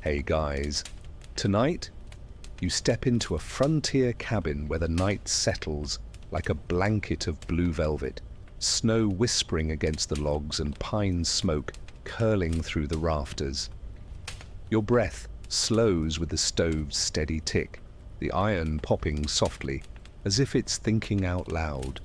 Hey guys, tonight you step into a frontier cabin where the night settles like a blanket of blue velvet, snow whispering against the logs and pine smoke curling through the rafters. Your breath slows with the stove's steady tick, the iron popping softly, as if it's thinking out loud.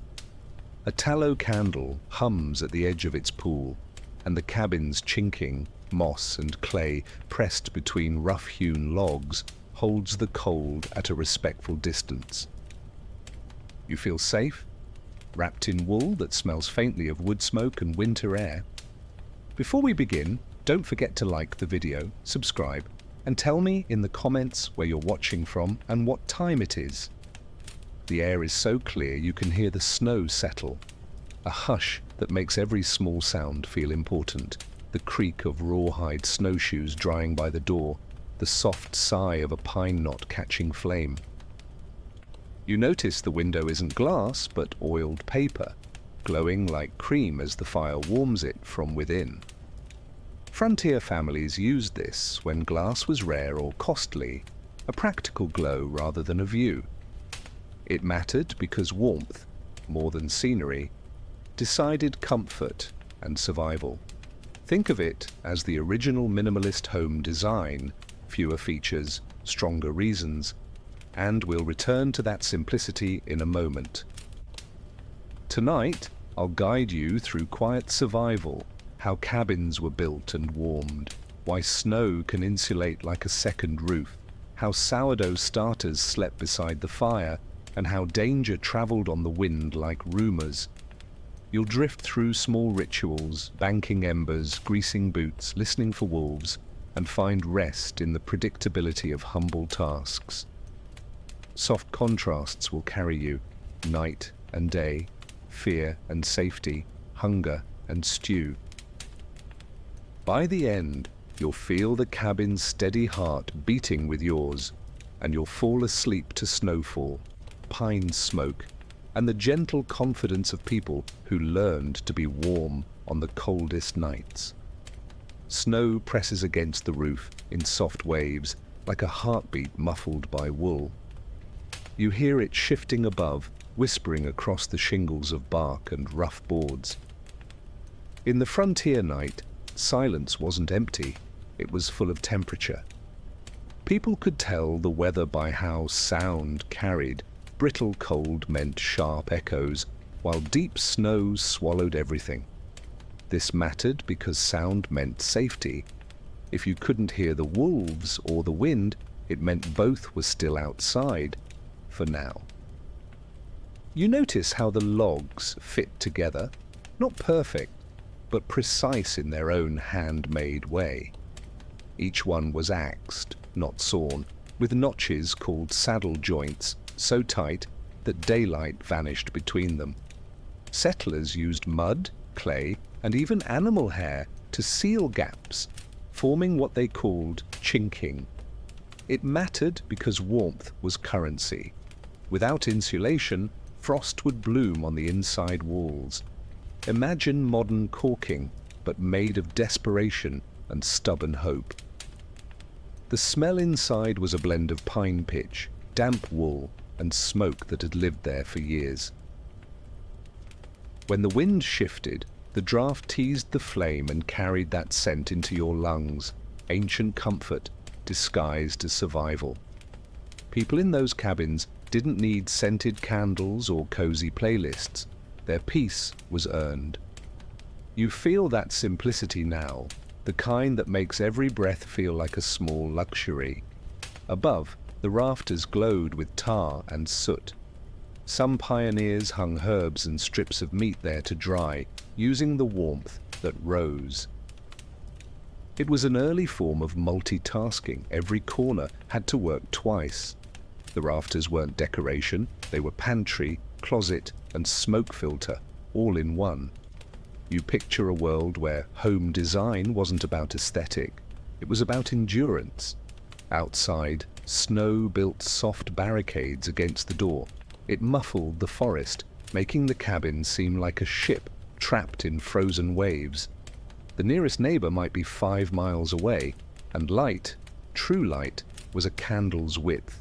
A tallow candle hums at the edge of its pool, and the cabin's chinking, moss and clay pressed between rough-hewn logs holds the cold at a respectful distance. You feel safe, wrapped in wool that smells faintly of wood smoke and winter air. Before we begin, don't forget to like the video, subscribe, and tell me in the comments where you're watching from and what time it is. The air is so clear you can hear the snow settle, a hush that makes every small sound feel important. The creak of rawhide snowshoes drying by the door, the soft sigh of a pine knot catching flame. You notice the window isn't glass, but oiled paper, glowing like cream as the fire warms it from within. Frontier families used this when glass was rare or costly, a practical glow rather than a view. It mattered because warmth, more than scenery, decided comfort and survival. Think of it as the original minimalist home design, fewer features, stronger reasons, and we'll return to that simplicity in a moment. Tonight, I'll guide you through quiet survival, how cabins were built and warmed, why snow can insulate like a second roof, how sourdough starters slept beside the fire, and how danger traveled on the wind like rumors. You'll drift through small rituals, banking embers, greasing boots, listening for wolves, and find rest in the predictability of humble tasks. Soft contrasts will carry you, night and day, fear and safety, hunger and stew. By the end, you'll feel the cabin's steady heart beating with yours, and you'll fall asleep to snowfall, pine smoke, and the gentle confidence of people who learned to be warm on the coldest nights. Snow presses against the roof in soft waves, like a heartbeat muffled by wool. You hear it shifting above, whispering across the shingles of bark and rough boards. In the frontier night, silence wasn't empty, it was full of temperature. People could tell the weather by how sound carried. Brittle cold meant sharp echoes, while deep snow swallowed everything. This mattered because sound meant safety. If you couldn't hear the wolves or the wind, it meant both were still outside, for now. You notice how the logs fit together, not perfect, but precise in their own handmade way. Each one was axed, not sawn, with notches called saddle joints, so tight that daylight vanished between them. Settlers used mud, clay, and even animal hair to seal gaps, forming what they called chinking. It mattered because warmth was currency. Without insulation, frost would bloom on the inside walls. Imagine modern caulking, but made of desperation and stubborn hope. The smell inside was a blend of pine pitch, damp wool, and smoke that had lived there for years. When the wind shifted, the draft teased the flame and carried that scent into your lungs, ancient comfort disguised as survival. People in those cabins didn't need scented candles or cozy playlists. Their peace was earned. You feel that simplicity now, the kind that makes every breath feel like a small luxury. Above, the rafters glowed with tar and soot. Some pioneers hung herbs and strips of meat there to dry, using the warmth that rose. It was an early form of multitasking. Every corner had to work twice. The rafters weren't decoration, they were pantry, closet, and smoke filter, all in one. You picture a world where home design wasn't about aesthetic, it was about endurance. Outside, snow built soft barricades against the door. It muffled the forest, making the cabin seem like a ship trapped in frozen waves. The nearest neighbor might be 5 miles away, and light True light was a candle's width.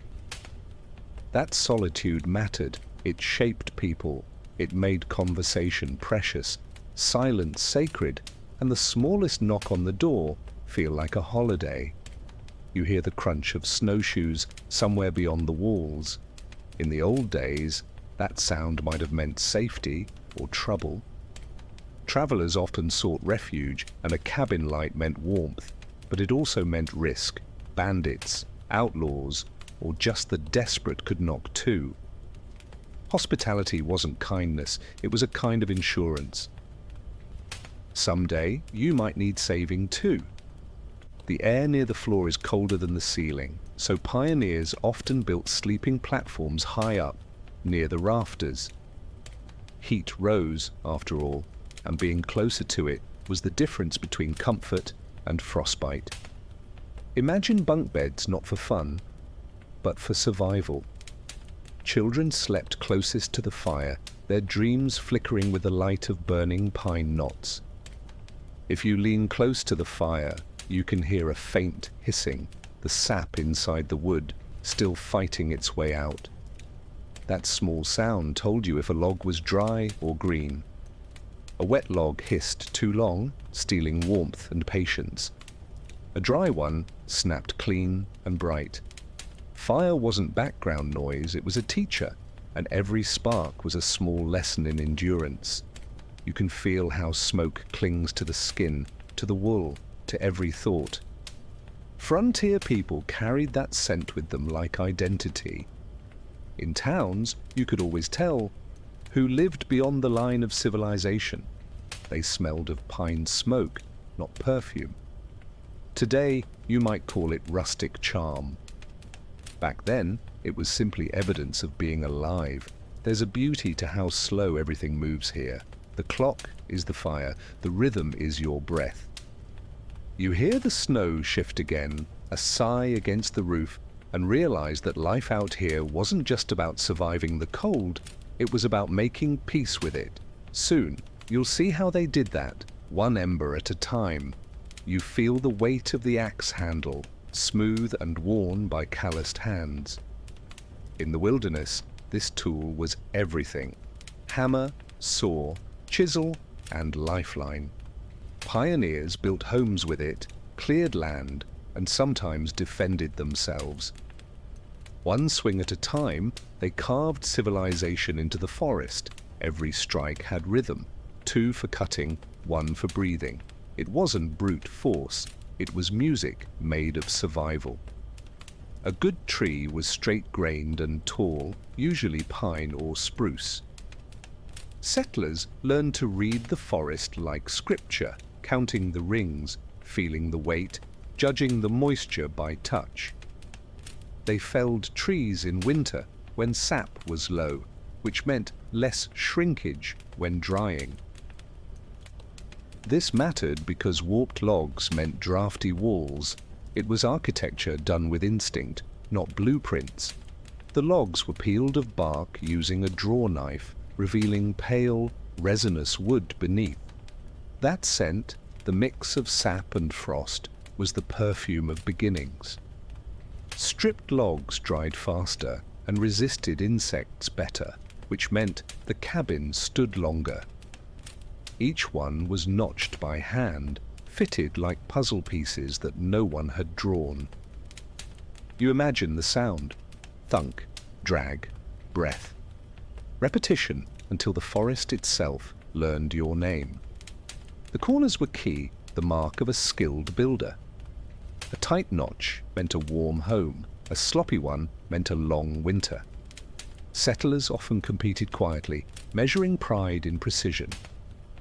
That solitude mattered. It shaped people. It made conversation precious, silence sacred, and the smallest knock on the door feel like a holiday. You hear the crunch of snowshoes somewhere beyond the walls. In the old days, that sound might have meant safety or trouble. Travelers often sought refuge, and a cabin light meant warmth, but it also meant risk. Bandits, outlaws, or just the desperate could knock too. Hospitality wasn't kindness, it was a kind of insurance. Someday, you might need saving too. The air near the floor is colder than the ceiling, so pioneers often built sleeping platforms high up, near the rafters. Heat rose, after all, and being closer to it was the difference between comfort and frostbite. Imagine bunk beds not for fun, but for survival. Children slept closest to the fire, their dreams flickering with the light of burning pine knots. If you lean close to the fire, you can hear a faint hissing, the sap inside the wood still fighting its way out. That small sound told you if a log was dry or green. A wet log hissed too long, stealing warmth and patience. A dry one snapped clean and bright. Fire wasn't background noise, it was a teacher, and every spark was a small lesson in endurance. You can feel how smoke clings to the skin, to the wool, to every thought. Frontier people carried that scent with them like identity. In towns, you could always tell who lived beyond the line of civilization. They smelled of pine smoke, not perfume. Today, you might call it rustic charm. Back then, it was simply evidence of being alive. There's a beauty to how slow everything moves here. The clock is the fire, the rhythm is your breath. You hear the snow shift again, a sigh against the roof, and realize that life out here wasn't just about surviving the cold, it was about making peace with it. Soon, you'll see how they did that, one ember at a time. You feel the weight of the axe handle, smooth and worn by calloused hands. In the wilderness, this tool was everything. Hammer, saw, chisel, and lifeline. Pioneers built homes with it, cleared land, and sometimes defended themselves. One swing at a time, they carved civilization into the forest. Every strike had rhythm, 2 for cutting, 1 for breathing. It wasn't brute force, it was music made of survival. A good tree was straight-grained and tall, usually pine or spruce. Settlers learned to read the forest like scripture, counting the rings, feeling the weight, judging the moisture by touch. They felled trees in winter when sap was low, which meant less shrinkage when drying. This mattered because warped logs meant drafty walls. It was architecture done with instinct, not blueprints. The logs were peeled of bark using a draw knife, revealing pale, resinous wood beneath. That scent, the mix of sap and frost, was the perfume of beginnings. Stripped logs dried faster and resisted insects better, which meant the cabin stood longer. Each one was notched by hand, fitted like puzzle pieces that no one had drawn. You imagine the sound: thunk, drag, breath. Repetition until the forest itself learned your name. The corners were key, the mark of a skilled builder. A tight notch meant a warm home, a sloppy one meant a long winter. Settlers often competed quietly, measuring pride in precision.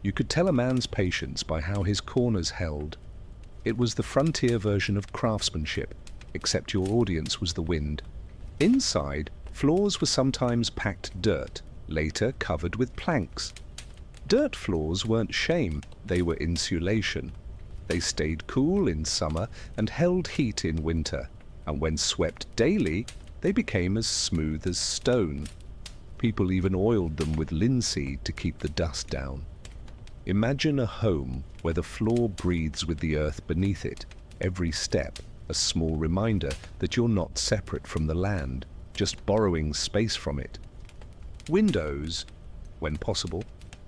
You could tell a man's patience by how his corners held. It was the frontier version of craftsmanship, except your audience was the wind. Inside, floors were sometimes packed dirt, later covered with planks. Dirt floors weren't shame, they were insulation. They stayed cool in summer and held heat in winter, and when swept daily, they became as smooth as stone. People even oiled them with linseed to keep the dust down. Imagine a home where the floor breathes with the earth beneath it, every step a small reminder that you're not separate from the land, just borrowing space from it. Windows, when possible,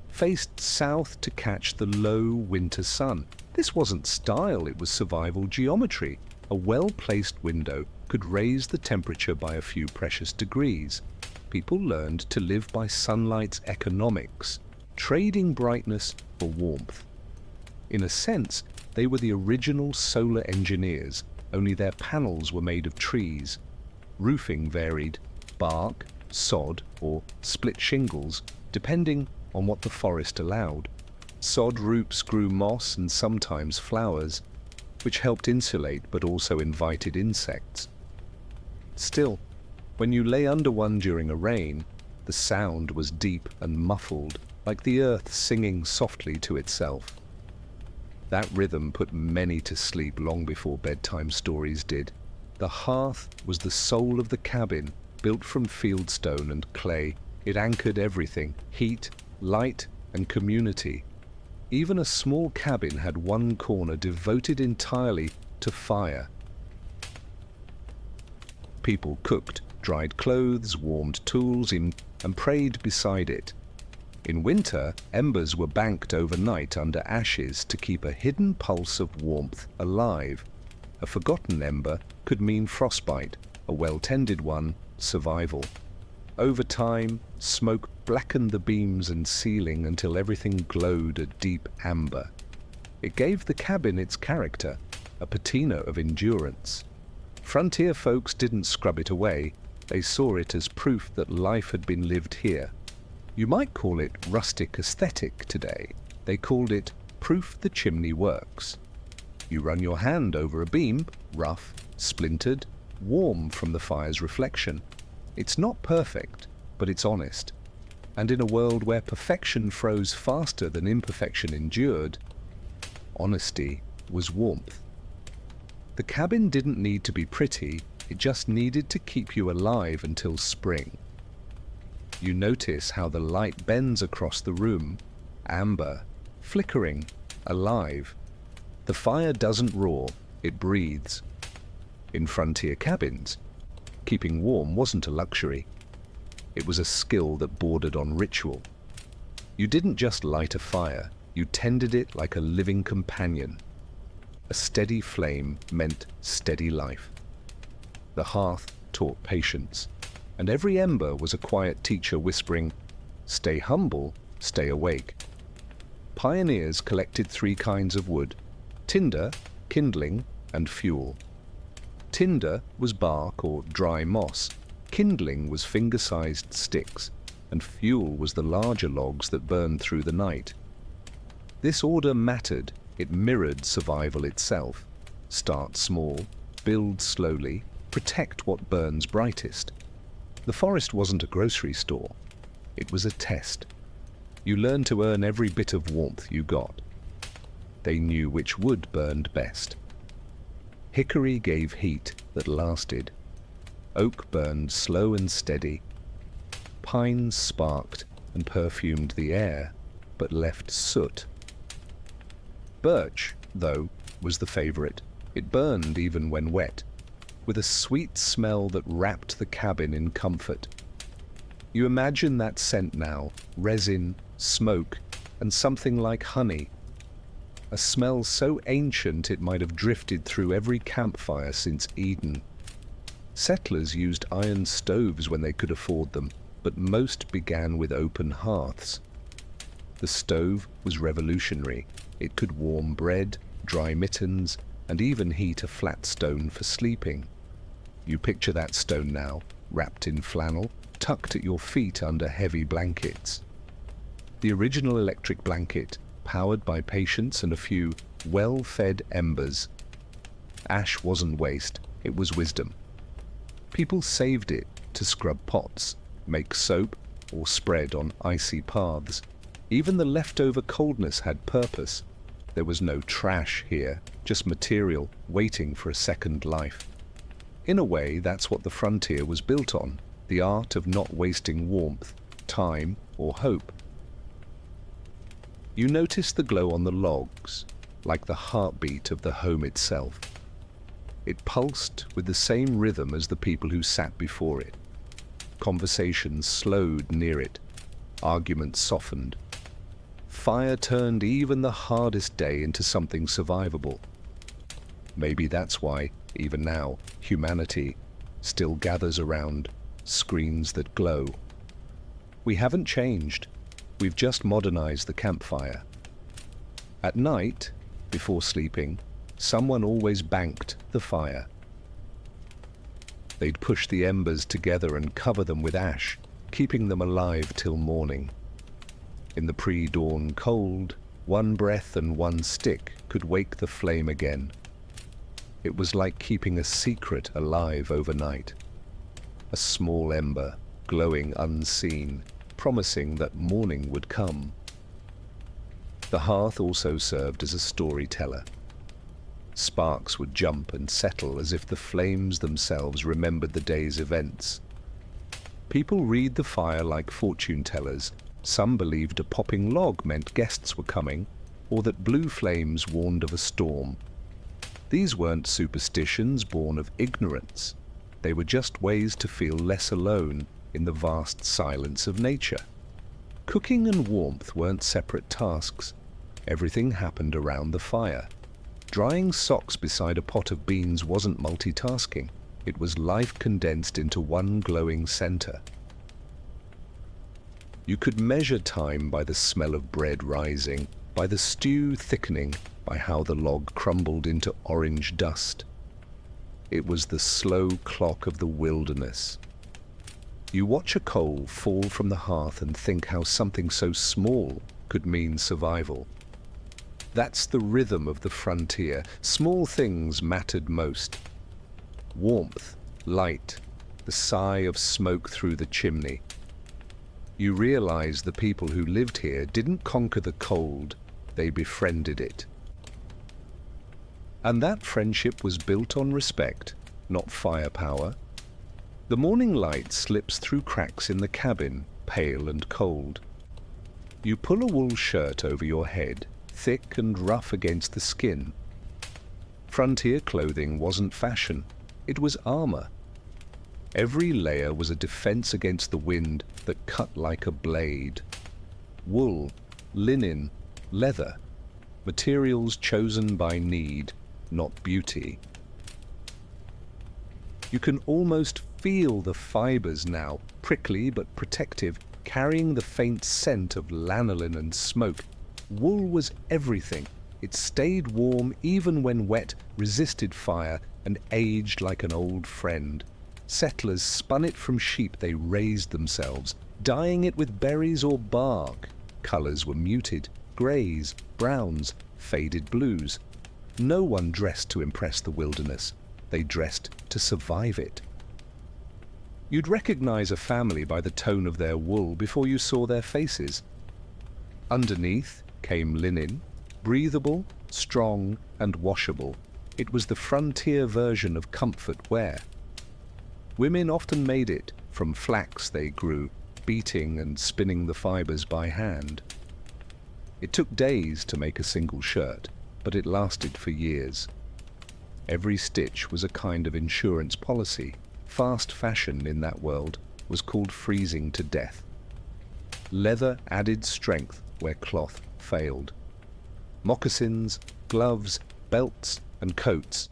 faced south to catch the low winter sun. This wasn't style, it was survival geometry. A well-placed window could raise the temperature by a few precious degrees. People learned to live by sunlight's economics, trading brightness for warmth. In a sense, they were the original solar engineers, only their panels were made of trees. Roofing varied: bark, sod, or split shingles, depending on what the forest allowed. Sod roofs grew moss and sometimes flowers, which helped insulate but also invited insects. Still, when you lay under one during a rain, the sound was deep and muffled, like the earth singing softly to itself. That rhythm put many to sleep long before bedtime stories did. The hearth was the soul of the cabin, built from fieldstone and clay. It anchored everything: heat, light, and community. Even a small cabin had one corner devoted entirely to fire. People cooked, dried clothes, warmed tools, and prayed beside it. In winter, embers were banked overnight under ashes to keep a hidden pulse of warmth alive. A forgotten ember could mean frostbite, a well-tended one, survival. Over time, smoke blackened the beams and ceiling until everything glowed a deep amber. It gave the cabin its character, a patina of endurance. Frontier folks didn't scrub it away. They saw it as proof that life had been lived here. You might call it rustic aesthetic today. They called it proof the chimney works. You run your hand over a beam, rough, splintered, warm from the fire's reflection. It's not perfect, but it's honest. And in a world where perfection froze faster than imperfection endured, honesty was warmth. The cabin didn't need to be pretty, it just needed to keep you alive until spring. You notice how the light bends across the room, amber, flickering, alive. The fire doesn't roar, it breathes. In frontier cabins, keeping warm wasn't a luxury. It was a skill that bordered on ritual. You didn't just light a fire, you tended it like a living companion. A steady flame meant steady life. The hearth taught patience, and every ember was a quiet teacher whispering, "Stay humble, stay awake." Pioneers collected three kinds of wood: tinder, kindling, and fuel. Tinder was bark or dry moss, kindling was finger-sized sticks, and fuel was the larger logs that burned through the night. This order mattered, it mirrored survival itself. Start small, build slowly, protect what burns brightest. The forest wasn't a grocery store, it was a test. You learned to earn every bit of warmth you got. They knew which wood burned best. Hickory gave heat that lasted. Oak burned slow and steady. Pine sparked and perfumed the air, but left soot. Birch, though, was the favorite. It burned even when wet, with a sweet smell that wrapped the cabin in comfort. You imagine that scent now: resin, smoke, and something like honey. A smell so ancient it might have drifted through every campfire since Eden. Settlers used iron stoves when they could afford them, but most began with open hearths. The stove was revolutionary. It could warm bread, dry mittens, and even heat a flat stone for sleeping. You picture that stone now, wrapped in flannel, tucked at your feet under heavy blankets. The original electric blanket, powered by patience and a few well-fed embers. Ash wasn't waste, it was wisdom. People saved it to scrub pots, make soap, or spread on icy paths. Even the leftover coldness had purpose. There was no trash here, just material waiting for a second life. In a way, that's what the frontier was built on, the art of not wasting warmth, time, or hope. You notice the glow on the logs, like the heartbeat of the home itself. It pulsed with the same rhythm as the people who sat before it. Conversations slowed near it. Arguments softened. Fire turned even the hardest day into something survivable. Maybe that's why, even now, humanity still gathers around screens that glow. We haven't changed. We've just modernized the campfire. At night, before sleeping, someone always banked the fire. They'd push the embers together and cover them with ash, keeping them alive till morning. In the pre-dawn cold, one breath and one stick could wake the flame again. It was like keeping a secret alive overnight. A small ember, glowing unseen, promising that morning would come. The hearth also served as a storyteller. Sparks would jump and settle as if the flames themselves remembered the day's events. People read the fire like fortune tellers. Some believed a popping log meant guests were coming, or that blue flames warned of a storm. These weren't superstitions born of ignorance. They were just ways to feel less alone in the vast silence of nature. Cooking and warmth weren't separate tasks. Everything happened around the fire. Drying socks beside a pot of beans wasn't multitasking. It was life condensed into one glowing center. You could measure time by the smell of bread rising, by the stew thickening, by how the log crumbled into orange dust. It was the slow clock of the wilderness. You watch a coal fall from the hearth and think how something so small could mean survival. That's the rhythm of the frontier. Small things mattered most. Warmth, light, the sigh of smoke through the chimney. You realize the people who lived here didn't conquer the cold, they befriended it. And that friendship was built on respect, not firepower. The morning light slips through cracks in the cabin, pale and cold. You pull a wool shirt over your head, thick and rough against the skin. Frontier clothing wasn't fashion, it was armor. Every layer was a defense against the wind that cut like a blade. Wool, linen, leather, materials chosen by need, not beauty. You can almost feel the fibers now, prickly but protective, carrying the faint scent of lanolin and smoke. Wool was everything. It stayed warm even when wet, resisted fire, and aged like an old friend. Settlers spun it from sheep they raised themselves, dyeing it with berries or bark. Colors were muted, grays, browns, faded blues. No one dressed to impress the wilderness. They dressed to survive it. You'd recognize a family by the tone of their wool before you saw their faces. Underneath came linen, breathable, strong, and washable. It was the frontier version of comfort wear. Women often made it from flax they grew, beating and spinning the fibers by hand. It took days to make a single shirt, but it lasted for years. Every stitch was a kind of insurance policy. Fast fashion in that world was called freezing to death. Leather added strength where cloth failed. Moccasins, gloves, belts, and coats.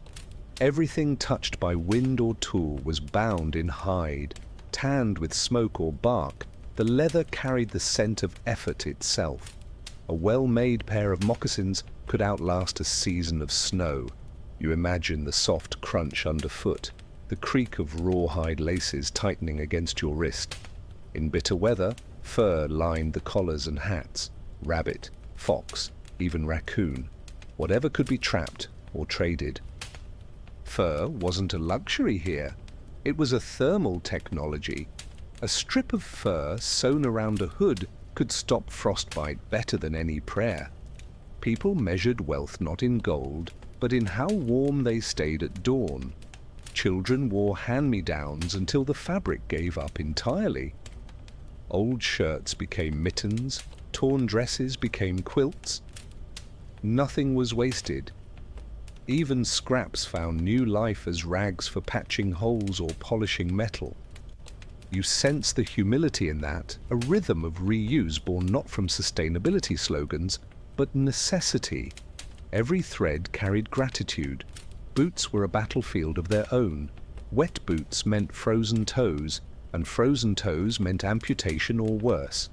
Everything touched by wind or tool was bound in hide, tanned with smoke or bark. The leather carried the scent of effort itself. A well-made pair of moccasins could outlast a season of snow. You imagine the soft crunch underfoot, the creak of rawhide laces tightening against your wrist. In bitter weather, fur lined the collars and hats. Rabbit, fox, even raccoon. Whatever could be trapped or traded. Fur wasn't a luxury here. It was a thermal technology. A strip of fur sewn around a hood could stop frostbite better than any prayer. People measured wealth not in gold, but in how warm they stayed at dawn. Children wore hand-me-downs until the fabric gave up entirely. Old shirts became mittens, torn dresses became quilts. Nothing was wasted. Even scraps found new life as rags for patching holes or polishing metal. You sense the humility in that, a rhythm of reuse born not from sustainability slogans, but necessity. Every thread carried gratitude. Boots were a battlefield of their own. Wet boots meant frozen toes, and frozen toes meant amputation or worse.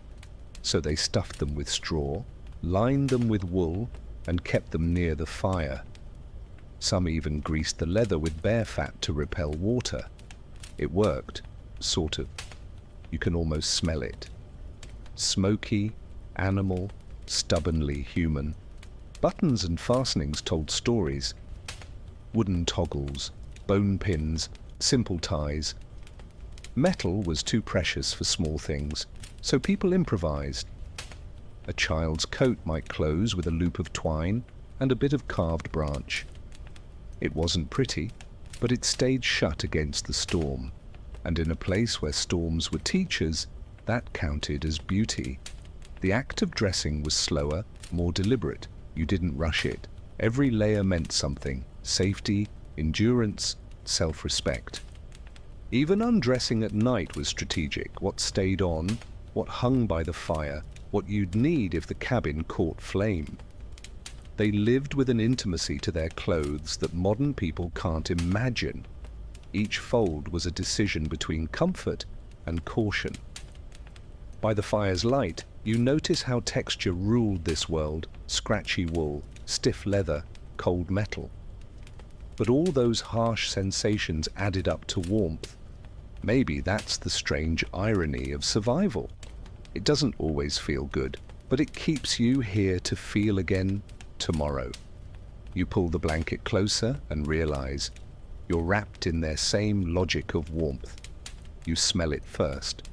So they stuffed them with straw, lined them with wool, and kept them near the fire. Some even greased the leather with bear fat to repel water. It worked, sort of. You can almost smell it. Smoky, animal, stubbornly human. Buttons and fastenings told stories. Wooden toggles, bone pins, simple ties. Metal was too precious for small things, so people improvised. A child's coat might close with a loop of twine and a bit of carved branch. It wasn't pretty, but it stayed shut against the storm, and in a place where storms were teachers, that counted as beauty. The act of dressing was slower, more deliberate. You didn't rush it. Every layer meant something: safety, endurance, self-respect. Even undressing at night was strategic. What stayed on, what hung by the fire, what you'd need if the cabin caught flame. They lived with an intimacy to their clothes that modern people can't imagine. Each fold was a decision between comfort and caution. By the fire's light, you notice how texture ruled this world: scratchy wool, stiff leather, cold metal. But all those harsh sensations added up to warmth. Maybe that's the strange irony of survival. It doesn't always feel good, but it keeps you here to feel again tomorrow. You pull the blanket closer and realize you're wrapped in their same logic of warmth. You smell it first.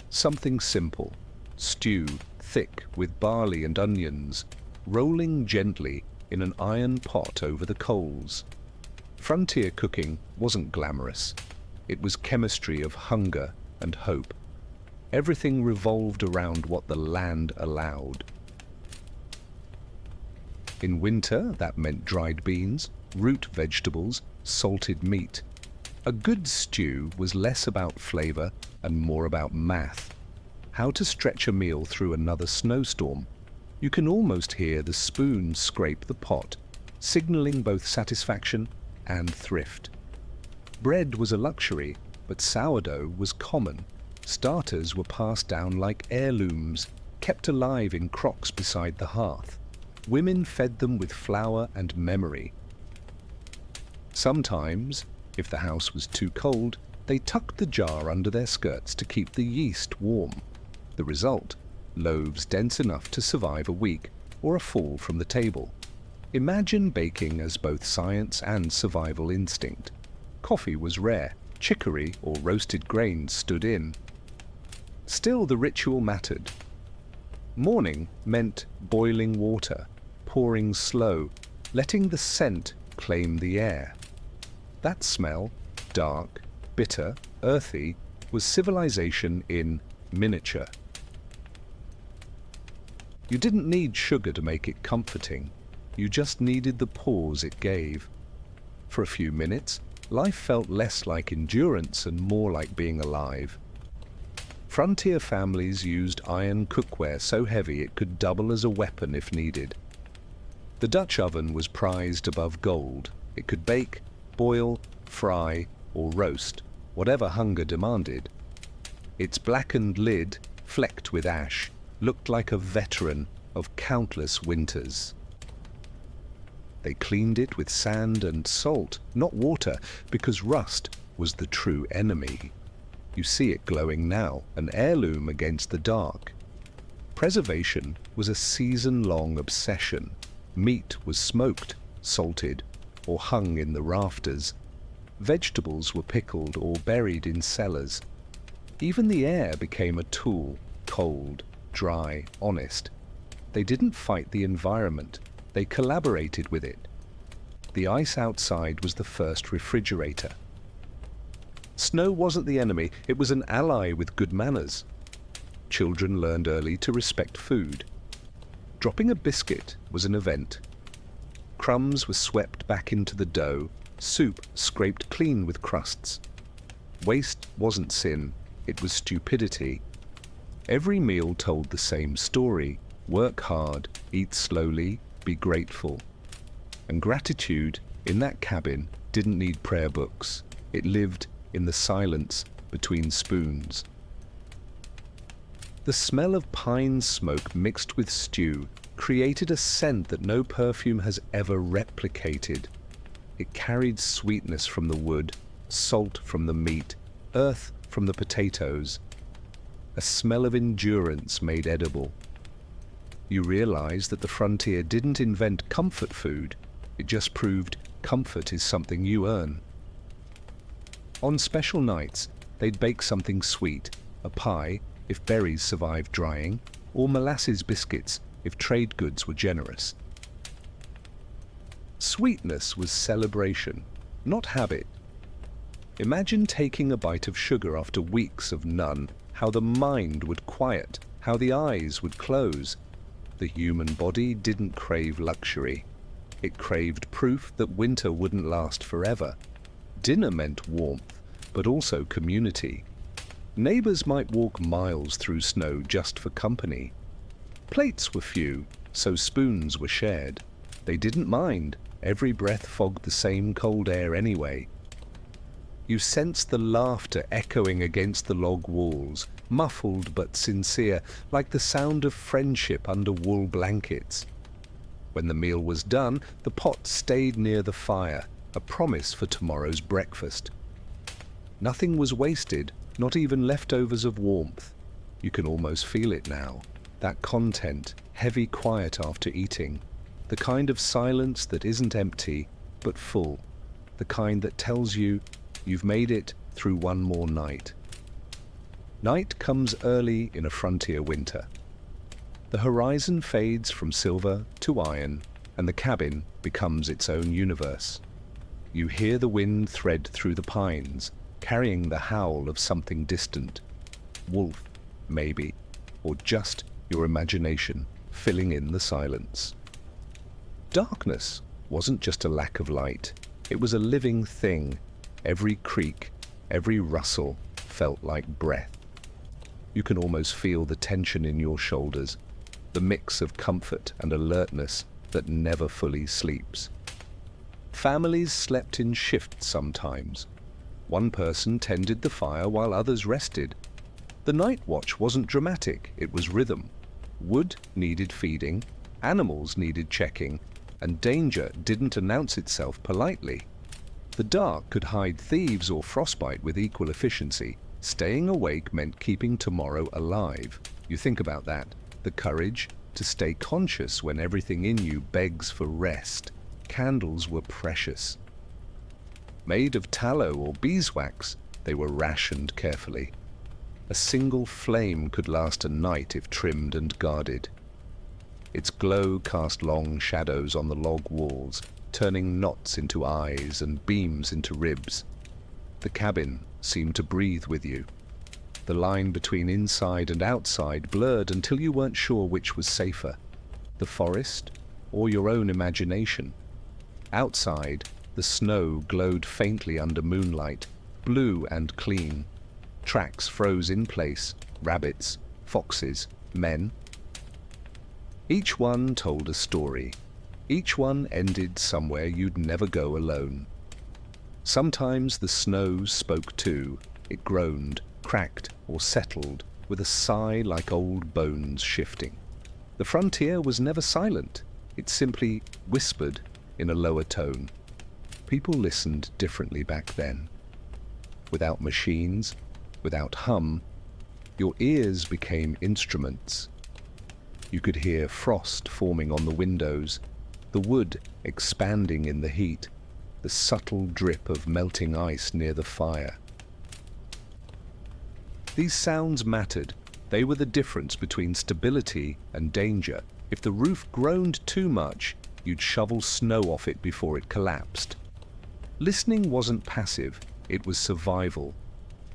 Something simple: stew, thick with barley and onions, rolling gently in an iron pot over the coals. Frontier cooking wasn't glamorous. It was chemistry of hunger and hope. Everything revolved around what the land allowed. In winter, that meant dried beans, root vegetables, salted meat. A good stew was less about flavor and more about math. How to stretch a meal through another snowstorm. You can almost hear the spoon scrape the pot, signaling both satisfaction and thrift. Bread was a luxury, but sourdough was common. Starters were passed down like heirlooms, kept alive in crocks beside the hearth. Women fed them with flour and memory. Sometimes, if the house was too cold, they tucked the jar under their skirts to keep the yeast warm. The result: loaves dense enough to survive a week, or a fall from the table. Imagine baking as both science and survival instinct. Coffee was rare. Chicory or roasted grains stood in. Still, the ritual mattered. Morning meant boiling water, pouring slow, letting the scent claim the air. That smell, dark, bitter, earthy, was civilization in miniature. You didn't need sugar to make it comforting. You just needed the pause it gave. For a few minutes, life felt less like endurance and more like being alive. Frontier families used iron cookware so heavy it could double as a weapon if needed. The Dutch oven was prized above gold. It could bake, boil, fry, or roast, whatever hunger demanded. Its blackened lid, flecked with ash, looked like a veteran of countless winters. They cleaned it with sand and salt, not water, because rust was the true enemy. You see it glowing now, an heirloom against the dark. Preservation was a season-long obsession. Meat was smoked, salted, or hung in the rafters. Vegetables were pickled or buried in cellars. Even the air became a tool, cold, dry, honest. They didn't fight the environment. They collaborated with it. The ice outside was the first refrigerator. Snow wasn't the enemy, it was an ally with good manners. Children learned early to respect food. Dropping a biscuit was an event. Crumbs were swept back into the dough, soup scraped clean with crusts. Waste wasn't sin, it was stupidity. Every meal told the same story: work hard, eat slowly, be grateful. And gratitude, in that cabin, didn't need prayer books. It lived in the silence between spoons. The smell of pine smoke mixed with stew created a scent that no perfume has ever replicated. It carried sweetness from the wood, salt from the meat, earth from the potatoes, a smell of endurance made edible. You realize that the frontier didn't invent comfort food, it just proved comfort is something you earn. On special nights, they'd bake something sweet, a pie if berries survived drying, or molasses biscuits if trade goods were generous. Sweetness was celebration, not habit. Imagine taking a bite of sugar after weeks of none, how the mind would quiet, how the eyes would close. The human body didn't crave luxury. It craved proof that winter wouldn't last forever. Dinner meant warmth, but also community. Neighbors might walk miles through snow just for company. Plates were few, so spoons were shared. They didn't mind. Every breath fogged the same cold air anyway. You sensed the laughter echoing against the log walls, muffled but sincere, like the sound of friendship under wool blankets. When the meal was done, the pot stayed near the fire, a promise for tomorrow's breakfast. Nothing was wasted, not even leftovers of warmth. You can almost feel it now, that content, heavy quiet after eating, the kind of silence that isn't empty, but full, the kind that tells you you've made it through one more night. Night comes early in a frontier winter. The horizon fades from silver to iron, and the cabin becomes its own universe. You hear the wind thread through the pines, carrying the howl of something distant. Wolf, maybe, or just your imagination filling in the silence. Darkness wasn't just a lack of light. It was a living thing. Every creak, every rustle felt like breath. You can almost feel the tension in your shoulders, the mix of comfort and alertness that never fully sleeps. Families slept in shifts sometimes. One person tended the fire while others rested. The night watch wasn't dramatic, it was rhythm. Wood needed feeding, animals needed checking, and danger didn't announce itself politely. The dark could hide thieves or frostbite with equal efficiency. Staying awake meant keeping tomorrow alive. You think about that. The courage to stay conscious when everything in you begs for rest. Candles were precious. Made of tallow or beeswax, they were rationed carefully. A single flame could last a night if trimmed and guarded. Its glow cast long shadows on the log walls, turning knots into eyes and beams into ribs. The cabin seemed to breathe with you. The line between inside and outside blurred until you weren't sure which was safer, the forest or your own imagination. Outside, the snow glowed faintly under moonlight, blue and clean. Tracks froze in place, rabbits, foxes, men. Each one told a story. Each one ended somewhere you'd never go alone. Sometimes the snow spoke too. It groaned, cracked, or settled with a sigh like old bones shifting. The frontier was never silent. It simply whispered in a lower tone. People listened differently back then. Without machines, without hum, your ears became instruments. You could hear frost forming on the windows, the wood expanding in the heat, the subtle drip of melting ice near the fire. These sounds mattered. They were the difference between stability and danger. If the roof groaned too much, you'd shovel snow off it before it collapsed. Listening wasn't passive, it was survival.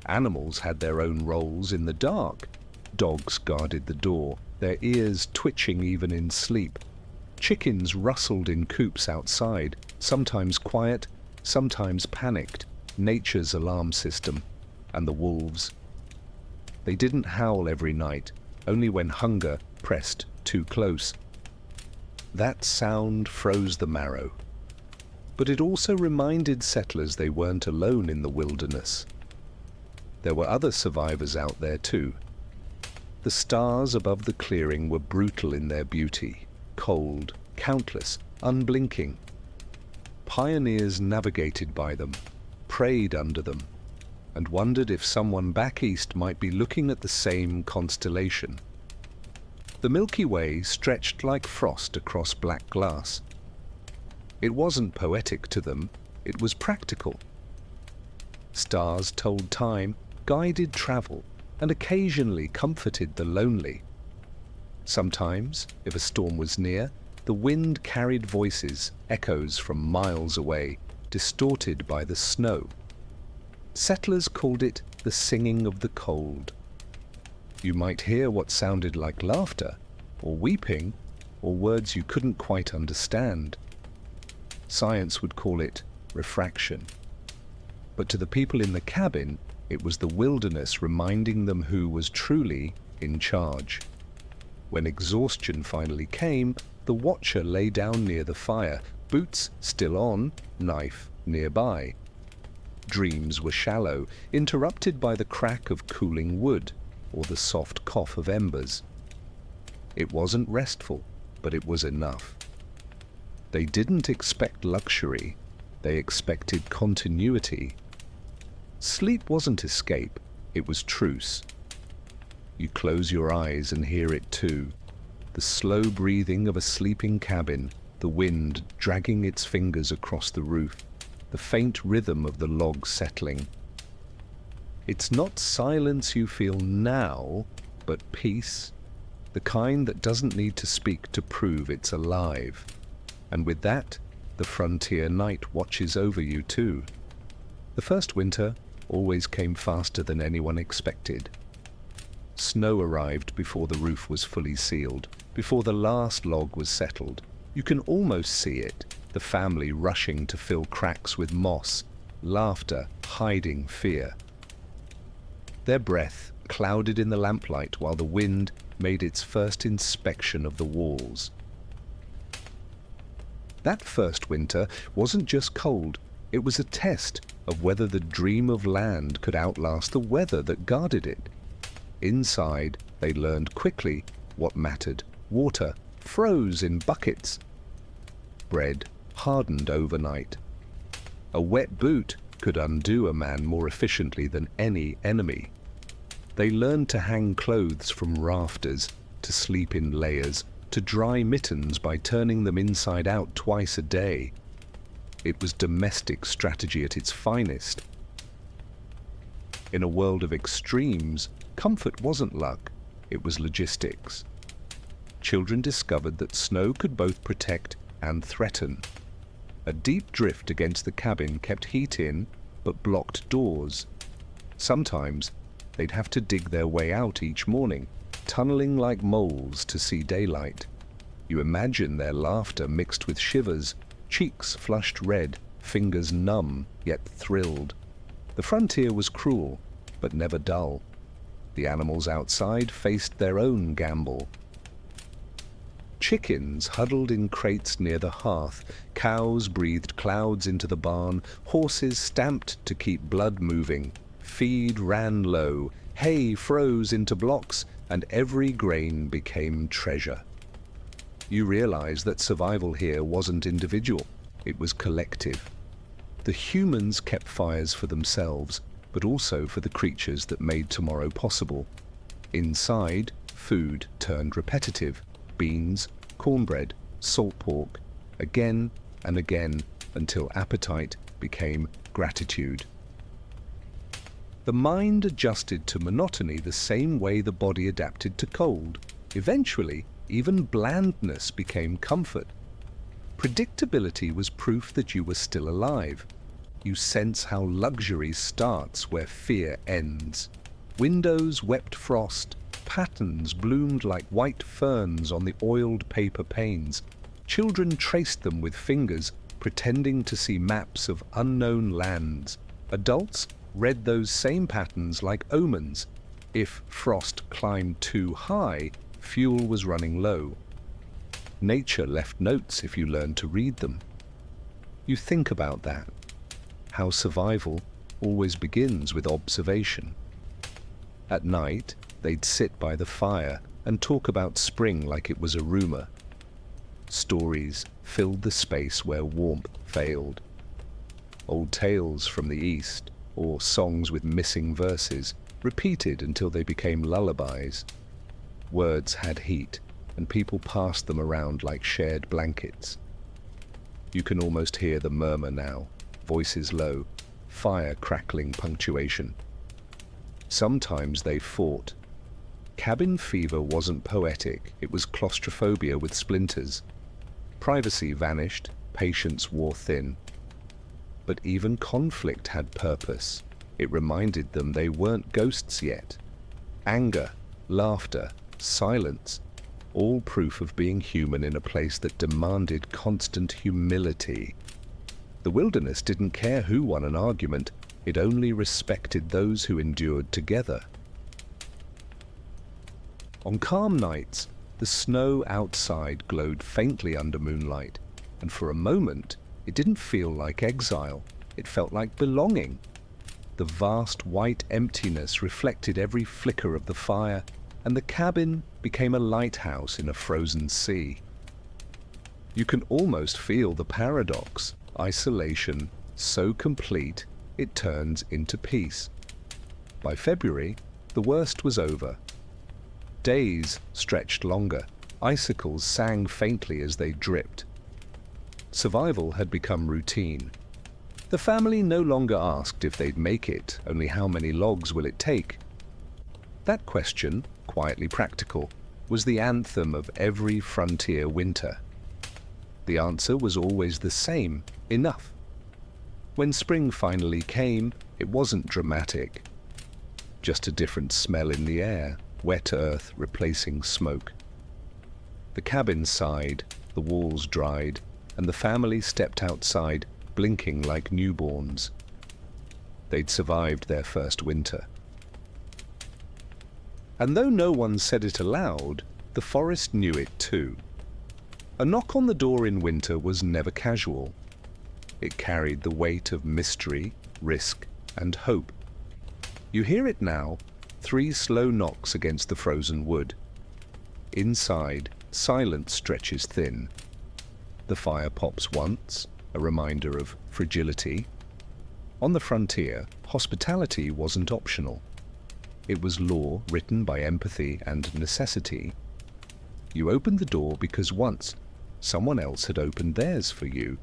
Animals had their own roles in the dark. Dogs guarded the door, their ears twitching even in sleep. Chickens rustled in coops outside, sometimes quiet, sometimes panicked, nature's alarm system, and the wolves. They didn't howl every night, only when hunger pressed too close. That sound froze the marrow. But it also reminded settlers they weren't alone in the wilderness. There were other survivors out there too. The stars above the clearing were brutal in their beauty, cold, countless, unblinking. Pioneers navigated by them, prayed under them, and wondered if someone back east might be looking at the same constellation. The Milky Way stretched like frost across black glass. It wasn't poetic to them, it was practical. Stars told time, guided travel, and occasionally comforted the lonely. Sometimes, if a storm was near, the wind carried voices, echoes from miles away, distorted by the snow. Settlers called it the singing of the cold. You might hear what sounded like laughter, or weeping, or words you couldn't quite understand. Science would call it refraction. But to the people in the cabin, it was the wilderness reminding them who was truly in charge. When exhaustion finally came, the watcher lay down near the fire, boots still on, knife nearby. Dreams were shallow, interrupted by the crack of cooling wood or the soft cough of embers. It wasn't restful, but it was enough. They didn't expect luxury, they expected continuity. Sleep wasn't escape, it was truce. You close your eyes and hear it too. The slow breathing of a sleeping cabin, the wind dragging its fingers across the roof, the faint rhythm of the logs settling. It's not silence you feel now, but peace, the kind that doesn't need to speak to prove it's alive. And with that, the frontier night watches over you too. The first winter always came faster than anyone expected. Snow arrived before the roof was fully sealed, before the last log was settled. You can almost see it, the family rushing to fill cracks with moss, laughter hiding fear. Their breath clouded in the lamplight while the wind made its first inspection of the walls. That first winter wasn't just cold, it was a test of whether the dream of land could outlast the weather that guarded it. Inside, they learned quickly what mattered. Water froze in buckets. Bread hardened overnight. A wet boot could undo a man more efficiently than any enemy. They learned to hang clothes from rafters, to sleep in layers, to dry mittens by turning them inside out twice a day. It was domestic strategy at its finest. In a world of extremes, comfort wasn't luck, it was logistics. Children discovered that snow could both protect and threaten. A deep drift against the cabin kept heat in, but blocked doors. Sometimes they'd have to dig their way out each morning, tunneling like moles to see daylight. You imagine their laughter mixed with shivers, cheeks flushed red, fingers numb yet thrilled. The frontier was cruel, but never dull. The animals outside faced their own gamble. Chickens huddled in crates near the hearth, cows breathed clouds into the barn, horses stamped to keep blood moving, feed ran low, hay froze into blocks, and every grain became treasure. You realize that survival here wasn't individual, it was collective. The humans kept fires for themselves, but also for the creatures that made tomorrow possible. Inside, food turned repetitive. Beans, cornbread, salt pork, again and again until appetite became gratitude. The mind adjusted to monotony the same way the body adapted to cold. Eventually, even blandness became comfort. Predictability was proof that you were still alive. You sense how luxury starts where fear ends. Windows wept frost, patterns bloomed like white ferns on the oiled paper panes. Children traced them with fingers, pretending to see maps of unknown lands. Adults read those same patterns like omens. If frost climbed too high, fuel was running low. Nature left notes if you learned to read them. You think about that, how survival always begins with observation. At night, they'd sit by the fire and talk about spring like it was a rumor. Stories filled the space where warmth failed. Old tales from the East, or songs with missing verses, repeated until they became lullabies. Words had heat, and people passed them around like shared blankets. You can almost hear the murmur now, voices low, fire crackling punctuation. Sometimes they fought. Cabin fever wasn't poetic, it was claustrophobia with splinters. Privacy vanished, patience wore thin. But even conflict had purpose. It reminded them they weren't ghosts yet. Anger, laughter, silence, all proof of being human in a place that demanded constant humility. The wilderness didn't care who won an argument, it only respected those who endured together. On calm nights, the snow outside glowed faintly under moonlight, and for a moment, it didn't feel like exile, it felt like belonging. The vast white emptiness reflected every flicker of the fire, and the cabin became a lighthouse in a frozen sea. You can almost feel the paradox, isolation so complete it turns into peace. By February, the worst was over. Days stretched longer, icicles sang faintly as they dripped. Survival had become routine. The family no longer asked if they'd make it, only how many logs will it take. That question, quietly practical, was the anthem of every frontier winter. The answer was always the same: enough. When spring finally came, it wasn't dramatic. Just a different smell in the air, wet earth replacing smoke. The cabin sighed, the walls dried, and the family stepped outside, blinking like newborns. They'd survived their first winter. And though no one said it aloud, the forest knew it too. A knock on the door in winter was never casual. It carried the weight of mystery, risk, and hope. You hear it now, 3 slow knocks against the frozen wood. Inside, silence stretches thin. The fire pops once, a reminder of fragility. On the frontier, hospitality wasn't optional. It was law written by empathy and necessity. You opened the door because once someone else had opened theirs for you.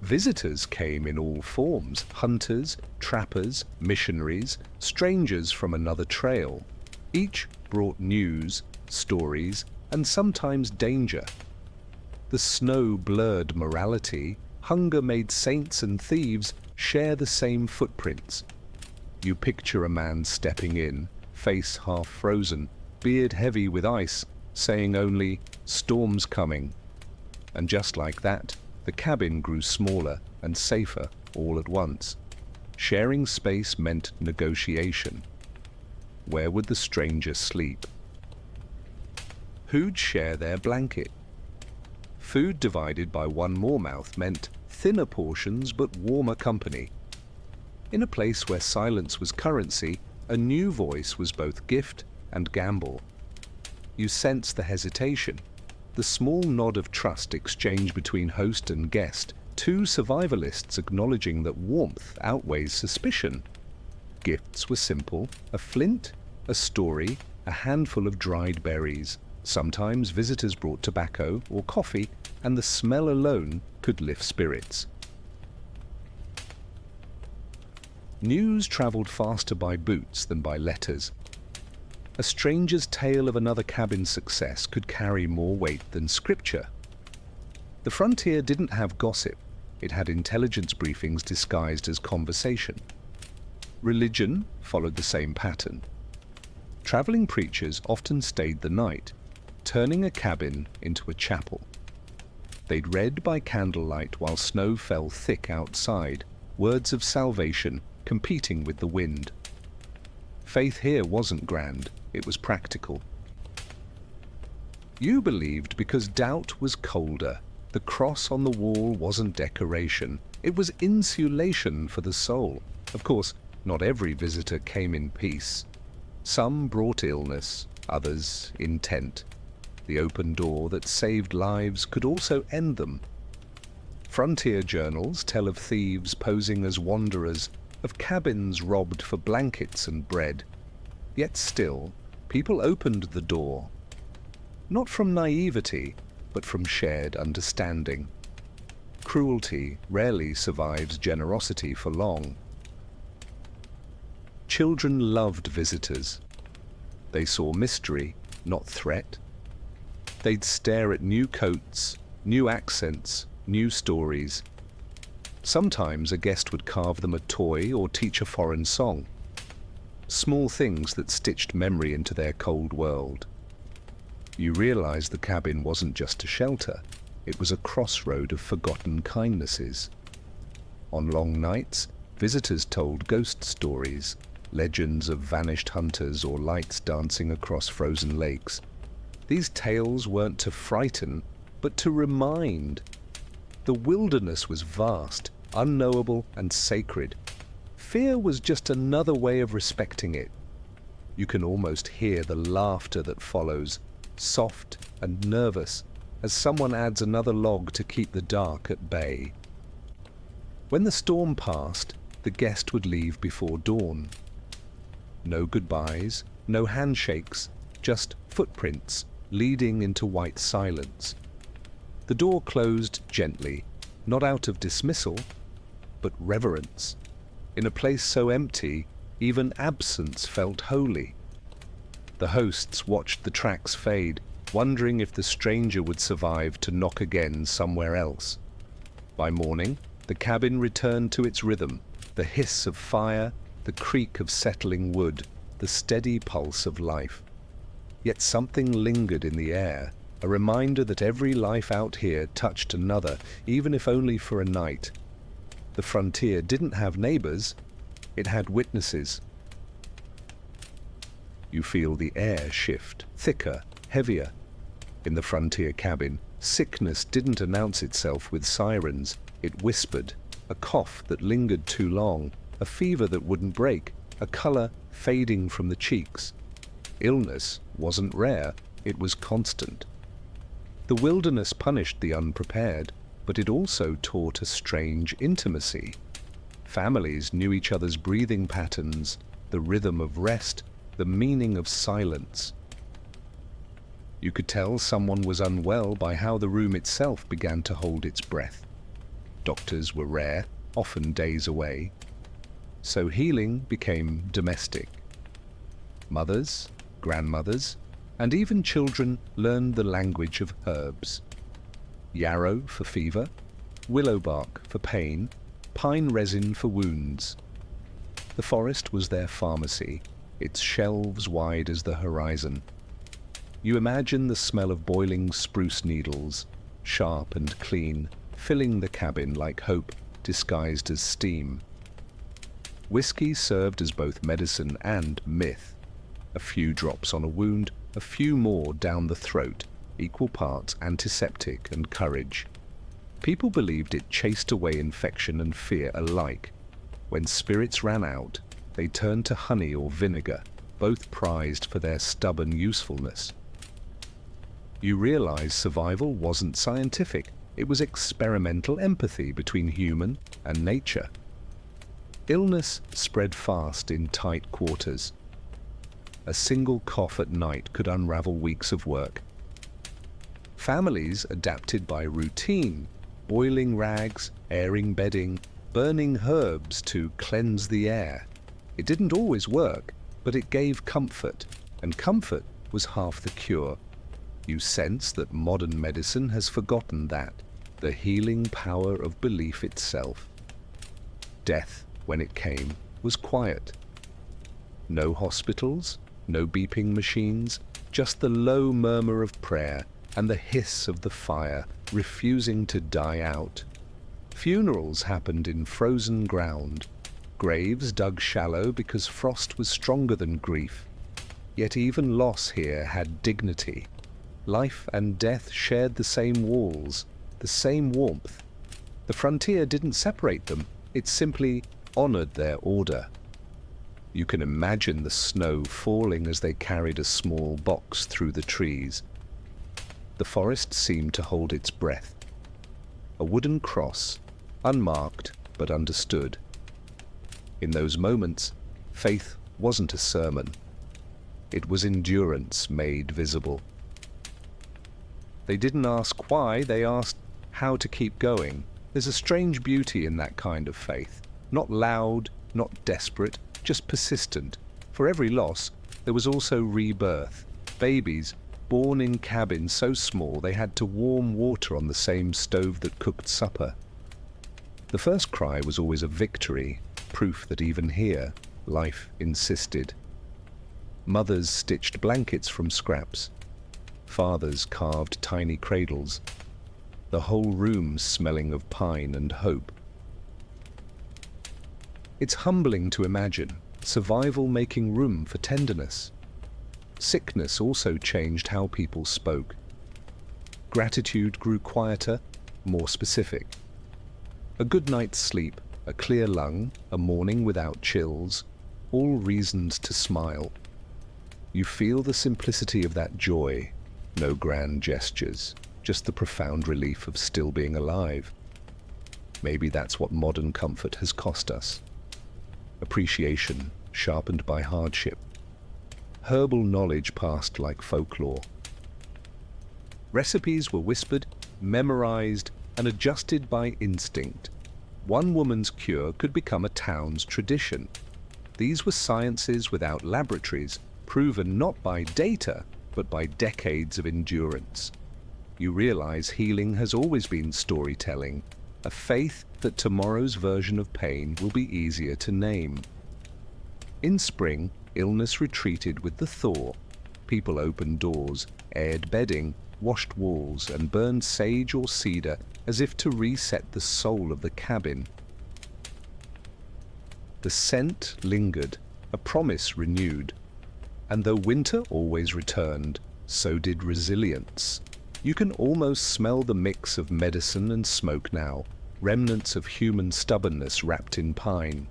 Visitors came in all forms: hunters, trappers, missionaries, strangers from another trail. Each brought news, stories, and sometimes danger. The snow blurred morality, hunger made saints and thieves share the same footprints. You picture a man stepping in, face half frozen, beard heavy with ice, saying only, "Storm's coming." And just like that, the cabin grew smaller and safer all at once. Sharing space meant negotiation. Where would the stranger sleep? Who'd share their blanket? Food divided by one more mouth meant thinner portions but warmer company. In a place where silence was currency, a new voice was both gift and gamble. You sense the hesitation, the small nod of trust exchanged between host and guest, 2 survivalists acknowledging that warmth outweighs suspicion. Gifts were simple: a flint, a story, a handful of dried berries. Sometimes visitors brought tobacco or coffee, and the smell alone could lift spirits. News traveled faster by boots than by letters. A stranger's tale of another cabin's success could carry more weight than scripture. The frontier didn't have gossip. It had intelligence briefings disguised as conversation. Religion followed the same pattern. Traveling preachers often stayed the night, turning a cabin into a chapel. They'd read by candlelight while snow fell thick outside, words of salvation competing with the wind. Faith here wasn't grand, it was practical. You believed because doubt was colder. The cross on the wall wasn't decoration, it was insulation for the soul. Of course, not every visitor came in peace. Some brought illness, others intent. The open door that saved lives could also end them. Frontier journals tell of thieves posing as wanderers, of cabins robbed for blankets and bread. Yet still, people opened the door. Not from naivety, but from shared understanding. Cruelty rarely survives generosity for long. Children loved visitors. They saw mystery, not threat. They'd stare at new coats, new accents, new stories. Sometimes a guest would carve them a toy or teach a foreign song. Small things that stitched memory into their cold world. You realized the cabin wasn't just a shelter, it was a crossroad of forgotten kindnesses. On long nights, visitors told ghost stories, legends of vanished hunters or lights dancing across frozen lakes. These tales weren't to frighten, but to remind. The wilderness was vast, unknowable, and sacred. Fear was just another way of respecting it. You can almost hear the laughter that follows, soft and nervous, as someone adds another log to keep the dark at bay. When the storm passed, the guest would leave before dawn. No goodbyes, no handshakes, just footprints leading into white silence. The door closed gently, not out of dismissal, but reverence. In a place so empty, even absence felt holy. The hosts watched the tracks fade, wondering if the stranger would survive to knock again somewhere else. By morning, the cabin returned to its rhythm, the hiss of fire, the creak of settling wood, the steady pulse of life. Yet something lingered in the air, a reminder that every life out here touched another, even if only for a night. The frontier didn't have neighbors, it had witnesses. You feel the air shift, thicker, heavier. In the frontier cabin, sickness didn't announce itself with sirens, it whispered, a cough that lingered too long, a fever that wouldn't break, a color fading from the cheeks. Illness wasn't rare, it was constant. The wilderness punished the unprepared, but it also taught a strange intimacy. Families knew each other's breathing patterns, the rhythm of rest, the meaning of silence. You could tell someone was unwell by how the room itself began to hold its breath. Doctors were rare, often days away. So healing became domestic. Mothers, grandmothers, and even children learned the language of herbs. Yarrow for fever, willow bark for pain, pine resin for wounds. The forest was their pharmacy, its shelves wide as the horizon. You imagine the smell of boiling spruce needles, sharp and clean, filling the cabin like hope disguised as steam. Whiskey served as both medicine and myth. A few drops on a wound, a few more down the throat, equal parts antiseptic and courage. People believed it chased away infection and fear alike. When spirits ran out, they turned to honey or vinegar, both prized for their stubborn usefulness. You realize survival wasn't scientific, it was experimental empathy between human and nature. Illness spread fast in tight quarters. A single cough at night could unravel weeks of work. Families adapted by routine, boiling rags, airing bedding, burning herbs to cleanse the air. It didn't always work, but it gave comfort, and comfort was half the cure. You sense that modern medicine has forgotten that, the healing power of belief itself. Death, when it came, was quiet. No hospitals, no beeping machines, just the low murmur of prayer and the hiss of the fire, refusing to die out. Funerals happened in frozen ground, graves dug shallow because frost was stronger than grief. Yet even loss here had dignity. Life and death shared the same walls, the same warmth. The frontier didn't separate them, it simply honored their order. You can imagine the snow falling as they carried a small box through the trees. The forest seemed to hold its breath. A wooden cross, unmarked but understood. In those moments, faith wasn't a sermon. It was endurance made visible. They didn't ask why, they asked how to keep going. There's a strange beauty in that kind of faith. Not loud, not desperate, just persistent. For every loss, there was also rebirth. Babies born in cabins so small they had to warm water on the same stove that cooked supper. The first cry was always a victory, proof that even here, life insisted. Mothers stitched blankets from scraps. Fathers carved tiny cradles. The whole room smelling of pine and hope. It's humbling to imagine survival making room for tenderness. Sickness also changed how people spoke. Gratitude grew quieter, more specific. A good night's sleep, a clear lung, a morning without chills, all reasons to smile. You feel the simplicity of that joy, no grand gestures, just the profound relief of still being alive. Maybe that's what modern comfort has cost us. Appreciation sharpened by hardship. Herbal knowledge passed like folklore. Recipes were whispered, memorized, and adjusted by instinct. One woman's cure could become a town's tradition. These were sciences without laboratories, proven not by data, but by decades of endurance. You realize healing has always been storytelling, a faith that tomorrow's version of pain will be easier to name. In spring, illness retreated with the thaw. People opened doors, aired bedding, washed walls, and burned sage or cedar as if to reset the soul of the cabin. The scent lingered, a promise renewed. And though winter always returned, so did resilience. You can almost smell the mix of medicine and smoke now, remnants of human stubbornness wrapped in pine.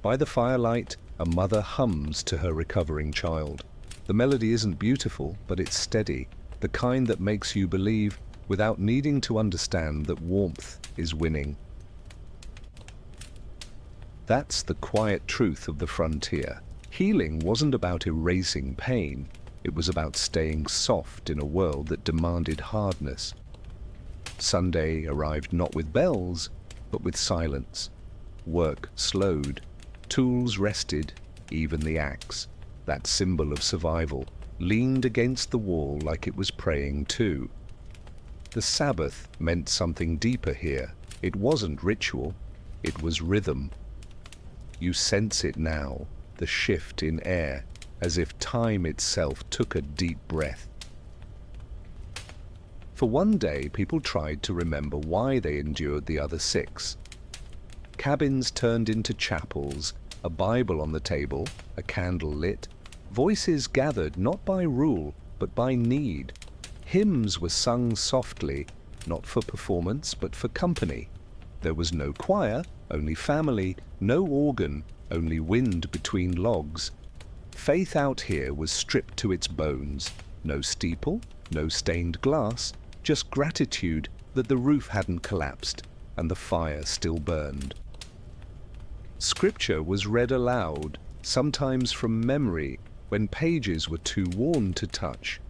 By the firelight, a mother hums to her recovering child. The melody isn't beautiful, but it's steady, the kind that makes you believe without needing to understand that warmth is winning. That's the quiet truth of the frontier. Healing wasn't about erasing pain. It was about staying soft in a world that demanded hardness. Sunday arrived not with bells, but with silence. Work slowed. Tools rested, even the axe, that symbol of survival, leaned against the wall like it was praying too. The Sabbath meant something deeper here. It wasn't ritual, it was rhythm. You sense it now, the shift in air, as if time itself took a deep breath. For one day, people tried to remember why they endured the other 6. Cabins turned into chapels, a Bible on the table, a candle lit. Voices gathered not by rule, but by need. Hymns were sung softly, not for performance, but for company. There was no choir, only family, no organ, only wind between logs. Faith out here was stripped to its bones. No steeple, no stained glass, just gratitude that the roof hadn't collapsed and the fire still burned. Scripture was read aloud, sometimes from memory, when pages were too worn to touch.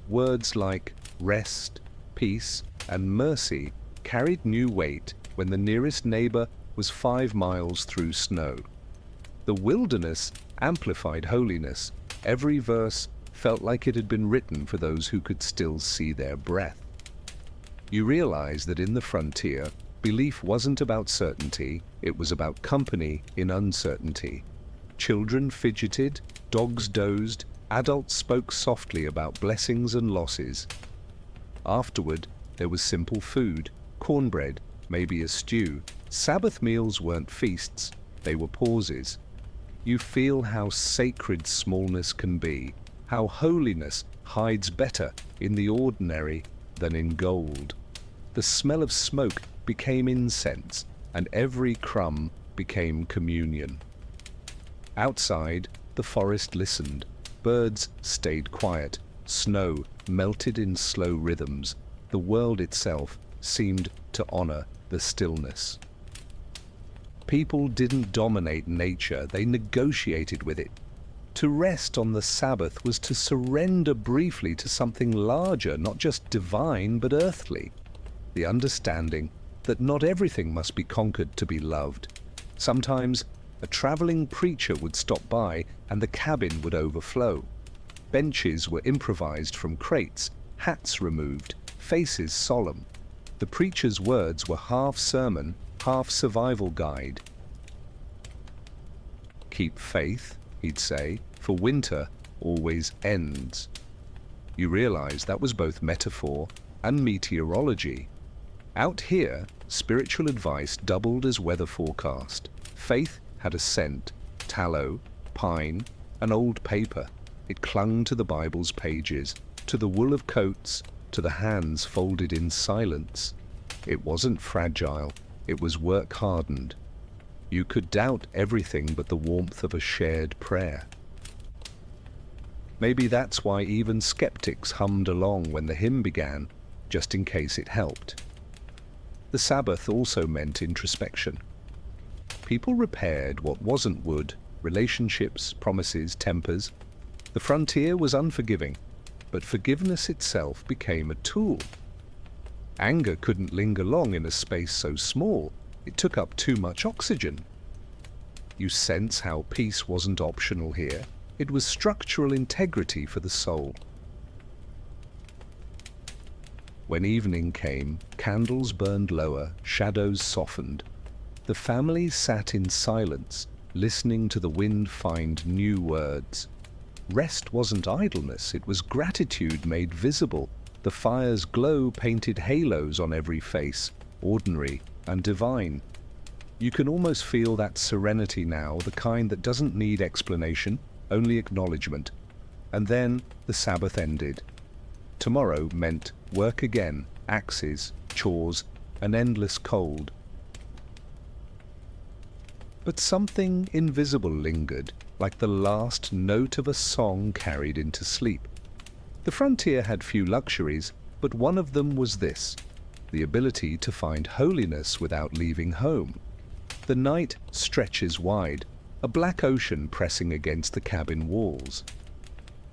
Words like rest, peace, and mercy carried new weight when the nearest neighbor was 5 miles through snow. The wilderness amplified holiness. Every verse felt like it had been written for those who could still see their breath. You realize that in the frontier, belief wasn't about certainty, it was about company in uncertainty. Children fidgeted, dogs dozed, adults spoke softly about blessings and losses. Afterward, There was simple food, cornbread, maybe a stew. Sabbath meals weren't feasts, they were pauses. You feel how sacred smallness can be, how holiness hides better in the ordinary than in gold. The smell of smoke became incense, and every crumb became communion. Outside, the forest listened. Birds stayed quiet. Snow melted in slow rhythms. The world itself seemed to honor the stillness. People didn't dominate nature, they negotiated with it. To rest on the Sabbath was to surrender briefly to something larger, not just divine, but earthly. The understanding that not everything must be conquered to be loved. Sometimes a traveling preacher would stop by and the cabin would overflow. Benches were improvised from crates, hats removed, faces solemn. The preacher's words were half sermon, half survival guide. Keep faith, he'd say, for winter always ends. You realize that was both metaphor and meteorology. Out here, spiritual advice doubled as weather forecast. Faith had a scent, tallow, pine, and old paper. It clung to the Bible's pages, to the wool of coats, to the hands folded in silence. It wasn't fragile, it was work-hardened. You could doubt everything but the warmth of a shared prayer. Maybe that's why even skeptics hummed along when the hymn began, just in case it helped. The Sabbath also meant introspection. People repaired what wasn't wood, relationships, promises, tempers. The frontier was unforgiving, but forgiveness itself became a tool. Anger couldn't linger long in a space so small. It took up too much oxygen. You sense how peace wasn't optional here. It was structural integrity for the soul. When evening came, candles burned lower, shadows softened. The family sat in silence, listening to the wind find new words. Rest wasn't idleness, it was gratitude made visible. The fire's glow painted halos on every face, ordinary and divine. You can almost feel that serenity now, the kind that doesn't need explanation, only acknowledgement. And then the Sabbath ended. Tomorrow meant work again, axes, chores, an endless cold. But something invisible lingered, like the last note of a song carried into sleep. The frontier had few luxuries, but one of them was this: the ability to find holiness without leaving home. The night stretches wide, a black ocean pressing against the cabin walls.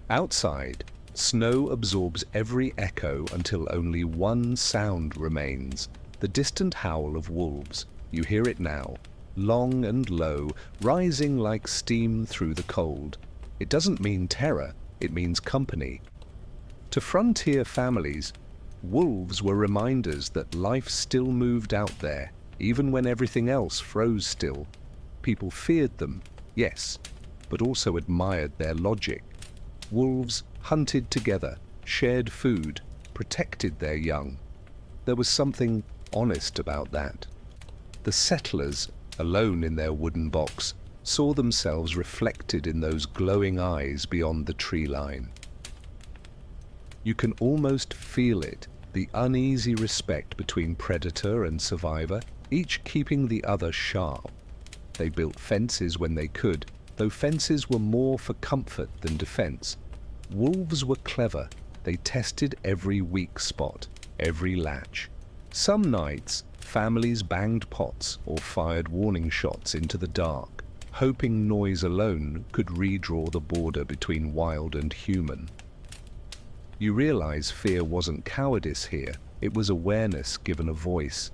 Outside, snow absorbs every echo until only one sound remains, the distant howl of wolves. You hear it now, long and low, rising like steam through the cold. It doesn't mean terror, it means company. To frontier families, wolves were reminders that life still moved out there, even when everything else froze still. People feared them, yes, but also admired their logic. Wolves hunted together, shared food, protected their young. There was something honest about that. The settlers, alone in their wooden box, saw themselves reflected in those glowing eyes beyond the tree line. You can almost feel it, the uneasy respect between predator and survivor, each keeping the other sharp. They built fences when they could, though fences were more for comfort than defense. Wolves were clever. They tested every weak spot, every latch. Some nights, families banged pots or fired warning shots into the dark, hoping noise alone could redraw the border between wild and human. You realize fear wasn't cowardice here, it was awareness given a voice.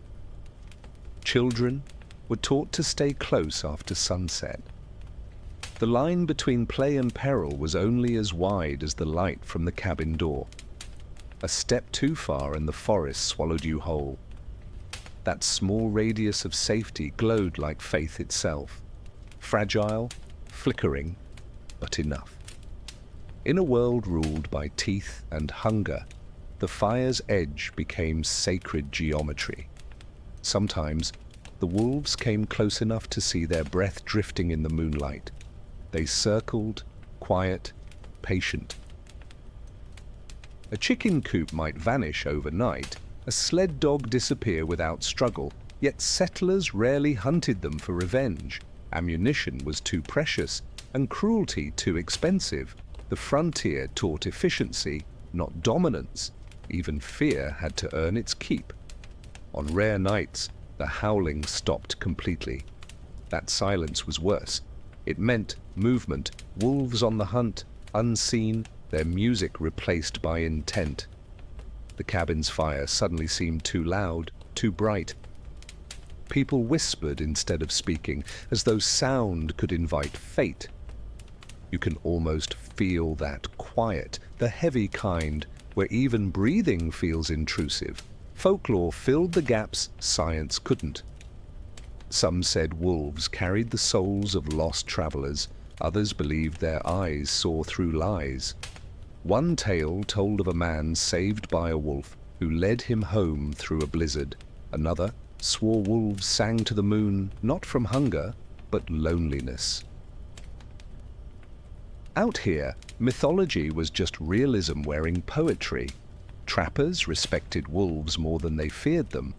Children were taught to stay close after sunset. The line between play and peril was only as wide as the light from the cabin door. A step too far and the forest swallowed you whole. That small radius of safety glowed like faith itself. Fragile, flickering, but enough. In a world ruled by teeth and hunger, The fire's edge became sacred geometry. Sometimes, the wolves came close enough to see their breath drifting in the moonlight. They circled, quiet, patient. A chicken coop might vanish overnight, a sled dog disappear without struggle, yet settlers rarely hunted them for revenge. Ammunition was too precious, and cruelty too expensive. The frontier taught efficiency, not dominance. Even fear had to earn its keep. On rare nights, the howling stopped completely. That silence was worse. It meant movement, wolves on the hunt, unseen, their music replaced by intent. The cabin's fire suddenly seemed too loud, too bright. People whispered instead of speaking, as though sound could invite fate. You can almost feel that quiet, the heavy kind, where even breathing feels intrusive. Folklore filled the gaps science couldn't. Some said wolves carried the souls of lost travelers. Others believed their eyes saw through lies. One tale told of a man saved by a wolf who led him home through a blizzard. Another swore wolves sang to the moon, not from hunger, but loneliness. Out here, mythology was just realism wearing poetry. Trappers respected wolves more than they feared them.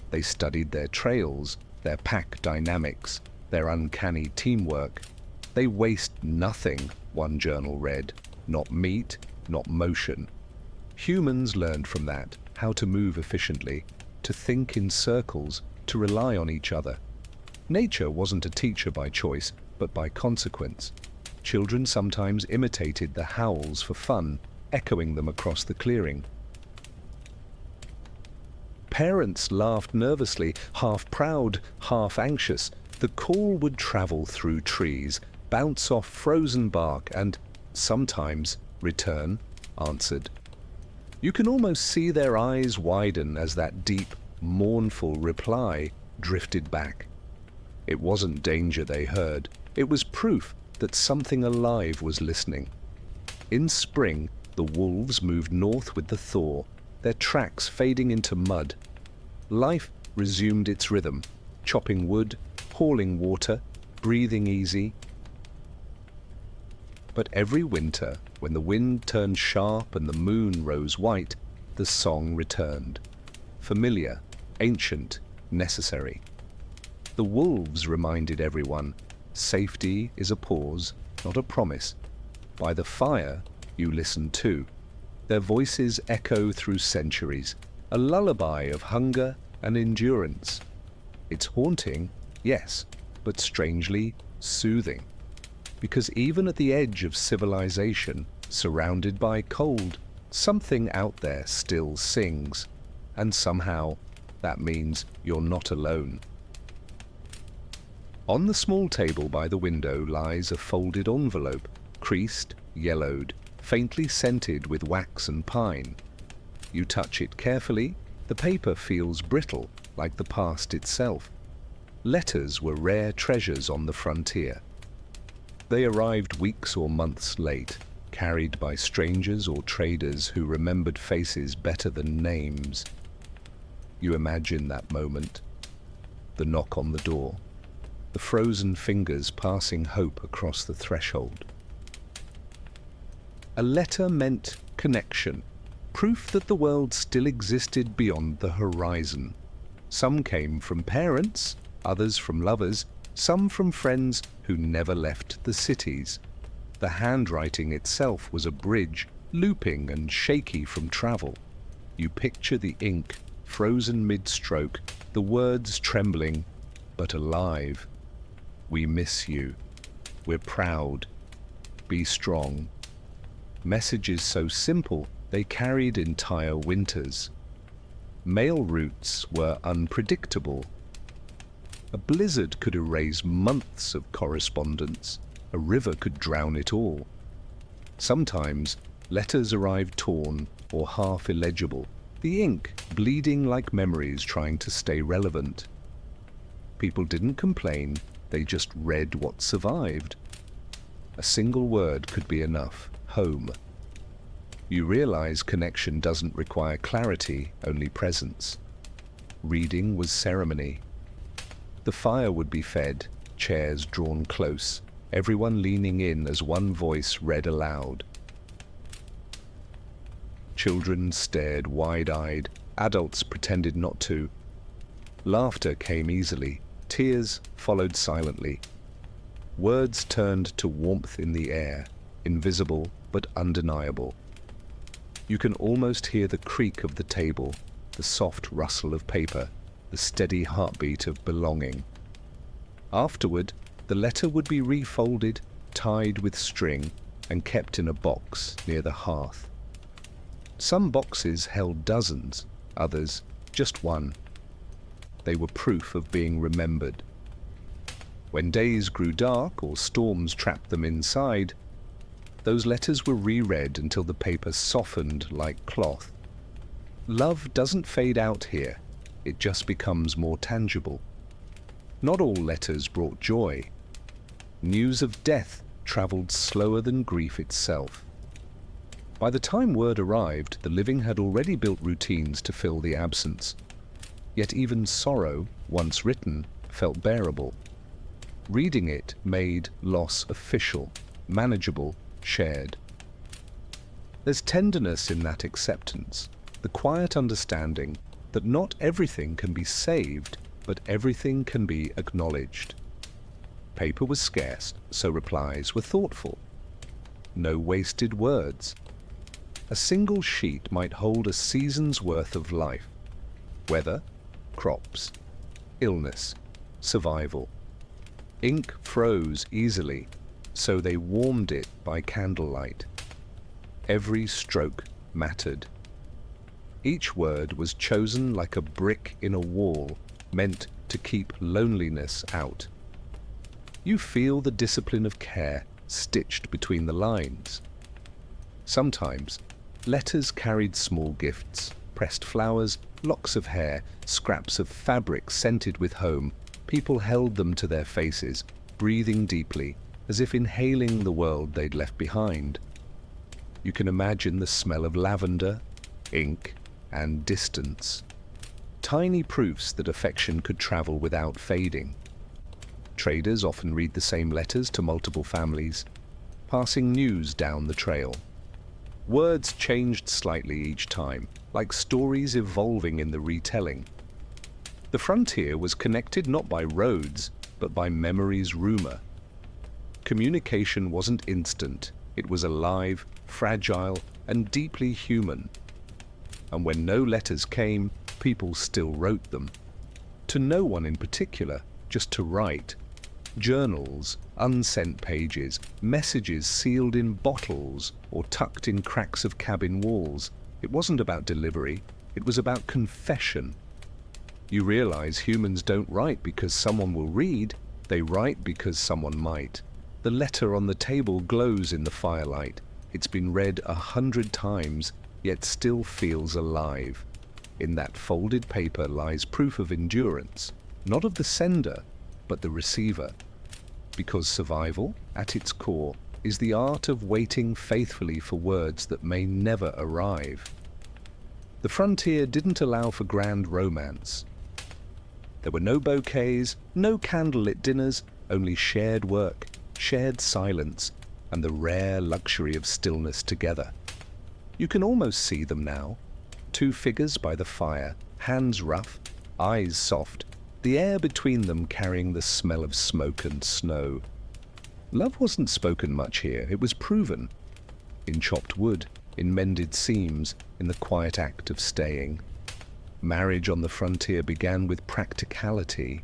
They studied their trails, their pack dynamics, their uncanny teamwork. They waste nothing, one journal read. Not meat, not motion. Humans learned from that how to move efficiently, to think in circles, to rely on each other. Nature wasn't a teacher by choice, but by consequence. Children sometimes imitated the howls for fun, echoing them across the clearing. Parents laughed nervously, half proud, half anxious. The call would travel through trees, bounce off frozen bark, and sometimes return, answered. You can almost see their eyes widen as that deep, mournful reply drifted back. It wasn't danger they heard. It was proof that something alive was listening. In spring, the wolves moved north with the thaw, their tracks fading into mud. Life resumed its rhythm, chopping wood, hauling water, breathing easy. But every winter, when the wind turned sharp and the moon rose white, the song returned. Familiar, ancient, necessary. The wolves reminded everyone, safety is a pause, not a promise. By the fire, you listen too. Their voices echo through centuries, a lullaby of hunger and endurance. It's haunting, yes, but strangely soothing. Because even at the edge of civilization, surrounded by cold, something out there still sings. And somehow, that means you're not alone. On the small table by the window lies a folded envelope, creased, yellowed, faintly scented with wax and pine. You touch it carefully, the paper feels brittle, like the past itself. Letters were rare treasures on the frontier. They arrived weeks or months late, carried by strangers or traders who remembered faces better than names. You imagine that moment. The knock on the door. The frozen fingers passing hope across the threshold. A letter meant connection, proof that the world still existed beyond the horizon. Some came from parents, others from lovers, some from friends who never left the cities. The handwriting itself was a bridge, looping and shaky from travel. You picture the ink, frozen mid-stroke, the words trembling, but alive. We miss you. We're proud. Be strong. Messages so simple, they carried entire winters. Mail routes were unpredictable. A blizzard could erase months of correspondence. A river could drown it all. Sometimes, letters arrived torn or half illegible, the ink bleeding like memories trying to stay relevant. People didn't complain, they just read what survived. A single word could be enough. Home. You realize connection doesn't require clarity, only presence. Reading was ceremony. The fire would be fed, chairs drawn close, everyone leaning in as one voice read aloud. Children stared wide-eyed, adults pretended not to. Laughter came easily, tears followed silently. Words turned to warmth in the air, invisible but undeniable. You can almost hear the creak of the table, the soft rustle of paper, the steady heartbeat of belonging. Afterward, the letter would be refolded, tied with string, and kept in a box near the hearth. Some boxes held dozens, others just one. They were proof of being remembered. When days grew dark or storms trapped them inside, those letters were reread until the paper softened like cloth. Love doesn't fade out here, it just becomes more tangible. Not all letters brought joy. News of death traveled slower than grief itself. By the time word arrived, the living had already built routines to fill the absence. Yet even sorrow, once written, felt bearable. Reading it made loss official, manageable, shared. There's tenderness in that acceptance, the quiet understanding that not everything can be saved, but everything can be acknowledged. Paper was scarce, so replies were thoughtful. No wasted words. A single sheet might hold a season's worth of life. Weather, crops, illness, survival. Ink froze easily, so they warmed it by candlelight. Every stroke mattered. Each word was chosen like a brick in a wall, meant to keep loneliness out. You feel the discipline of care stitched between the lines. Sometimes, letters carried small gifts, pressed flowers, locks of hair, scraps of fabric scented with home. People held them to their faces, breathing deeply, as if inhaling the world they'd left behind. You can imagine the smell of lavender, ink, and distance. Tiny proofs that affection could travel without fading. Traders often read the same letters to multiple families, passing news down the trail. Words changed slightly each time, like stories evolving in the retelling. The frontier was connected not by roads, but by memory's rumor. Communication wasn't instant, it was alive, fragile, and deeply human. And when no letters came, people still wrote them. To no one in particular, just to write. Journals, unsent pages, messages sealed in bottles or tucked in cracks of cabin walls. It wasn't about delivery, it was about confession. You realize humans don't write because someone will read, they write because someone might. The letter on the table glows in the firelight. It's been read 100 times, yet still feels alive. In that folded paper lies proof of endurance, not of the sender, but the receiver. Because survival, at its core, is the art of waiting faithfully for words that may never arrive. The frontier didn't allow for grand romance. There were no bouquets, no candlelit dinners, only shared work, shared silence, and the rare luxury of stillness together. You can almost see them now. Two figures by the fire, hands rough, eyes soft, the air between them carrying the smell of smoke and snow. Love wasn't spoken much here, it was proven. In chopped wood, in mended seams, in the quiet act of staying. Marriage on the frontier began with practicality.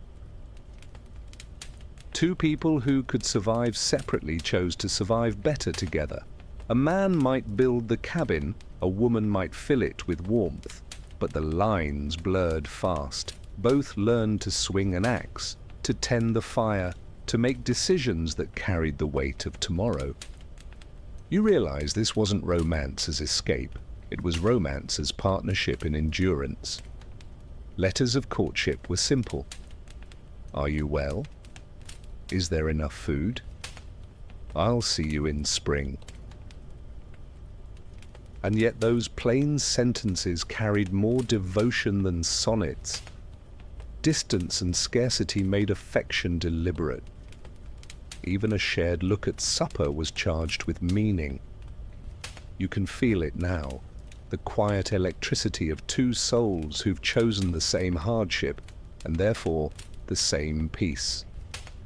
Two people who could survive separately chose to survive better together. A man might build the cabin, a woman might fill it with warmth, but the lines blurred fast. Both learned to swing an axe, to tend the fire, to make decisions that carried the weight of tomorrow. You realize this wasn't romance as escape, it was romance as partnership in endurance. Letters of courtship were simple. Are you well? Is there enough food? I'll see you in spring. And yet those plain sentences carried more devotion than sonnets. Distance and scarcity made affection deliberate. Even a shared look at supper was charged with meaning. You can feel it now, the quiet electricity of two souls who've chosen the same hardship, and therefore the same peace.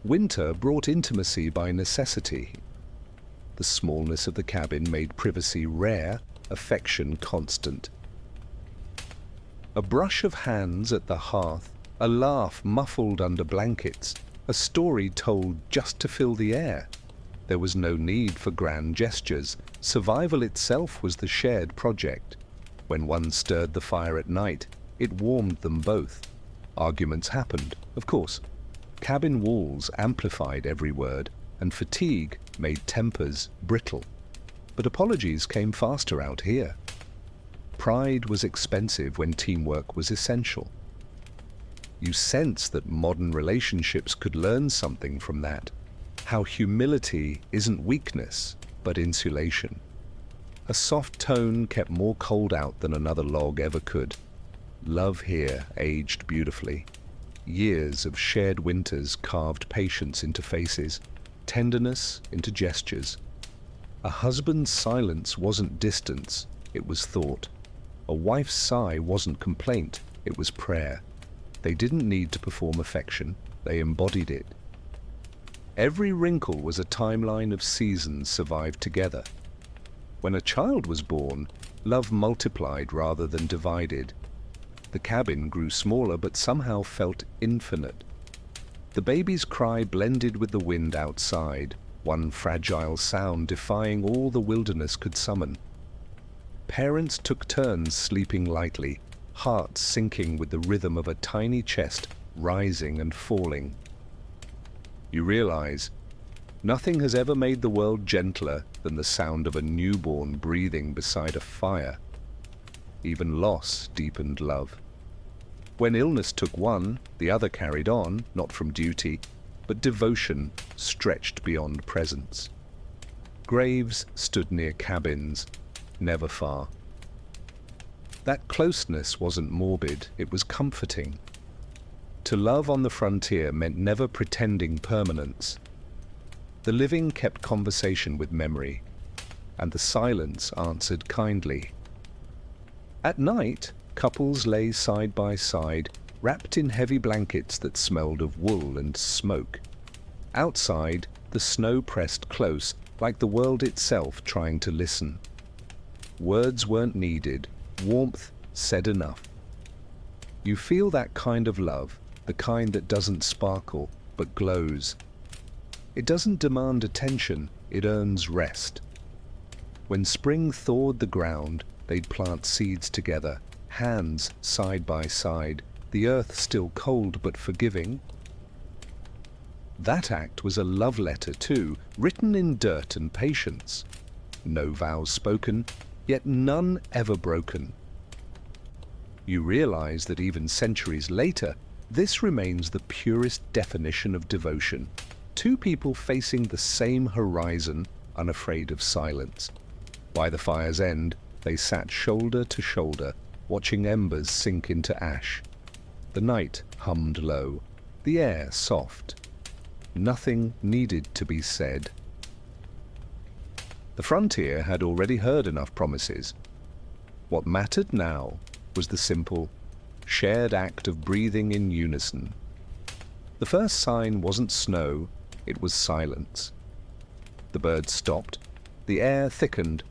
Winter brought intimacy by necessity. The smallness of the cabin made privacy rare, affection constant. A brush of hands at the hearth, a laugh muffled under blankets, a story told just to fill the air. There was no need for grand gestures. Survival itself was the shared project. When one stirred the fire at night, it warmed them both. Arguments happened, of course. Cabin walls amplified every word, and fatigue made tempers brittle. But apologies came faster out here. Pride was expensive when teamwork was essential. You sense that modern relationships could learn something from that. How humility isn't weakness, but insulation. A soft tone kept more cold out than another log ever could. Love here aged beautifully. Years of shared winters carved patience into faces, tenderness into gestures. A husband's silence wasn't distance, it was thought. A wife's sigh wasn't complaint, it was prayer. They didn't need to perform affection, they embodied it. Every wrinkle was a timeline of seasons survived together. When a child was born, love multiplied rather than divided. The cabin grew smaller but somehow felt infinite. The baby's cry blended with the wind outside, one fragile sound defying all the wilderness could summon. Parents took turns sleeping lightly, hearts sinking with the rhythm of a tiny chest rising and falling. You realize, nothing has ever made the world gentler than the sound of a newborn breathing beside a fire. Even loss deepened love. When illness took one, the other carried on, not from duty, but devotion stretched beyond presence. Graves stood near cabins, never far. That closeness wasn't morbid, it was comforting. To love on the frontier meant never pretending permanence. The living kept conversation with memory, and the silence answered kindly. At night, couples lay side by side, wrapped in heavy blankets that smelled of wool and smoke. Outside, the snow pressed close, like the world itself trying to listen. Words weren't needed, warmth said enough. You feel that kind of love, the kind that doesn't sparkle, but glows. It doesn't demand attention, it earns rest. When spring thawed the ground, they'd plant seeds together, hands side by side, the earth still cold but forgiving. That act was a love letter too, written in dirt and patience. No vows spoken, yet none ever broken. You realize that even centuries later, this remains the purest definition of devotion. Two people facing the same horizon, unafraid of silence. By the fire's end, they sat shoulder to shoulder, watching embers sink into ash. The night hummed low, the air soft. Nothing needed to be said. The frontier had already heard enough promises. What mattered now was the simple, shared act of breathing in unison. The first sign wasn't snow, it was silence. The birds stopped, the air thickened,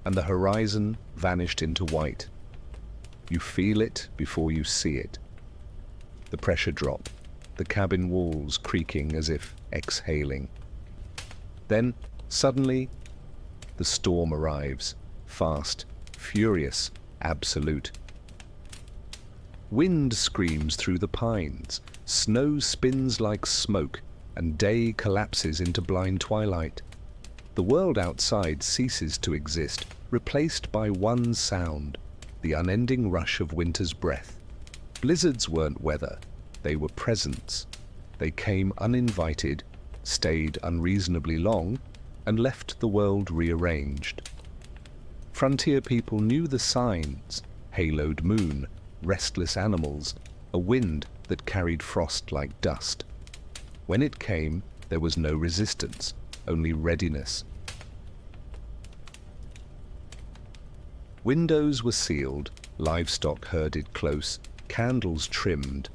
and the horizon vanished into white. You feel it before you see it. The pressure drop, the cabin walls creaking as if exhaling. Then, suddenly, the storm arrives, fast, furious, absolute. Wind screams through the pines, snow spins like smoke, and day collapses into blind twilight. The world outside ceases to exist, replaced by one sound, the unending rush of winter's breath. Blizzards weren't weather, they were presence. They came uninvited, stayed unreasonably long, and left the world rearranged. Frontier people knew the signs: haloed moon, restless animals, a wind that carried frost like dust. When it came, there was no resistance, only readiness. Windows were sealed, livestock herded close, candles trimmed.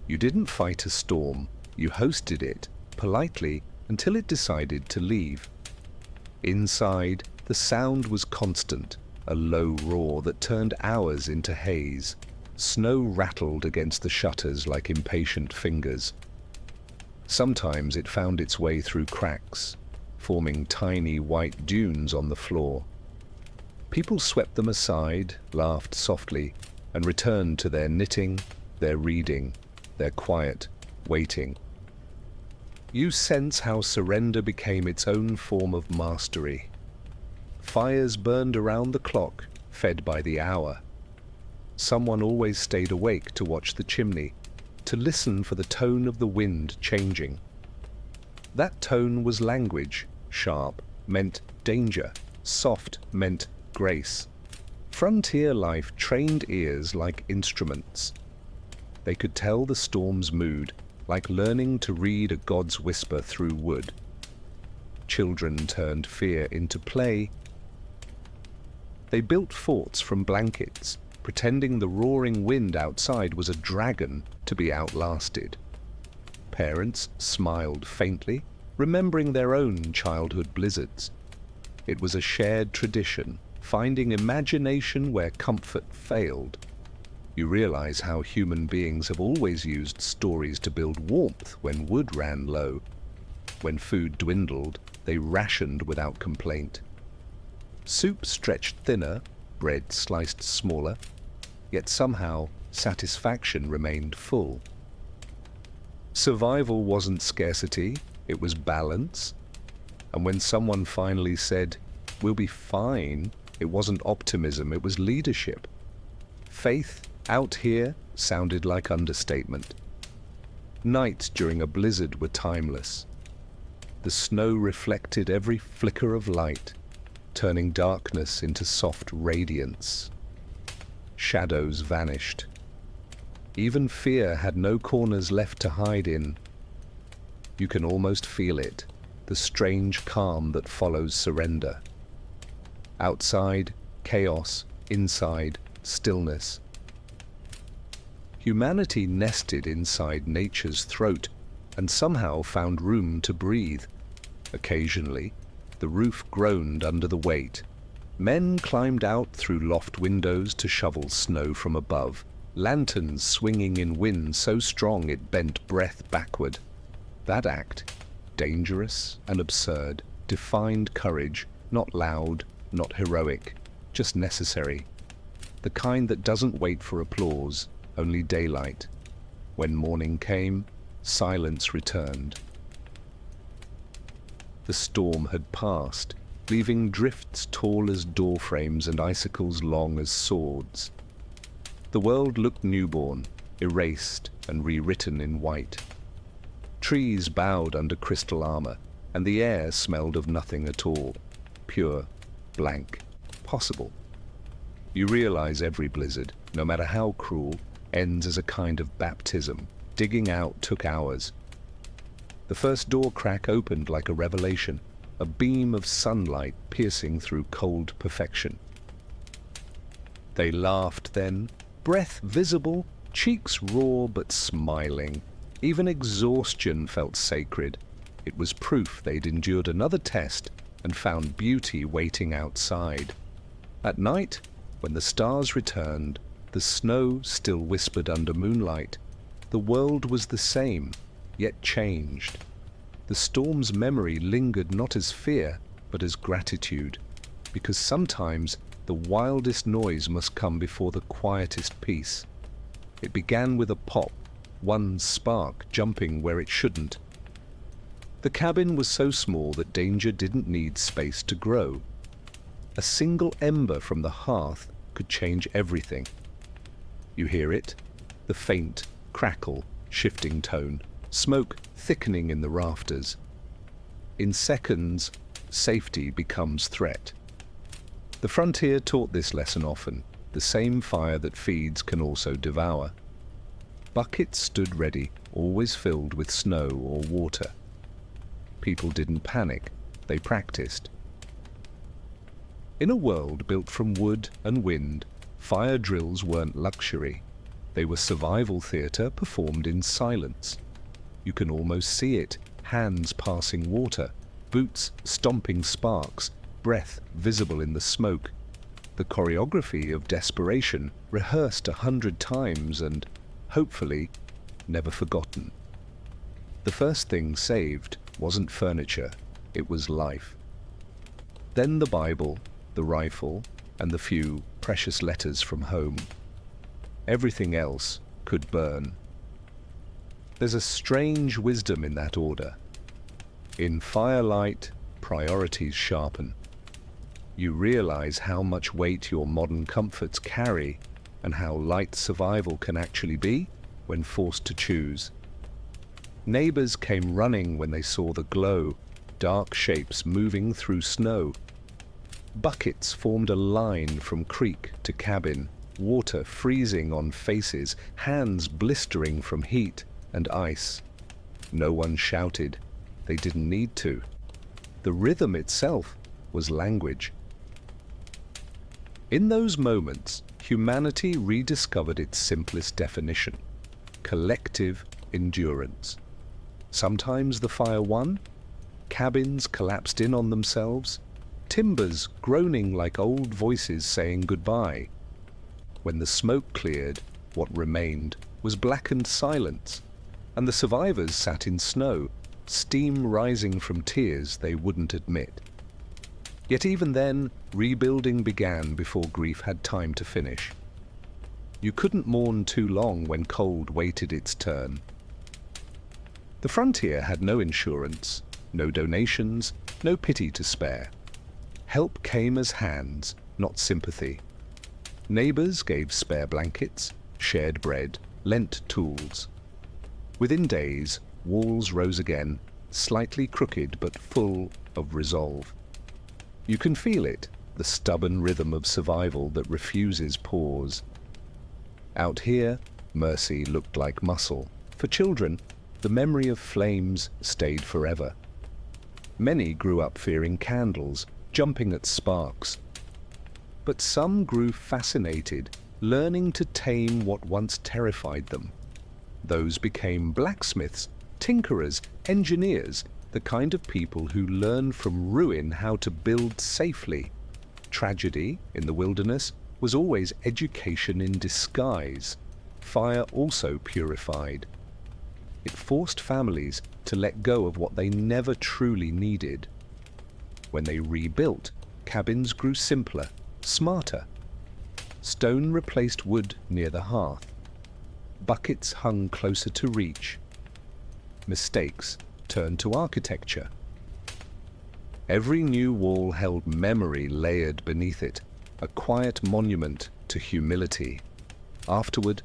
You didn't fight a storm, you hosted it, politely, until it decided to leave. Inside, the sound was constant, a low roar that turned hours into haze. Snow rattled against the shutters like impatient fingers. Sometimes it found its way through cracks, forming tiny white dunes on the floor. People swept them aside, laughed softly, and returned to their knitting, their reading, their quiet waiting. You sense how surrender became its own form of mastery. Fires burned around the clock, fed by the hour. Someone always stayed awake to watch the chimney, to listen for the tone of the wind changing. That tone was language. Sharp meant danger, soft meant grace. Frontier life trained ears like instruments. They could tell the storm's mood, like learning to read a god's whisper through wood. Children turned fear into play. They built forts from blankets, pretending the roaring wind outside was a dragon to be outlasted. Parents smiled faintly, remembering their own childhood blizzards. It was a shared tradition, finding imagination where comfort failed. You realize how human beings have always used stories to build warmth when wood ran low. When food dwindled, they rationed without complaint. Soup stretched thinner, bread sliced smaller, yet somehow satisfaction remained full. Survival wasn't scarcity, it was balance. And when someone finally said, "We'll be fine," it wasn't optimism, it was leadership. Faith out here sounded like understatement. Nights during a blizzard were timeless. The snow reflected every flicker of light, turning darkness into soft radiance. Shadows vanished. Even fear had no corners left to hide in. You can almost feel it, the strange calm that follows surrender. Outside, chaos; inside, stillness. Humanity nested inside nature's throat and somehow found room to breathe. Occasionally, the roof groaned under the weight. Men climbed out through loft windows to shovel snow from above, lanterns swinging in wind so strong it bent breath backward. That act, dangerous and absurd, defined courage, not loud, not heroic, just necessary. The kind that doesn't wait for applause, only daylight. When morning came, silence returned. The storm had passed, leaving drifts tall as door frames and icicles long as swords. The world looked newborn, erased and rewritten in white. Trees bowed under crystal armor, and the air smelled of nothing at all. Pure, blank, possible. You realize every blizzard, no matter how cruel, ends as a kind of baptism. Digging out took hours. The first door crack opened like a revelation, a beam of sunlight piercing through cold perfection. They laughed then, breath visible, cheeks raw but smiling. Even exhaustion felt sacred. It was proof they'd endured another test and found beauty waiting outside. At night, when the stars returned, the snow still whispered under moonlight. The world was the same, yet changed. The storm's memory lingered not as fear, but as gratitude, because sometimes the wildest noise must come before the quietest peace. It began with a pop, one spark jumping where it shouldn't. The cabin was so small that danger didn't need space to grow. A single ember from the hearth could change everything. You hear it, the faint crackle, shifting tone, smoke thickening in the rafters. In seconds, safety becomes threat. The frontier taught this lesson often. The same fire that feeds can also devour. Buckets stood ready, always filled with snow or water. People didn't panic, they practiced. In a world built from wood and wind, fire drills weren't luxury. They were survival theatre performed in silence. You can almost see it, hands passing water, boots stomping sparks, breath visible in the smoke. The choreography of desperation, rehearsed 100 times and, hopefully, never forgotten. The first thing saved wasn't furniture, it was life. Then the Bible, the rifle, and the few precious letters from home. Everything else could burn. There's a strange wisdom in that order. In firelight, priorities sharpen. You realize how much weight your modern comforts carry and how light survival can actually be when forced to choose. Neighbors came running when they saw the glow, dark shapes moving through snow. Buckets formed a line from creek to cabin, water freezing on faces, hands blistering from heat and ice. No one shouted. They didn't need to. The rhythm itself was language. In those moments, humanity rediscovered its simplest definition: collective endurance. Sometimes the fire won, cabins collapsed in on themselves, timbers groaning like old voices saying goodbye. When the smoke cleared, what remained was blackened silence, and the survivors sat in snow, steam rising from tears they wouldn't admit. Yet even then, rebuilding began before grief had time to finish. You couldn't mourn too long when cold waited its turn. The frontier had no insurance, no donations, no pity to spare. Help came as hands, not sympathy. Neighbors gave spare blankets, shared bread, lent tools. Within days, walls rose again, slightly crooked but full of resolve. You can feel it, the stubborn rhythm of survival that refuses pause. Out here, mercy looked like muscle. For children, the memory of flames stayed forever. Many grew up fearing candles, jumping at sparks. But some grew fascinated, learning to tame what once terrified them. Those became blacksmiths, tinkerers, engineers, the kind of people who learn from ruin how to build safely. Tragedy, in the wilderness, was always education in disguise. Fire also purified. It forced families to let go of what they never truly needed. When they rebuilt, cabins grew simpler, smarter. Stone replaced wood near the hearth. Buckets hung closer to reach. Mistakes turned to architecture. Every new wall held memory layered beneath it, a quiet monument to humility. Afterward,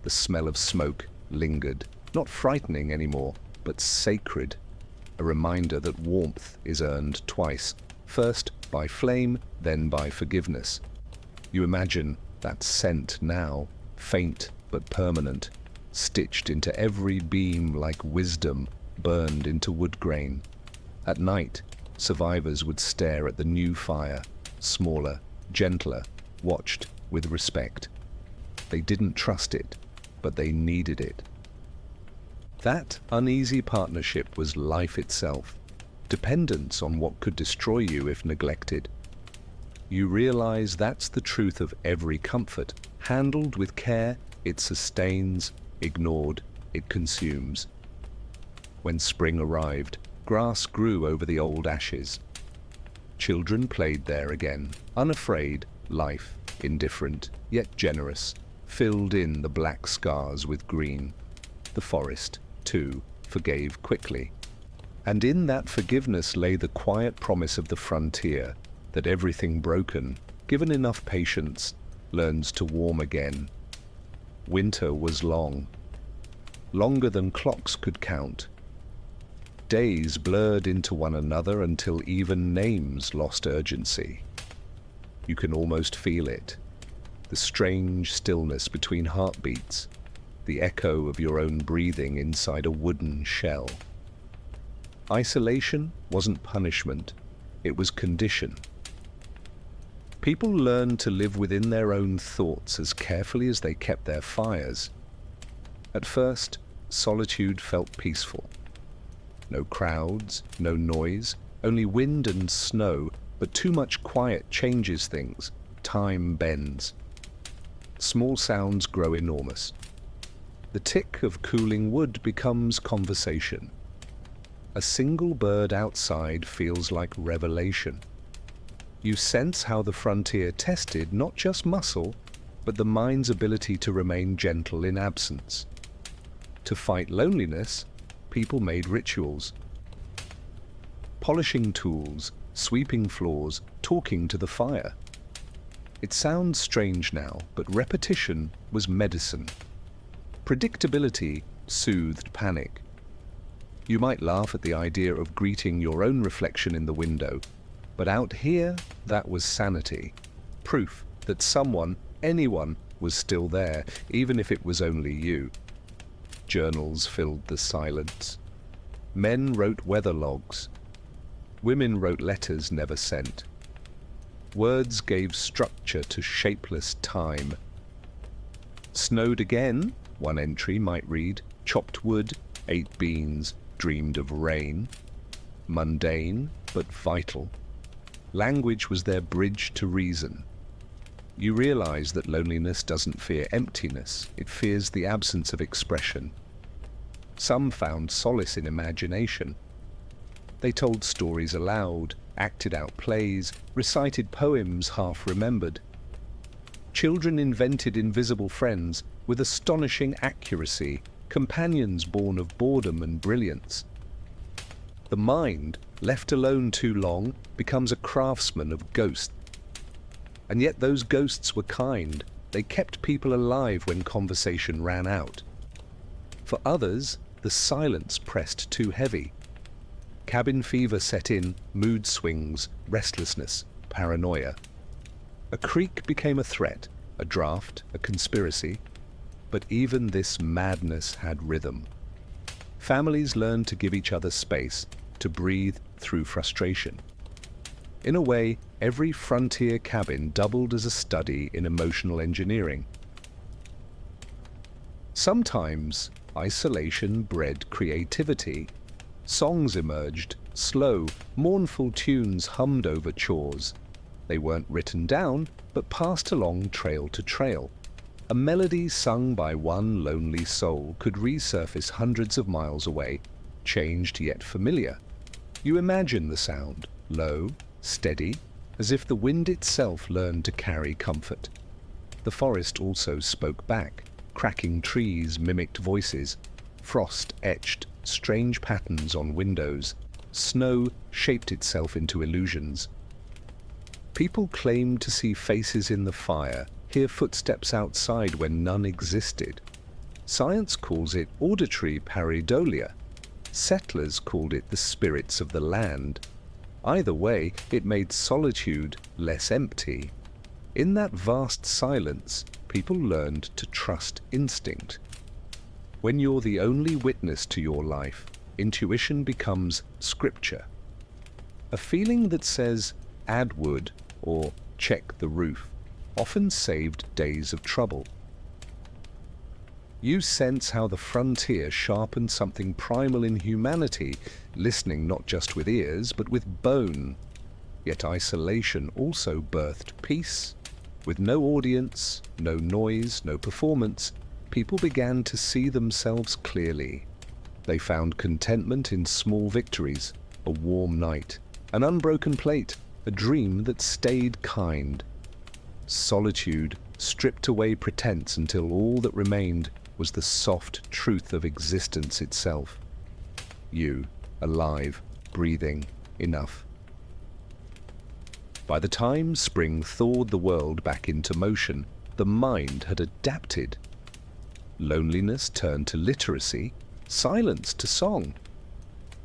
the smell of smoke lingered, not frightening anymore, but sacred, a reminder that warmth is earned twice, first by flame, then by forgiveness. You imagine that scent now, faint but permanent, stitched into every beam like wisdom burned into wood grain. At night, survivors would stare at the new fire, smaller, gentler, watched with respect. They didn't trust it, but they needed it. That uneasy partnership was life itself, dependence on what could destroy you if neglected. You realize that's the truth of every comfort. Handled with care, it sustains; ignored, it consumes. When spring arrived, grass grew over the old ashes. Children played there again, unafraid, life, indifferent, yet generous, filled in the black scars with green. The forest, too, forgave quickly. And in that forgiveness lay the quiet promise of the frontier, that everything broken, given enough patience, learns to warm again. Winter was long, longer than clocks could count. Days blurred into one another until even names lost urgency. You can almost feel it. The strange stillness between heartbeats, the echo of your own breathing inside a wooden shell. Isolation wasn't punishment, it was condition. People learned to live within their own thoughts as carefully as they kept their fires. At first, solitude felt peaceful. No crowds, no noise, only wind and snow, but too much quiet changes things. Time bends. Small sounds grow enormous. The tick of cooling wood becomes conversation. A single bird outside feels like revelation. You sense how the frontier tested not just muscle, but the mind's ability to remain gentle in absence. To fight loneliness, people made rituals. Polishing tools, sweeping floors, talking to the fire. It sounds strange now, but repetition was medicine. Predictability soothed panic. You might laugh at the idea of greeting your own reflection in the window, but out here, that was sanity. Proof that someone, anyone, was still there, even if it was only you. Journals filled the silence. Men wrote weather logs. Women wrote letters never sent. Words gave structure to shapeless time. Snowed again, one entry might read. Chopped wood, ate beans, dreamed of rain. Mundane, but vital. Language was their bridge to reason. You realize that loneliness doesn't fear emptiness, it fears the absence of expression. Some found solace in imagination. They told stories aloud, acted out plays, recited poems half remembered. Children invented invisible friends with astonishing accuracy, companions born of boredom and brilliance. The mind, left alone too long, becomes a craftsman of ghosts. And yet those ghosts were kind. They kept people alive when conversation ran out. For others, the silence pressed too heavy. Cabin fever set in, mood swings, restlessness, paranoia. A creak became a threat, a draft, a conspiracy. But even this madness had rhythm. Families learned to give each other space, to breathe through frustration. In a way, every frontier cabin doubled as a study in emotional engineering. Sometimes, isolation bred creativity. Songs emerged, slow, mournful tunes hummed over chores. They weren't written down, but passed along trail to trail. A melody sung by one lonely soul could resurface hundreds of miles away, changed yet familiar. You imagine the sound, low, steady, as if the wind itself learned to carry comfort. The forest also spoke back. Cracking trees mimicked voices. Frost etched strange patterns on windows. Snow shaped itself into illusions. People claimed to see faces in the fire, hear footsteps outside when none existed. Science calls it auditory pareidolia. Settlers called it the spirits of the land. Either way, it made solitude less empty. In that vast silence, people learned to trust instinct. When you're the only witness to your life, intuition becomes scripture. A feeling that says, add wood or check the roof, often saved days of trouble. You sense how the frontier sharpened something primal in humanity, listening not just with ears, but with bone. Yet isolation also birthed peace. With no audience, no noise, no performance, people began to see themselves clearly. They found contentment in small victories, a warm night, an unbroken plate, a dream that stayed kind. Solitude stripped away pretense until all that remained was the soft truth of existence itself. You, alive, breathing, enough. By the time spring thawed the world back into motion, the mind had adapted. Loneliness turned to literacy, silence to song.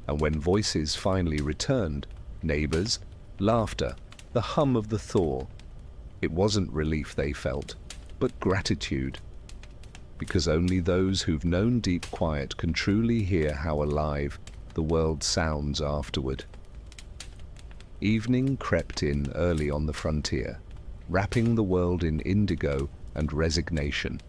And when voices finally returned, neighbors, laughter, the hum of the thaw, It wasn't relief they felt, but gratitude, because only those who've known deep quiet can truly hear how alive the world sounds afterward. Evening crept in early on the frontier, wrapping the world in indigo and resignation.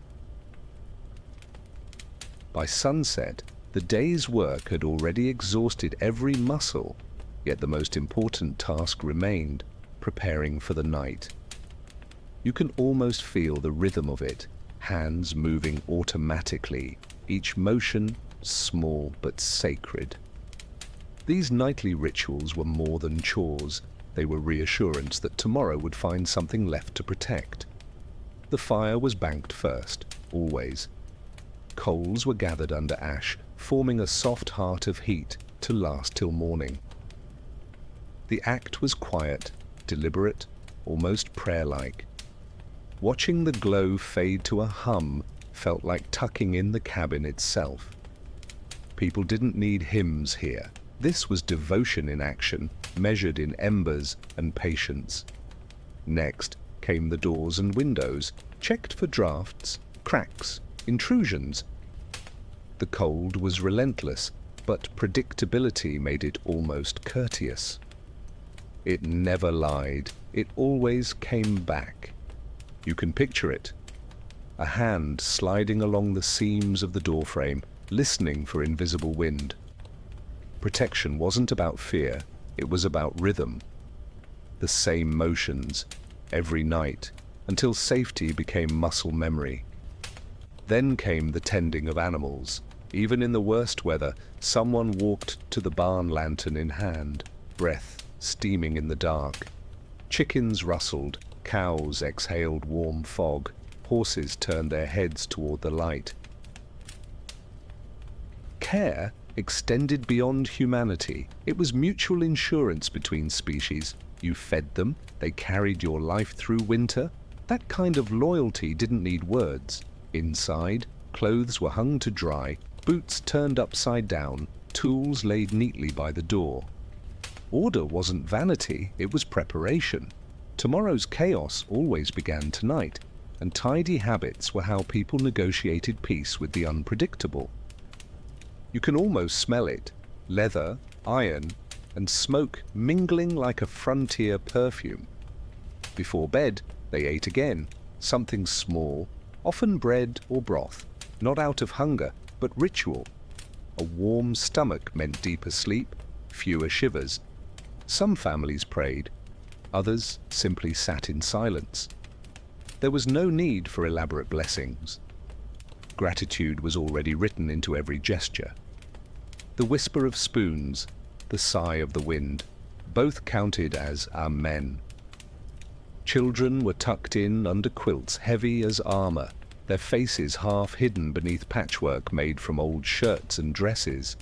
By sunset, the day's work had already exhausted every muscle, yet the most important task remained, preparing for the night. You can almost feel the rhythm of it, hands moving automatically, each motion small but sacred. These nightly rituals were more than chores. They were reassurance that tomorrow would find something left to protect. The fire was banked first, always. Coals were gathered under ash, forming a soft heart of heat to last till morning. The act was quiet, deliberate, almost prayer-like. Watching the glow fade to a hum felt like tucking in the cabin itself. People didn't need hymns here. This was devotion in action, measured in embers and patience. Next came the doors and windows, checked for drafts, cracks, intrusions. The cold was relentless, but predictability made it almost courteous. It never lied. It always came back. You can picture it. A hand sliding along the seams of the doorframe, listening for invisible wind. Protection wasn't about fear, it was about rhythm. The same motions, every night, until safety became muscle memory. Then came the tending of animals. Even in the worst weather, someone walked to the barn lantern in hand, breath steaming in the dark. Chickens rustled, cows exhaled warm fog, horses turned their heads toward the light. Care extended beyond humanity. It was mutual insurance between species. You fed them, they carried your life through winter. That kind of loyalty didn't need words. Inside, clothes were hung to dry, boots turned upside down, tools laid neatly by the door. Order wasn't vanity, it was preparation. Tomorrow's chaos always began tonight, and tidy habits were how people negotiated peace with the unpredictable. You can almost smell it, leather, iron, and smoke mingling like a frontier perfume. Before bed, they ate again, something small, often bread or broth, not out of hunger, but ritual. A warm stomach meant deeper sleep, fewer shivers. Some families prayed, others simply sat in silence. There was no need for elaborate blessings. Gratitude was already written into every gesture. The whisper of spoons, the sigh of the wind, both counted as amen. Children were tucked in under quilts heavy as armor, their faces half hidden beneath patchwork made from old shirts and dresses.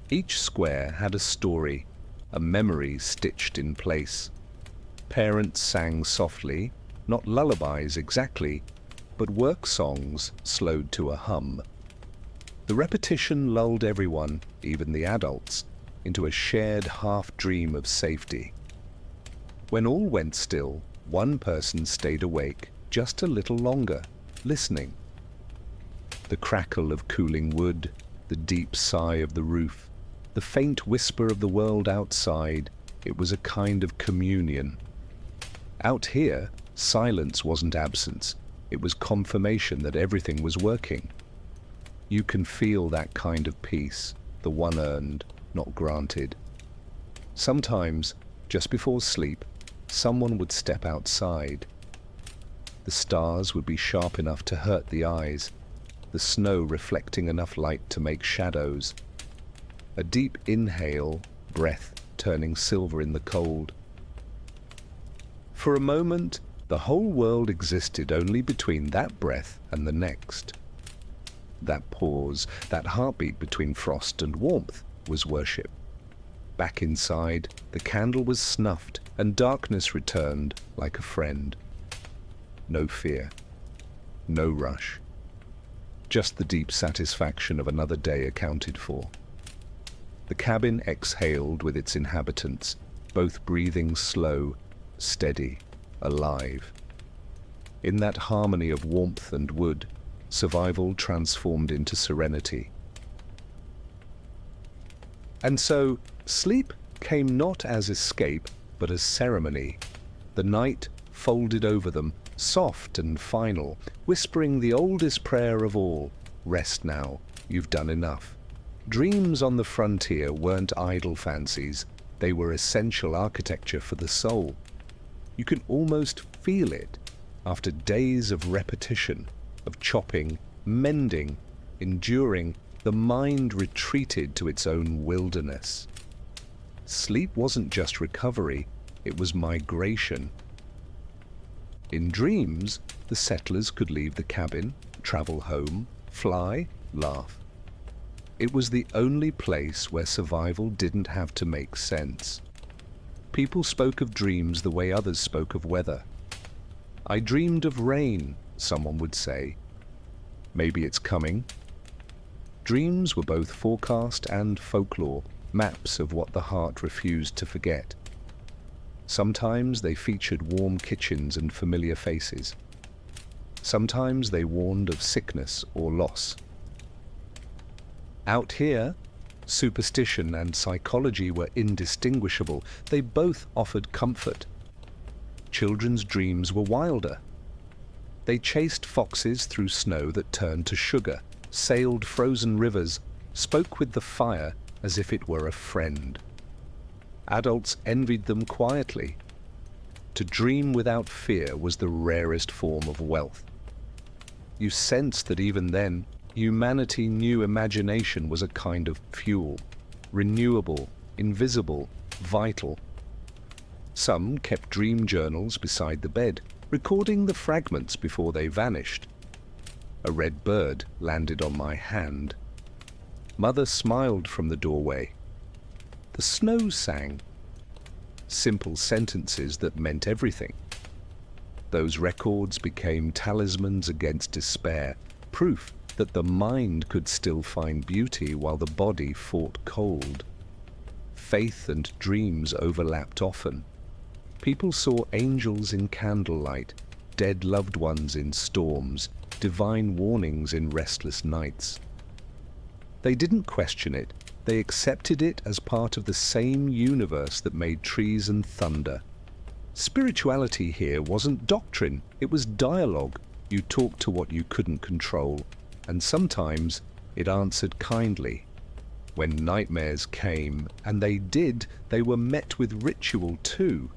Each square had a story, a memory stitched in place. Parents sang softly, not lullabies exactly, but work songs slowed to a hum. The repetition lulled everyone, even the adults, into a shared half-dream of safety. When all went still, one person stayed awake just a little longer, listening. The crackle of cooling wood, the deep sigh of the roof, the faint whisper of the world outside, it was a kind of communion. Out here, silence wasn't absence, it was confirmation that everything was working. You can feel that kind of peace, the one earned, not granted. Sometimes, just before sleep, someone would step outside. The stars would be sharp enough to hurt the eyes, the snow reflecting enough light to make shadows. A deep inhale, breath turning silver in the cold. For a moment, the whole world existed only between that breath and the next. That pause, that heartbeat between frost and warmth, was worship. Back inside, the candle was snuffed and darkness returned like a friend. No fear, no rush. Just the deep satisfaction of another day accounted for. The cabin exhaled with its inhabitants, both breathing slow, steady, alive. In that harmony of warmth and wood, survival transformed into serenity. And so, sleep came not as escape, but as ceremony. The night folded over them, soft and final, whispering the oldest prayer of all, "Rest now, you've done enough." Dreams on the frontier weren't idle fancies, they were essential architecture for the soul. You can almost feel it after days of repetition, of chopping, mending, enduring. The mind retreated to its own wilderness. Sleep wasn't just recovery, it was migration. In dreams, the settlers could leave the cabin, travel home, fly, laugh. It was the only place where survival didn't have to make sense. People spoke of dreams the way others spoke of weather. "I dreamed of rain," someone would say. "Maybe it's coming." Dreams were both forecast and folklore, maps of what the heart refused to forget. Sometimes they featured warm kitchens and familiar faces. Sometimes they warned of sickness or loss. Out here, superstition and psychology were indistinguishable. They both offered comfort. Children's dreams were wilder. They chased foxes through snow that turned to sugar, sailed frozen rivers, spoke with the fire as if it were a friend. Adults envied them quietly. To dream without fear was the rarest form of wealth. You sensed that even then, humanity knew imagination was a kind of fuel, renewable, invisible, vital. Some kept dream journals beside the bed, recording the fragments before they vanished. A red bird landed on my hand. Mother smiled from the doorway. The snow sang. Simple sentences that meant everything. Those records became talismans against despair, proof that the mind could still find beauty while the body fought cold. Faith and dreams overlapped often. People saw angels in candlelight, dead loved ones in storms, divine warnings in restless nights. They didn't question it. They accepted it as part of the same universe that made trees and thunder. Spirituality here wasn't doctrine, it was dialogue. You talked to what you couldn't control, and sometimes it answered kindly. When nightmares came, and they did, they were met with ritual too.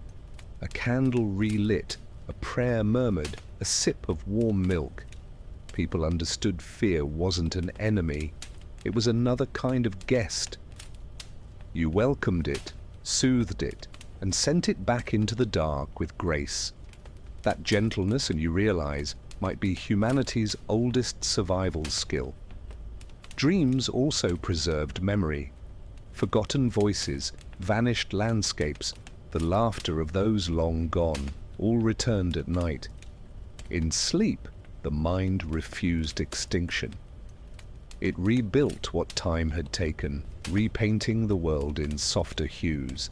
A candle relit, a prayer murmured, a sip of warm milk. People understood fear wasn't an enemy. It was another kind of guest. You welcomed it, soothed it, and sent it back into the dark with grace. That gentleness, and you realize, might be humanity's oldest survival skill. Dreams also preserved memory. Forgotten voices, vanished landscapes, the laughter of those long gone, all returned at night. In sleep, the mind refused extinction. It rebuilt what time had taken, repainting the world in softer hues.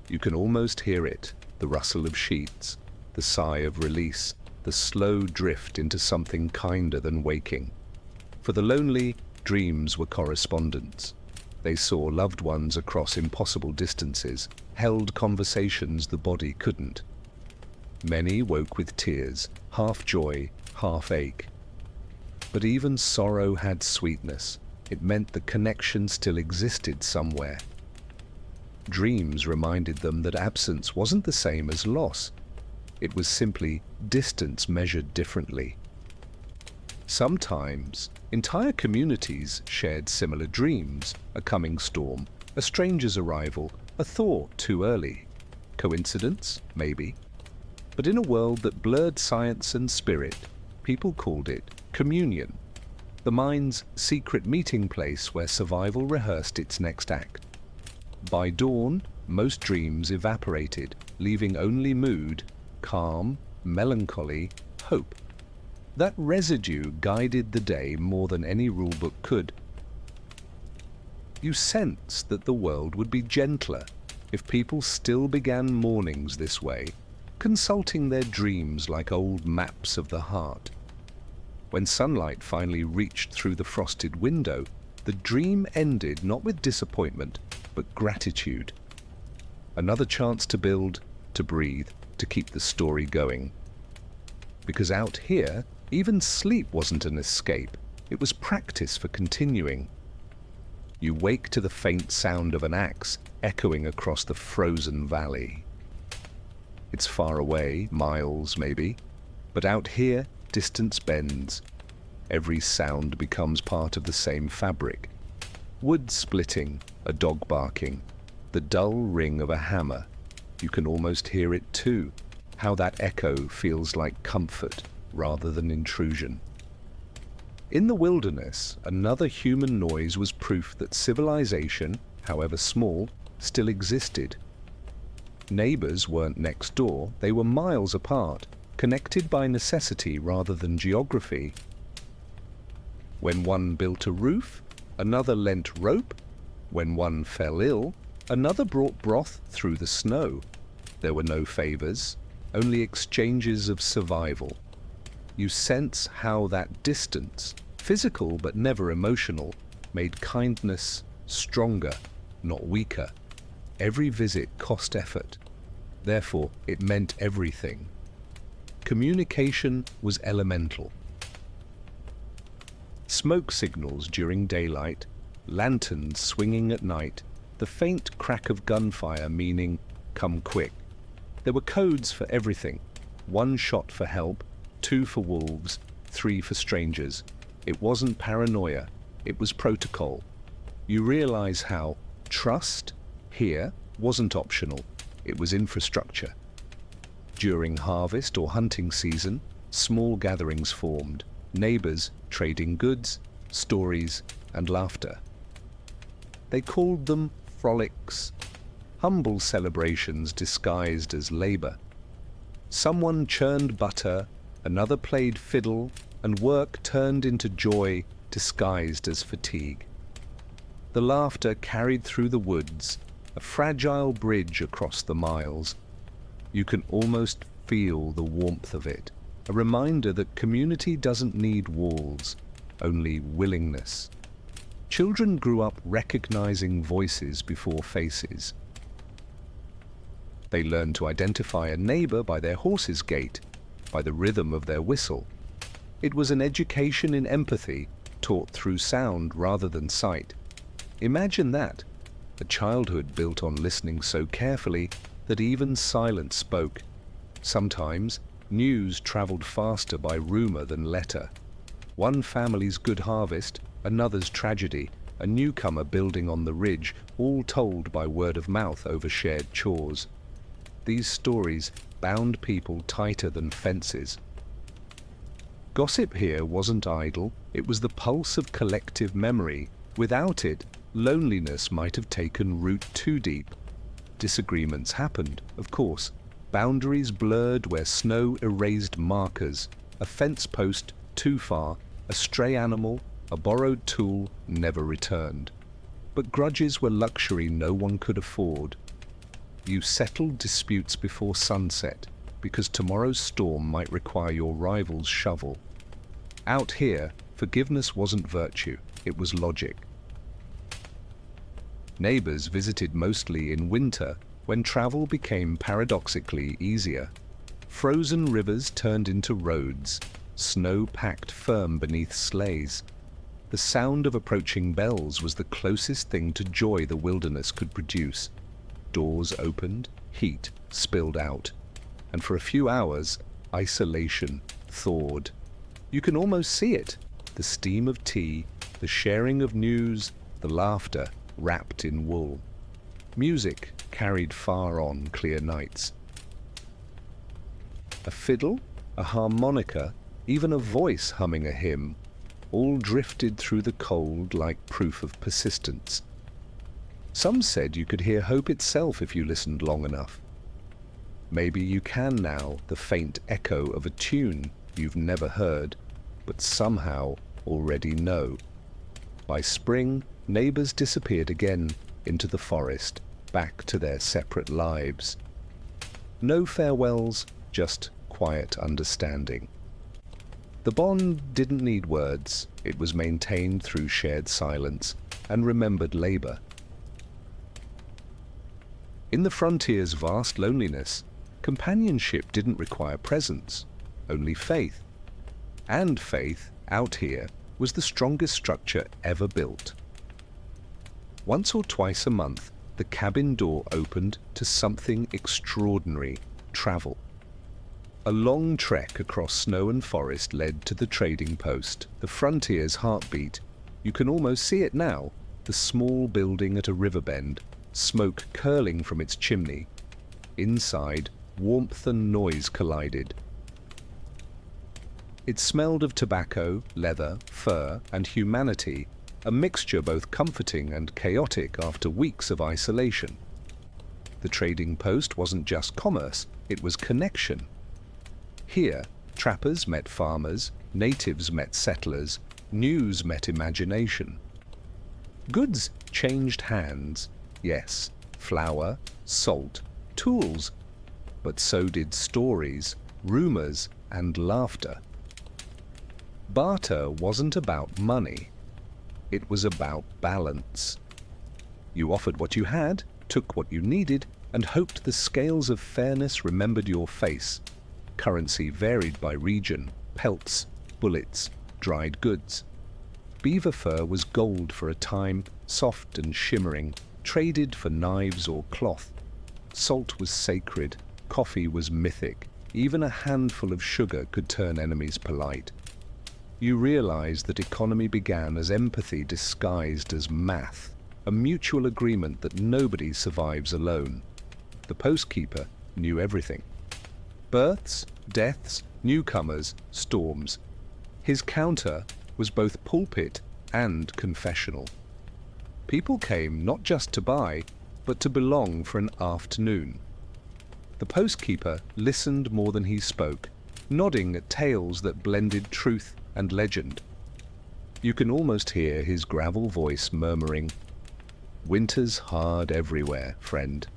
You can almost hear it, the rustle of sheets, the sigh of release, the slow drift into something kinder than waking. For the lonely, dreams were correspondence. They saw loved ones across impossible distances, held conversations the body couldn't. Many woke with tears, half joy, half ache. But even sorrow had sweetness. It meant the connection still existed somewhere. Dreams reminded them that absence wasn't the same as loss. It was simply distance measured differently. Sometimes, entire communities shared similar dreams, a coming storm, a stranger's arrival, a thaw too early. Coincidence? Maybe. But in a world that blurred science and spirit, people called it communion, the mind's secret meeting place where survival rehearsed its next act. By dawn, most dreams evaporated, leaving only mood, calm, melancholy, hope. That residue guided the day more than any rulebook could. You sensed that the world would be gentler if people still began mornings this way, consulting their dreams like old maps of the heart. When sunlight finally reached through the frosted window, the dream ended not with disappointment, but gratitude. Another chance to build, to breathe, to keep the story going. Because out here, even sleep wasn't an escape, it was practice for continuing. You wake to the faint sound of an axe echoing across the frozen valley. It's far away, miles maybe, but out here, distance bends. Every sound becomes part of the same fabric. Wood splitting, a dog barking, the dull ring of a hammer. You can almost hear it too, how that echo feels like comfort rather than intrusion. In the wilderness, another human noise was proof that civilization, however small, still existed. Neighbors weren't next door, they were miles apart, connected by necessity rather than geography. When one built a roof, another lent rope. When one fell ill, another brought broth through the snow. There were no favors, only exchanges of survival. You sense how that distance, physical but never emotional, made kindness stronger, not weaker. Every visit cost effort. Therefore, it meant everything. Communication was elemental. Smoke signals during daylight, lanterns swinging at night, the faint crack of gunfire meaning, come quick. There were codes for everything. 1 shot for help, 2 for wolves, 3 for strangers. It wasn't paranoia, it was protocol. You realize how trust here wasn't optional, it was infrastructure. During harvest or hunting season, small gatherings formed, neighbors trading goods, stories, and laughter. They called them frolics, humble celebrations disguised as labor. Someone churned butter, another played fiddle, and work turned into joy disguised as fatigue. The laughter carried through the woods, a fragile bridge across the miles. You can almost feel the warmth of it, a reminder that community doesn't need walls, only willingness. Children grew up recognizing voices before faces. They learned to identify a neighbor by their horse's gait, by the rhythm of their whistle. It was an education in empathy, taught through sound rather than sight. Imagine that, a childhood built on listening so carefully that even silence spoke. Sometimes, news traveled faster by rumor than letter. One family's good harvest, another's tragedy, a newcomer building on the ridge, all told by word of mouth over shared chores. These stories bound people tighter than fences. Gossip here wasn't idle, it was the pulse of collective memory. Without it, loneliness might have taken root too deep. Disagreements happened, of course. Boundaries blurred where snow erased markers, a fence post too far, a stray animal, a borrowed tool never returned. But grudges were luxury no one could afford. You settled disputes before sunset, because tomorrow's storm might require your rival's shovel. Out here, forgiveness wasn't virtue, it was logic. Neighbors visited mostly in winter, when travel became paradoxically easier. Frozen rivers turned into roads, snow packed firm beneath sleighs. The sound of approaching bells was the closest thing to joy the wilderness could produce. Doors opened, heat spilled out, and for a few hours, isolation thawed. You can almost see it, the steam of tea, the sharing of news, the laughter wrapped in wool. Music carried far on clear nights. A fiddle, a harmonica, even a voice humming a hymn, all drifted through the cold like proof of persistence. Some said you could hear hope itself if you listened long enough. Maybe you can now, the faint echo of a tune you've never heard, but somehow already know. By spring, neighbors disappeared again into the forest, back to their separate lives. No farewells, just quiet understanding. The bond didn't need words. It was maintained through shared silence and remembered labor. In the frontier's vast loneliness, companionship didn't require presence, only faith. And faith, out here, was the strongest structure ever built. Once or twice a month, the cabin door opened to something extraordinary: travel. A long trek across snow and forest led to the trading post, the frontier's heartbeat. You can almost see it now, the small building at a river bend, smoke curling from its chimney. Inside, warmth and noise collided. It smelled of tobacco, leather, fur, and humanity, a mixture both comforting and chaotic after weeks of isolation. The trading post wasn't just commerce, it was connection. Here, trappers met farmers, natives met settlers, news met imagination. Goods changed hands, yes, flour, salt, tools, but so did stories, rumors, and laughter. Barter wasn't about money. It was about balance. You offered what you had, took what you needed, and hoped the scales of fairness remembered your face. Currency varied by region: pelts, bullets, dried goods. Beaver fur was gold for a time, soft and shimmering, traded for knives or cloth. Salt was sacred, coffee was mythic. Even a handful of sugar could turn enemies polite. You realized that economy began as empathy disguised as math, a mutual agreement that nobody survives alone. The postkeeper knew everything. Births, deaths, newcomers, storms. His counter was both pulpit and confessional. People came not just to buy, but to belong for an afternoon. The postkeeper listened more than he spoke, nodding at tales that blended truth and legend. You can almost hear his gravel voice murmuring, "Winter's hard everywhere, friend."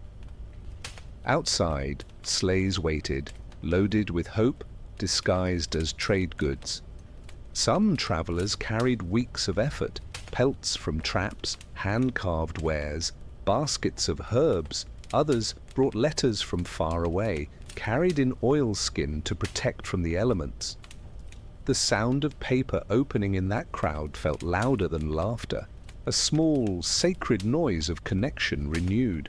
Outside, sleighs waited, loaded with hope, disguised as trade goods. Some travelers carried weeks of effort, pelts from traps, hand-carved wares, baskets of herbs. Others brought letters from far away, carried in oilskin to protect from the elements. The sound of paper opening in that crowd felt louder than laughter, a small, sacred noise of connection renewed.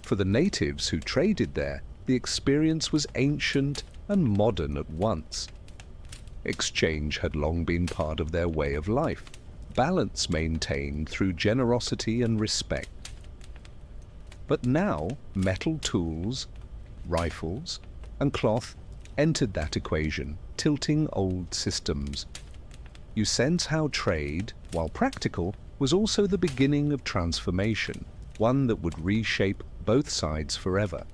For the natives who traded there, the experience was ancient and modern at once. Exchange had long been part of their way of life, balance maintained through generosity and respect. But now, metal tools, rifles, and cloth entered that equation, tilting old systems. You sense how trade, while practical, was also the beginning of transformation, one that would reshape both sides forever.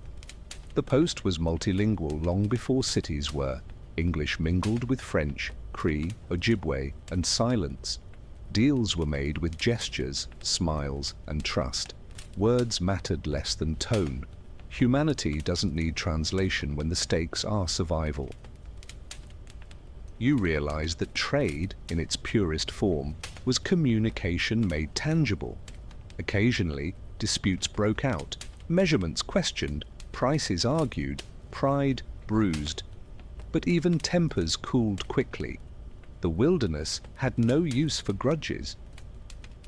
The post was multilingual long before cities were. English mingled with French, Cree, Ojibwe, and silence. Deals were made with gestures, smiles, and trust. Words mattered less than tone. Humanity doesn't need translation when the stakes are survival. You realize that trade, in its purest form, was communication made tangible. Occasionally, disputes broke out, measurements questioned, prices argued, pride bruised. But even tempers cooled quickly. The wilderness had no use for grudges.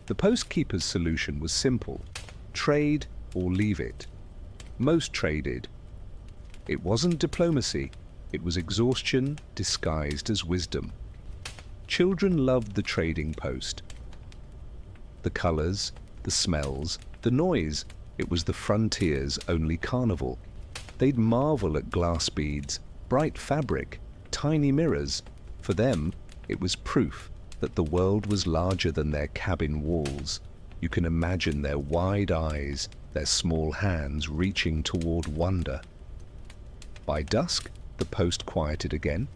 The postkeeper's solution was simple: trade or leave it. Most traded. It wasn't diplomacy, it was exhaustion disguised as wisdom. Children loved the trading post. The colors, the smells, the noise, it was the frontier's only carnival. They'd marvel at glass beads, bright fabric, tiny mirrors. For them, it was proof that the world was larger than their cabin walls. You can imagine their wide eyes, their small hands reaching toward wonder. By dusk, the post quieted again.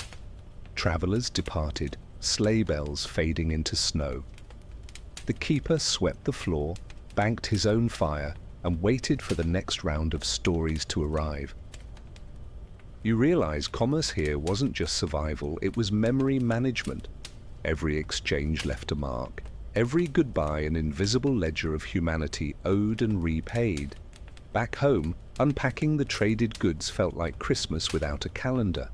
Travelers departed, sleigh bells fading into snow. The keeper swept the floor, banked his own fire, and waited for the next round of stories to arrive. You realize commerce here wasn't just survival, it was memory management. Every exchange left a mark. Every goodbye an invisible ledger of humanity owed and repaid. Back home, unpacking the traded goods felt like Christmas without a calendar.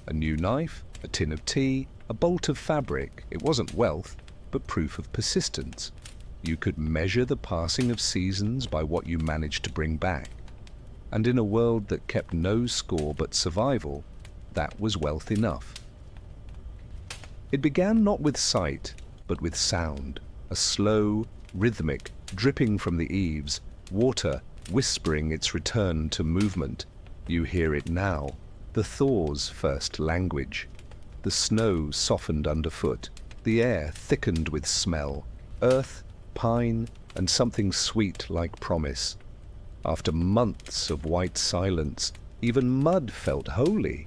A new knife, a tin of tea, a bolt of fabric. It wasn't wealth, but proof of persistence. You could measure the passing of seasons by what you managed to bring back. And in a world that kept no score but survival, that was wealth enough. It began not with sight, but with sound. A slow, rhythmic dripping from the eaves, water whispering its return to movement. You hear it now, the thaw's first language. The snow softened underfoot, the air thickened with smell, earth, pine, and something sweet like promise. After months of white silence, even mud felt holy.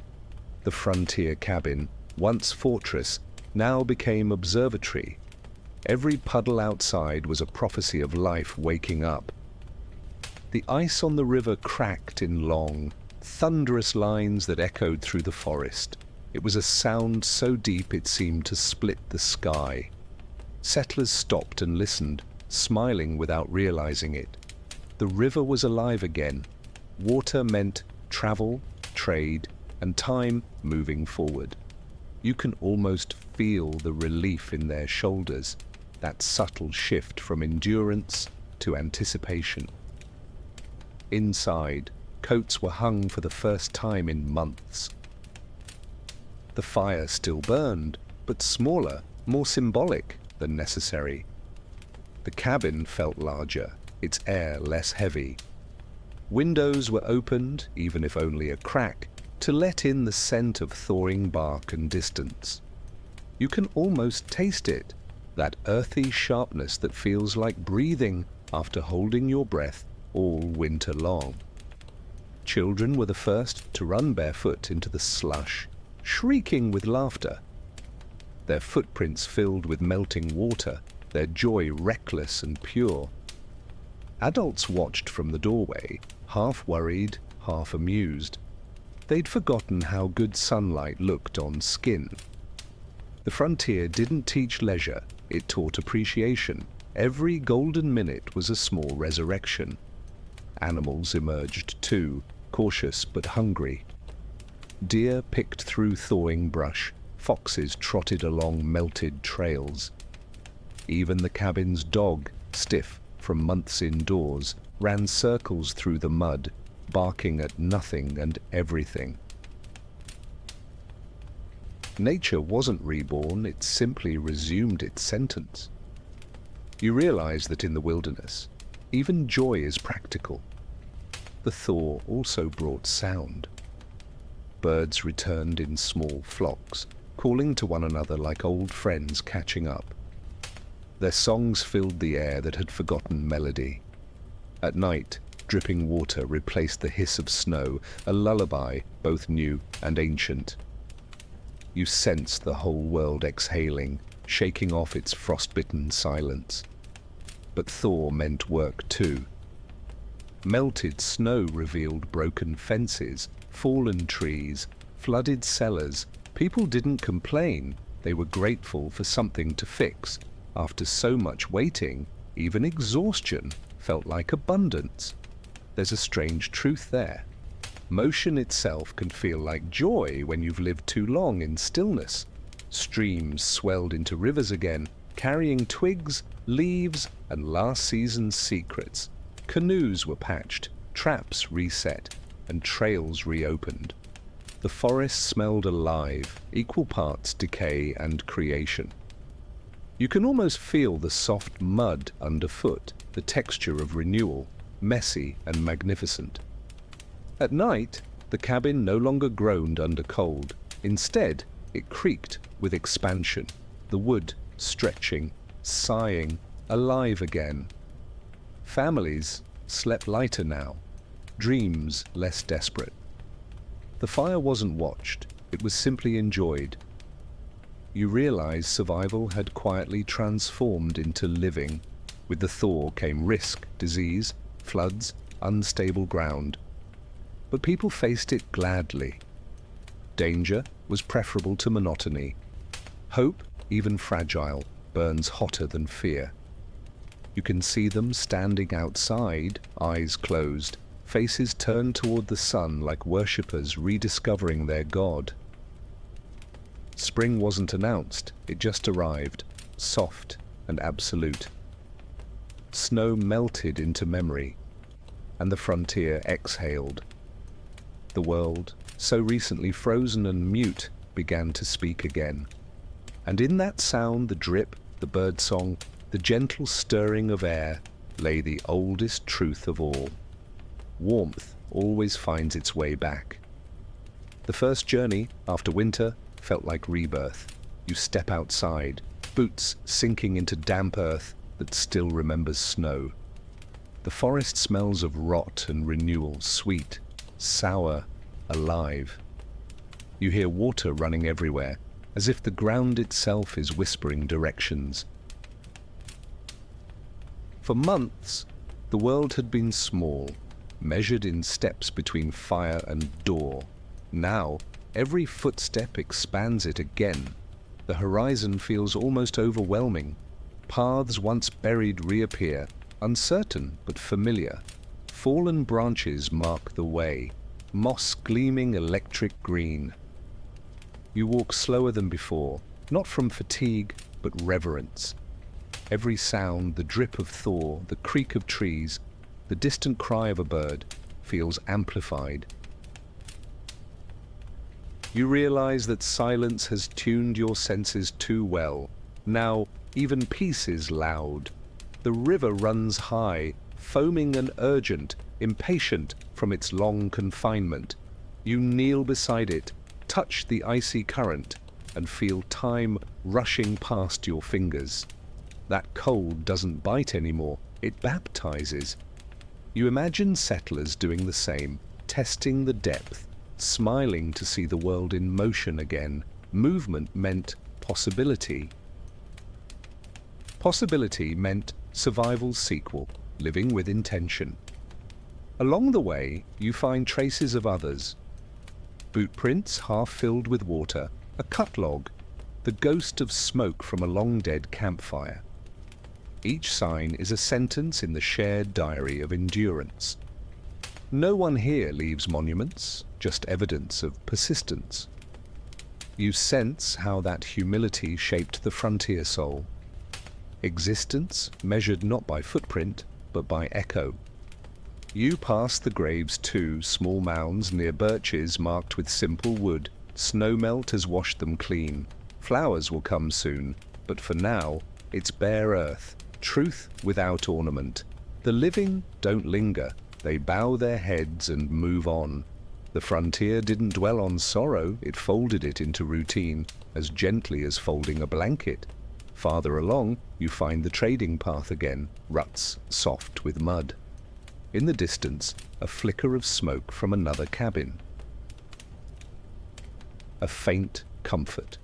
The frontier cabin, once fortress, now became observatory. Every puddle outside was a prophecy of life waking up. The ice on the river cracked in long, thunderous lines that echoed through the forest. It was a sound so deep it seemed to split the sky. Settlers stopped and listened, smiling without realizing it. The river was alive again. Water meant travel, trade, and time moving forward. You can almost feel the relief in their shoulders, that subtle shift from endurance to anticipation. Inside, coats were hung for the first time in months. The fire still burned, but smaller, more symbolic than necessary. The cabin felt larger, its air less heavy. Windows were opened, even if only a crack, to let in the scent of thawing bark and distance. You can almost taste it, that earthy sharpness that feels like breathing after holding your breath all winter long. Children were the first to run barefoot into the slush, shrieking with laughter. Their footprints filled with melting water, their joy reckless and pure. Adults watched from the doorway, half worried, half amused. They'd forgotten how good sunlight looked on skin. The frontier didn't teach leisure, it taught appreciation. Every golden minute was a small resurrection. Animals emerged too, cautious but hungry. Deer picked through thawing brush, foxes trotted along melted trails. Even the cabin's dog, stiff from months indoors, ran circles through the mud, barking at nothing and everything. Nature wasn't reborn, it simply resumed its sentence. You realize that in the wilderness, even joy is practical. The thaw also brought sound. Birds returned in small flocks, calling to one another like old friends catching up. Their songs filled the air that had forgotten melody. At night, dripping water replaced the hiss of snow, a lullaby both new and ancient. You sensed the whole world exhaling, shaking off its frostbitten silence. But thaw meant work too. Melted snow revealed broken fences, fallen trees, flooded cellars. People didn't complain, they were grateful for something to fix. After so much waiting, even exhaustion felt like abundance. There's a strange truth there. Motion itself can feel like joy when you've lived too long in stillness. Streams swelled into rivers again, carrying twigs, leaves, and last season's secrets. Canoes were patched, traps reset, and trails reopened. The forest smelled alive, equal parts decay and creation. You can almost feel the soft mud underfoot, the texture of renewal, messy and magnificent. At night, the cabin no longer groaned under cold. Instead, it creaked with expansion, the wood stretching, sighing, alive again. Families slept lighter now, dreams less desperate. The fire wasn't watched, it was simply enjoyed. You realize survival had quietly transformed into living. With the thaw came risk, disease, floods, unstable ground. But people faced it gladly. Danger was preferable to monotony. Hope, even fragile, burns hotter than fear. You can see them standing outside, eyes closed, faces turned toward the sun like worshippers rediscovering their god. Spring wasn't announced, it just arrived, soft and absolute. Snow melted into memory, and the frontier exhaled. The world, so recently frozen and mute, began to speak again. And in that sound, the drip, the birdsong, the gentle stirring of air, lay the oldest truth of all. Warmth always finds its way back. The first journey, after winter, felt like rebirth. You step outside, boots sinking into damp earth that still remembers snow. The forest smells of rot and renewal, sweet, sour, alive. You hear water running everywhere, as if the ground itself is whispering directions. For months, the world had been small, measured in steps between fire and door. Now, every footstep expands it again. The horizon feels almost overwhelming. Paths once buried reappear, uncertain but familiar. Fallen branches mark the way, moss gleaming electric green. You walk slower than before, not from fatigue, but reverence. Every sound, the drip of thaw, the creak of trees, the distant cry of a bird, feels amplified. You realize that silence has tuned your senses too well. Now, even peace is loud. The river runs high, foaming and urgent, impatient from its long confinement. You kneel beside it, touch the icy current, and feel time rushing past your fingers. That cold doesn't bite anymore, it baptizes. You imagine settlers doing the same, testing the depth, smiling to see the world in motion again. Movement meant possibility. Possibility meant survival's sequel, living with intention. Along the way, you find traces of others. Boot prints half filled with water, a cut log, the ghost of smoke from a long-dead campfire. Each sign is a sentence in the shared diary of endurance. No one here leaves monuments, just evidence of persistence. You sense how that humility shaped the frontier soul. Existence measured not by footprint, but by echo. You pass the graves too, small mounds near birches marked with simple wood. Snowmelt has washed them clean. Flowers will come soon, but for now, it's bare earth, truth without ornament. The living don't linger, they bow their heads and move on. The frontier didn't dwell on sorrow, it folded it into routine, as gently as folding a blanket. Farther along, you find the trading path again, ruts soft with mud. In the distance, a flicker of smoke from another cabin. A faint comfort.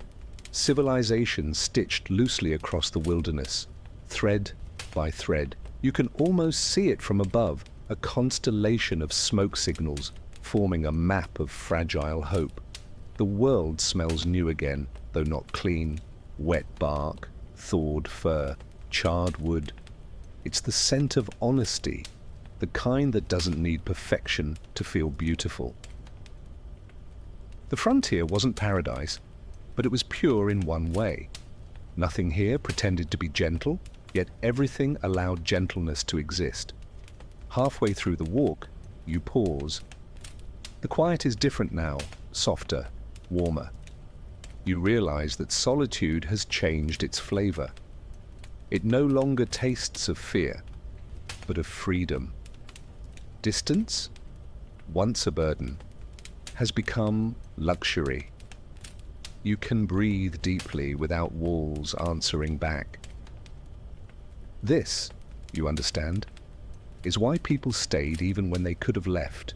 Civilization stitched loosely across the wilderness, thread by thread. You can almost see it from above, a constellation of smoke signals forming a map of fragile hope. The world smells new again, though not clean. Wet bark, thawed fur, charred wood. It's the scent of honesty, the kind that doesn't need perfection to feel beautiful. The frontier wasn't paradise, but it was pure in one way. Nothing here pretended to be gentle, yet everything allowed gentleness to exist. Halfway through the walk, you pause. The quiet is different now, softer, warmer. You realize that solitude has changed its flavor. It no longer tastes of fear, but of freedom. Distance, once a burden, has become luxury. You can breathe deeply without walls answering back. This, you understand, is why people stayed even when they could have left.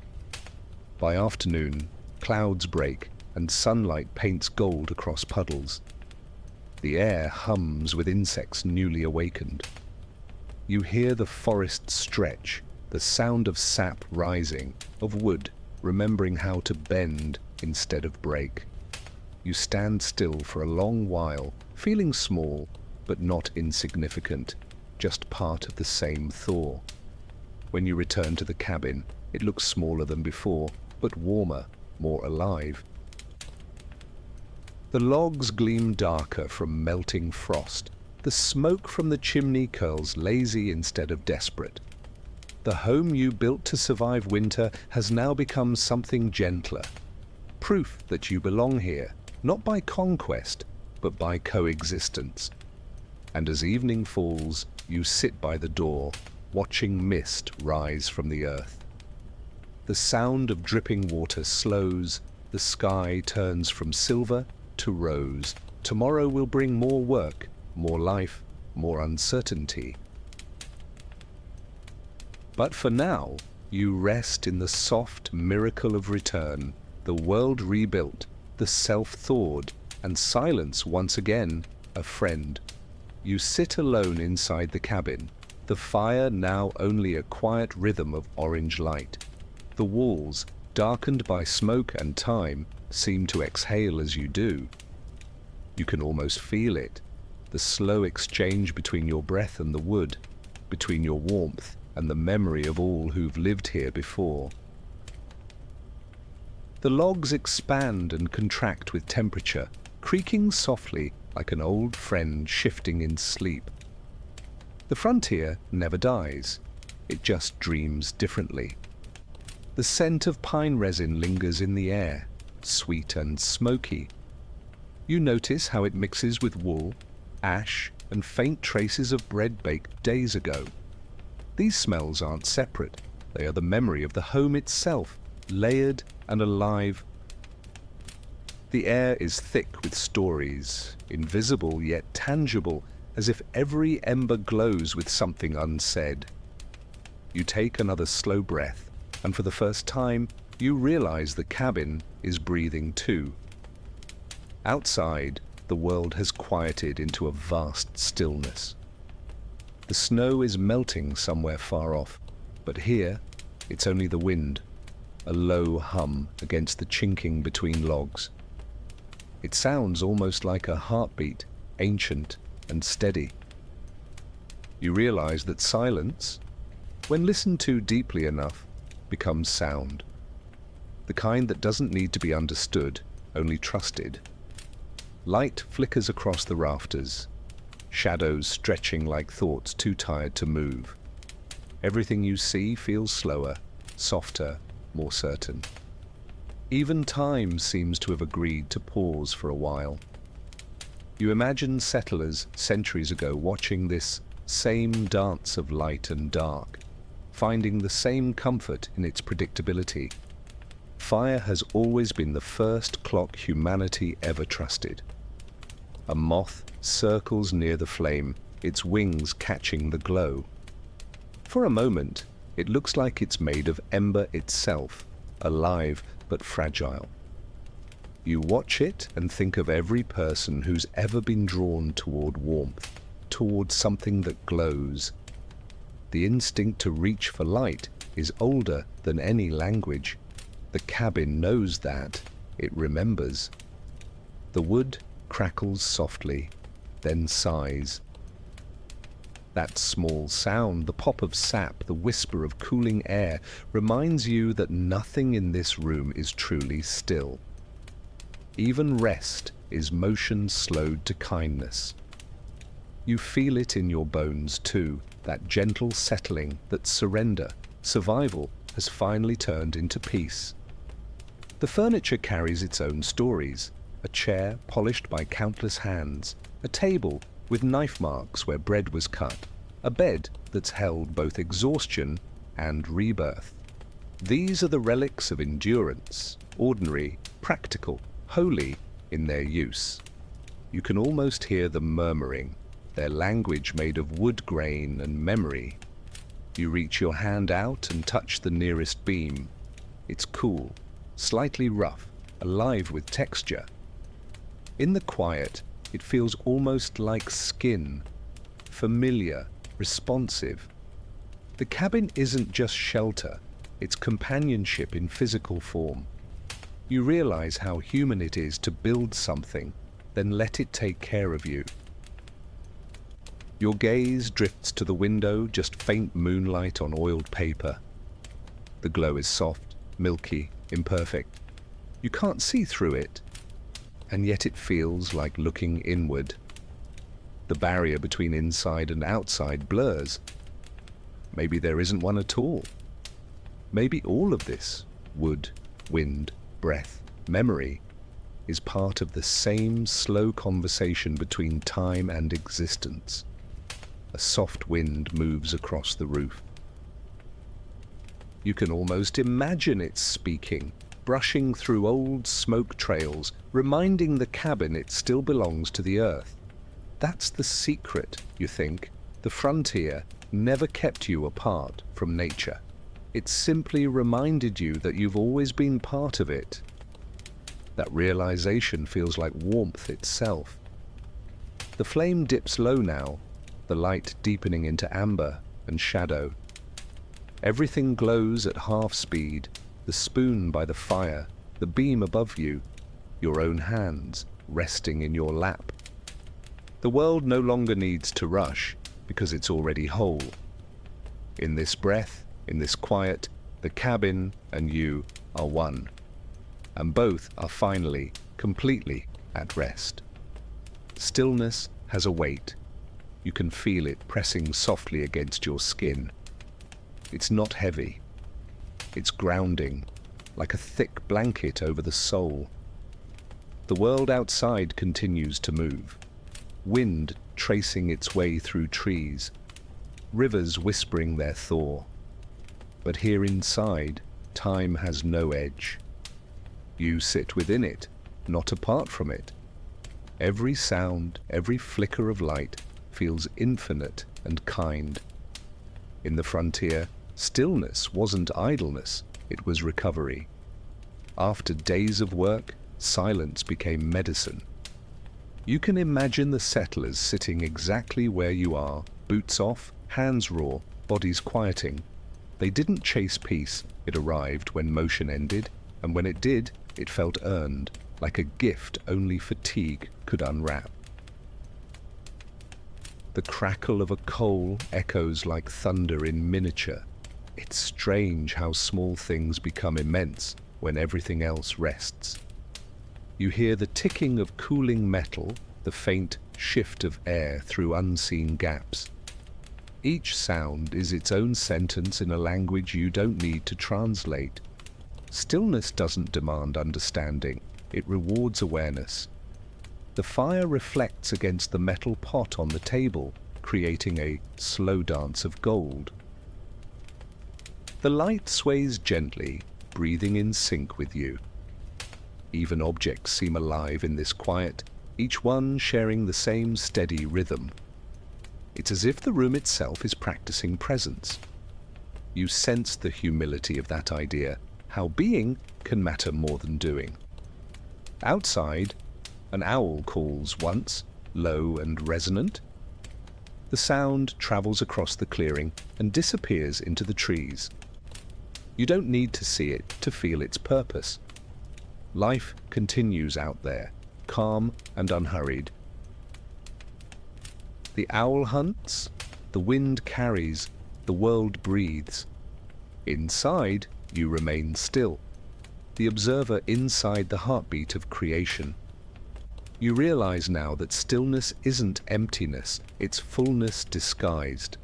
By afternoon, clouds break and sunlight paints gold across puddles. The air hums with insects newly awakened. You hear the forest stretch, the sound of sap rising, of wood remembering how to bend instead of break. You stand still for a long while, feeling small, but not insignificant, just part of the same thaw. When you return to the cabin, it looks smaller than before, but warmer, more alive. The logs gleam darker from melting frost. The smoke from the chimney curls lazy instead of desperate. The home you built to survive winter has now become something gentler. Proof that you belong here, not by conquest, but by coexistence. And as evening falls, you sit by the door, watching mist rise from the earth. The sound of dripping water slows, the sky turns from silver to rose. Tomorrow will bring more work, more life, more uncertainty. But for now, you rest in the soft miracle of return, the world rebuilt, the self thawed, and silence once again a friend. You sit alone inside the cabin, the fire now only a quiet rhythm of orange light. The walls, darkened by smoke and time, seem to exhale as you do. You can almost feel it, the slow exchange between your breath and the wood, between your warmth and the memory of all who've lived here before. The logs expand and contract with temperature, creaking softly like an old friend shifting in sleep. The frontier never dies, it just dreams differently. The scent of pine resin lingers in the air, sweet and smoky. You notice how it mixes with wool, ash, and faint traces of bread baked days ago. These smells aren't separate, they are the memory of the home itself, layered and alive. The air is thick with stories, invisible yet tangible, as if every ember glows with something unsaid. You take another slow breath, and for the first time, you realize the cabin is breathing too. Outside, the world has quieted into a vast stillness. The snow is melting somewhere far off, but here, it's only the wind, a low hum against the chinking between logs. It sounds almost like a heartbeat, ancient and steady. You realize that silence, when listened to deeply enough, becomes sound. The kind that doesn't need to be understood, only trusted. Light flickers across the rafters, shadows stretching like thoughts too tired to move. Everything you see feels slower, softer, more certain. Even time seems to have agreed to pause for a while. You imagine settlers centuries ago watching this same dance of light and dark, finding the same comfort in its predictability. Fire has always been the first clock humanity ever trusted. A moth circles near the flame, its wings catching the glow. For a moment, it looks like it's made of ember itself, alive but fragile. You watch it and think of every person who's ever been drawn toward warmth, toward something that glows. The instinct to reach for light is older than any language. The cabin knows that. It remembers. The wood crackles softly, then sighs. That small sound, the pop of sap, the whisper of cooling air, reminds you that nothing in this room is truly still. Even rest is motion slowed to kindness. You feel it in your bones too, that gentle settling, that surrender, survival has finally turned into peace. The furniture carries its own stories. A chair polished by countless hands, a table with knife marks where bread was cut, a bed that's held both exhaustion and rebirth. These are the relics of endurance, ordinary, practical, holy in their use. You can almost hear them murmuring, their language made of wood grain and memory. You reach your hand out and touch the nearest beam. It's cool, slightly rough, alive with texture. In the quiet, it feels almost like skin, familiar, responsive. The cabin isn't just shelter, it's companionship in physical form. You realize how human it is to build something, then let it take care of you. Your gaze drifts to the window, just faint moonlight on oiled paper. The glow is soft, milky, imperfect. You can't see through it, and yet it feels like looking inward. The barrier between inside and outside blurs. Maybe there isn't one at all. Maybe all of this, wood, wind, breath, memory, is part of the same slow conversation between time and existence. A soft wind moves across the roof. You can almost imagine it speaking, brushing through old smoke trails, reminding the cabin it still belongs to the earth. That's the secret, you think. The frontier never kept you apart from nature. It simply reminded you that you've always been part of it. That realization feels like warmth itself. The flame dips low now, the light deepening into amber and shadow. Everything glows at half speed, the spoon by the fire, the beam above you, your own hands resting in your lap. The world no longer needs to rush because it's already whole. In this breath, in this quiet, the cabin and you are one. And both are finally, completely at rest. Stillness has a weight. You can feel it pressing softly against your skin. It's not heavy. It's grounding, like a thick blanket over the soul. The world outside continues to move. Wind tracing its way through trees. Rivers whispering their thaw. But here inside, time has no edge. You sit within it, not apart from it. Every sound, every flicker of light feels infinite and kind. In the frontier, stillness wasn't idleness, it was recovery. After days of work, silence became medicine. You can imagine the settlers sitting exactly where you are, boots off, hands raw, bodies quieting. They didn't chase peace, it arrived when motion ended, and when it did, it felt earned, like a gift only fatigue could unwrap. The crackle of a coal echoes like thunder in miniature. It's strange how small things become immense when everything else rests. You hear the ticking of cooling metal, the faint shift of air through unseen gaps. Each sound is its own sentence in a language you don't need to translate. Stillness doesn't demand understanding, it rewards awareness. The fire reflects against the metal pot on the table, creating a slow dance of gold. The light sways gently, breathing in sync with you. Even objects seem alive in this quiet, each one sharing the same steady rhythm. It's as if the room itself is practicing presence. You sense the humility of that idea, how being can matter more than doing. Outside, an owl calls once, low and resonant. The sound travels across the clearing and disappears into the trees. You don't need to see it to feel its purpose. Life continues out there, calm and unhurried. The owl hunts, the wind carries, the world breathes. Inside, you remain still, the observer inside the heartbeat of creation. You realize now that stillness isn't emptiness, it's fullness disguised.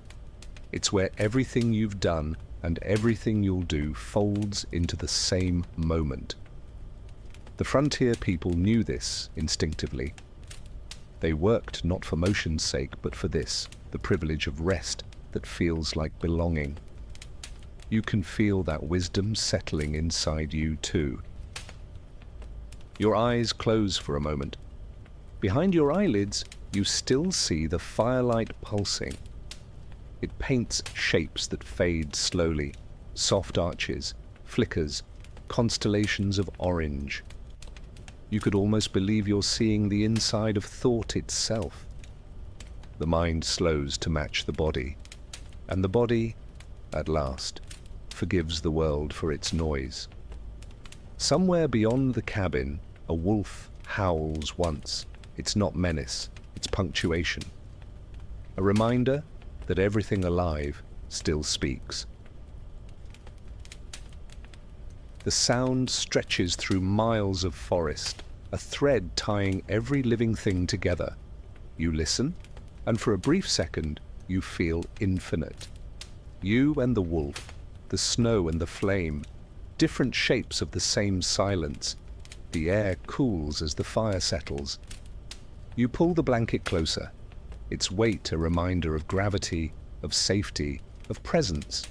It's where everything you've done and everything you'll do folds into the same moment. The frontier people knew this instinctively. They worked not for motion's sake, but for this, the privilege of rest that feels like belonging. You can feel that wisdom settling inside you too. Your eyes close for a moment. Behind your eyelids, you still see the firelight pulsing. It paints shapes that fade slowly, soft arches, flickers, constellations of orange. You could almost believe you're seeing the inside of thought itself. The mind slows to match the body, and the body, at last, forgives the world for its noise. Somewhere beyond the cabin, a wolf howls once. It's not menace, it's punctuation. A reminder that everything alive still speaks. The sound stretches through miles of forest, a thread tying every living thing together. You listen, and for a brief second, you feel infinite. You and the wolf, the snow and the flame, different shapes of the same silence. The air cools as the fire settles. You pull the blanket closer, its weight a reminder of gravity, of safety, of presence.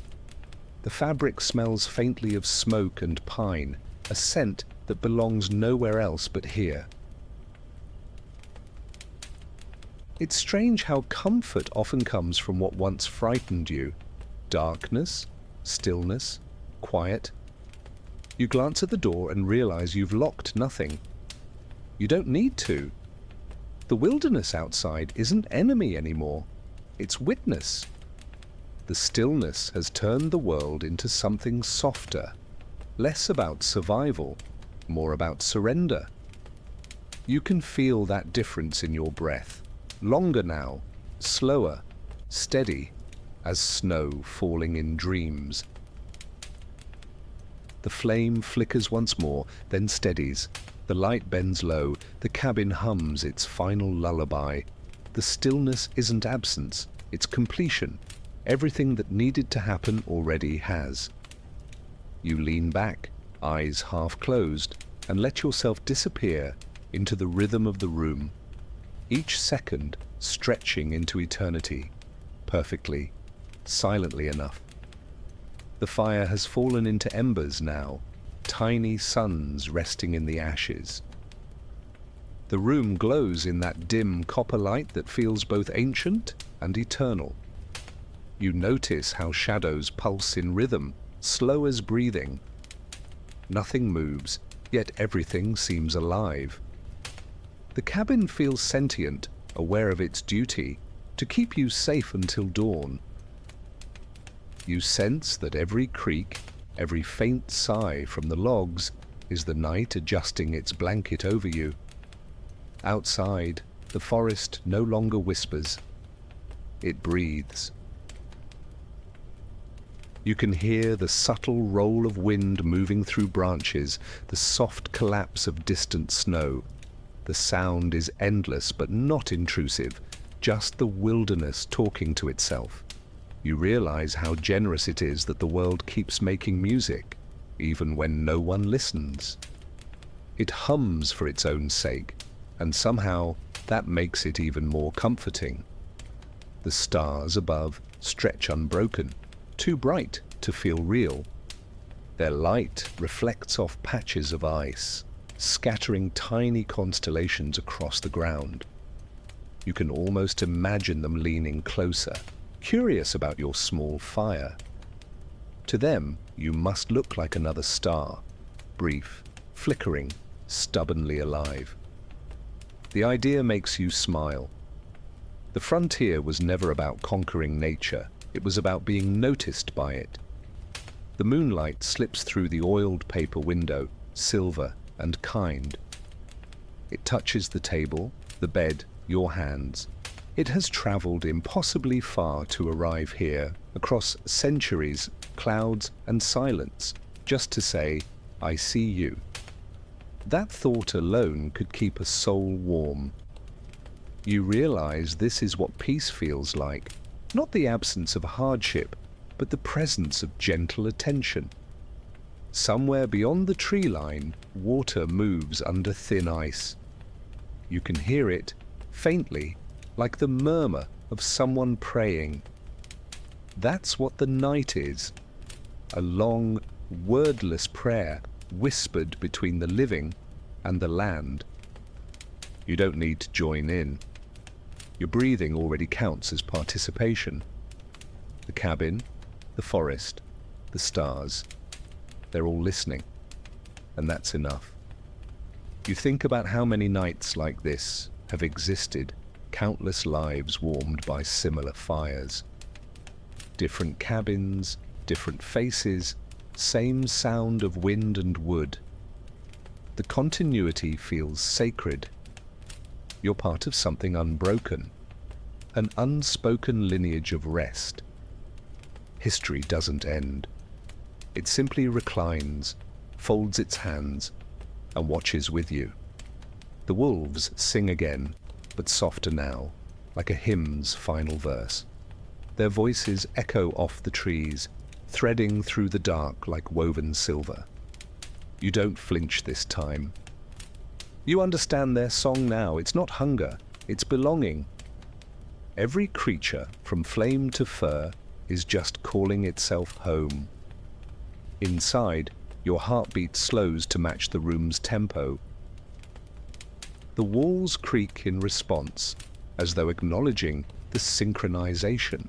The fabric smells faintly of smoke and pine, a scent that belongs nowhere else but here. It's strange how comfort often comes from what once frightened you. Darkness, stillness, quiet. You glance at the door and realize you've locked nothing. You don't need to. The wilderness outside isn't enemy anymore. It's witness. The stillness has turned the world into something softer, less about survival, more about surrender. You can feel that difference in your breath, longer now, slower, steady, as snow falling in dreams. The flame flickers once more, then steadies. The light bends low, the cabin hums its final lullaby. The stillness isn't absence, it's completion. Everything that needed to happen already has. You lean back, eyes half closed, and let yourself disappear into the rhythm of the room, each second stretching into eternity, perfectly, silently enough. The fire has fallen into embers now, tiny suns resting in the ashes. The room glows in that dim copper light that feels both ancient and eternal. You notice how shadows pulse in rhythm, slow as breathing. Nothing moves, yet everything seems alive. The cabin feels sentient, aware of its duty, to keep you safe until dawn. You sense that every creak, every faint sigh from the logs is the night adjusting its blanket over you. Outside, the forest no longer whispers. It breathes. You can hear the subtle roll of wind moving through branches, the soft collapse of distant snow. The sound is endless but not intrusive, just the wilderness talking to itself. You realize how generous it is that the world keeps making music, even when no one listens. It hums for its own sake, and somehow that makes it even more comforting. The stars above stretch unbroken, too bright to feel real. Their light reflects off patches of ice, scattering tiny constellations across the ground. You can almost imagine them leaning closer, curious about your small fire. To them, you must look like another star, brief, flickering, stubbornly alive. The idea makes you smile. The frontier was never about conquering nature. It was about being noticed by it. The moonlight slips through the oiled paper window, silver and kind. It touches the table, the bed, your hands. It has traveled impossibly far to arrive here, across centuries, clouds and silence, just to say, I see you. That thought alone could keep a soul warm. You realize this is what peace feels like. Not the absence of hardship, but the presence of gentle attention. Somewhere beyond the tree line, water moves under thin ice. You can hear it, faintly, like the murmur of someone praying. That's what the night is. A long, wordless prayer whispered between the living and the land. You don't need to join in. Your breathing already counts as participation. The cabin, the forest, the stars, they're all listening, and that's enough. You think about how many nights like this have existed, countless lives warmed by similar fires. Different cabins, different faces, same sound of wind and wood, The continuity feels sacred. You're part of something unbroken, an unspoken lineage of rest. History doesn't end. It simply reclines, folds its hands, and watches with you. The wolves sing again, but softer now, like a hymn's final verse. Their voices echo off the trees, threading through the dark like woven silver. You don't flinch this time. You understand their song now. It's not hunger, it's belonging. Every creature, from flame to fur, is just calling itself home. Inside, your heartbeat slows to match the room's tempo. The walls creak in response, as though acknowledging the synchronization.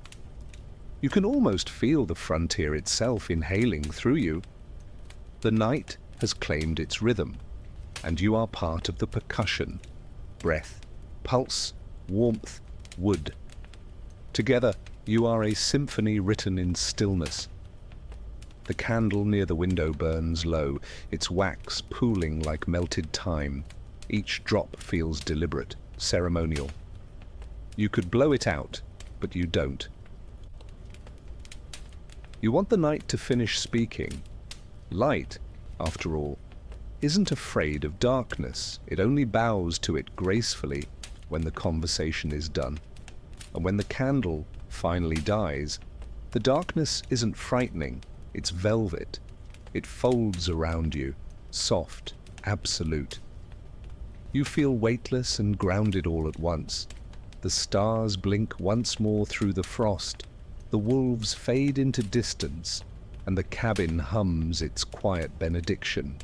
You can almost feel the frontier itself inhaling through you. The night has claimed its rhythm, and you are part of the percussion, breath, pulse, warmth, wood. Together, you are a symphony written in stillness. The candle near the window burns low, its wax pooling like melted time. Each drop feels deliberate, ceremonial. You could blow it out, but you don't. You want the night to finish speaking. Light, after all, isn't afraid of darkness. It only bows to it gracefully when the conversation is done. And when the candle finally dies, the darkness isn't frightening, it's velvet. It folds around you, soft, absolute. You feel weightless and grounded all at once. The stars blink once more through the frost. The wolves fade into distance, and the cabin hums its quiet benediction.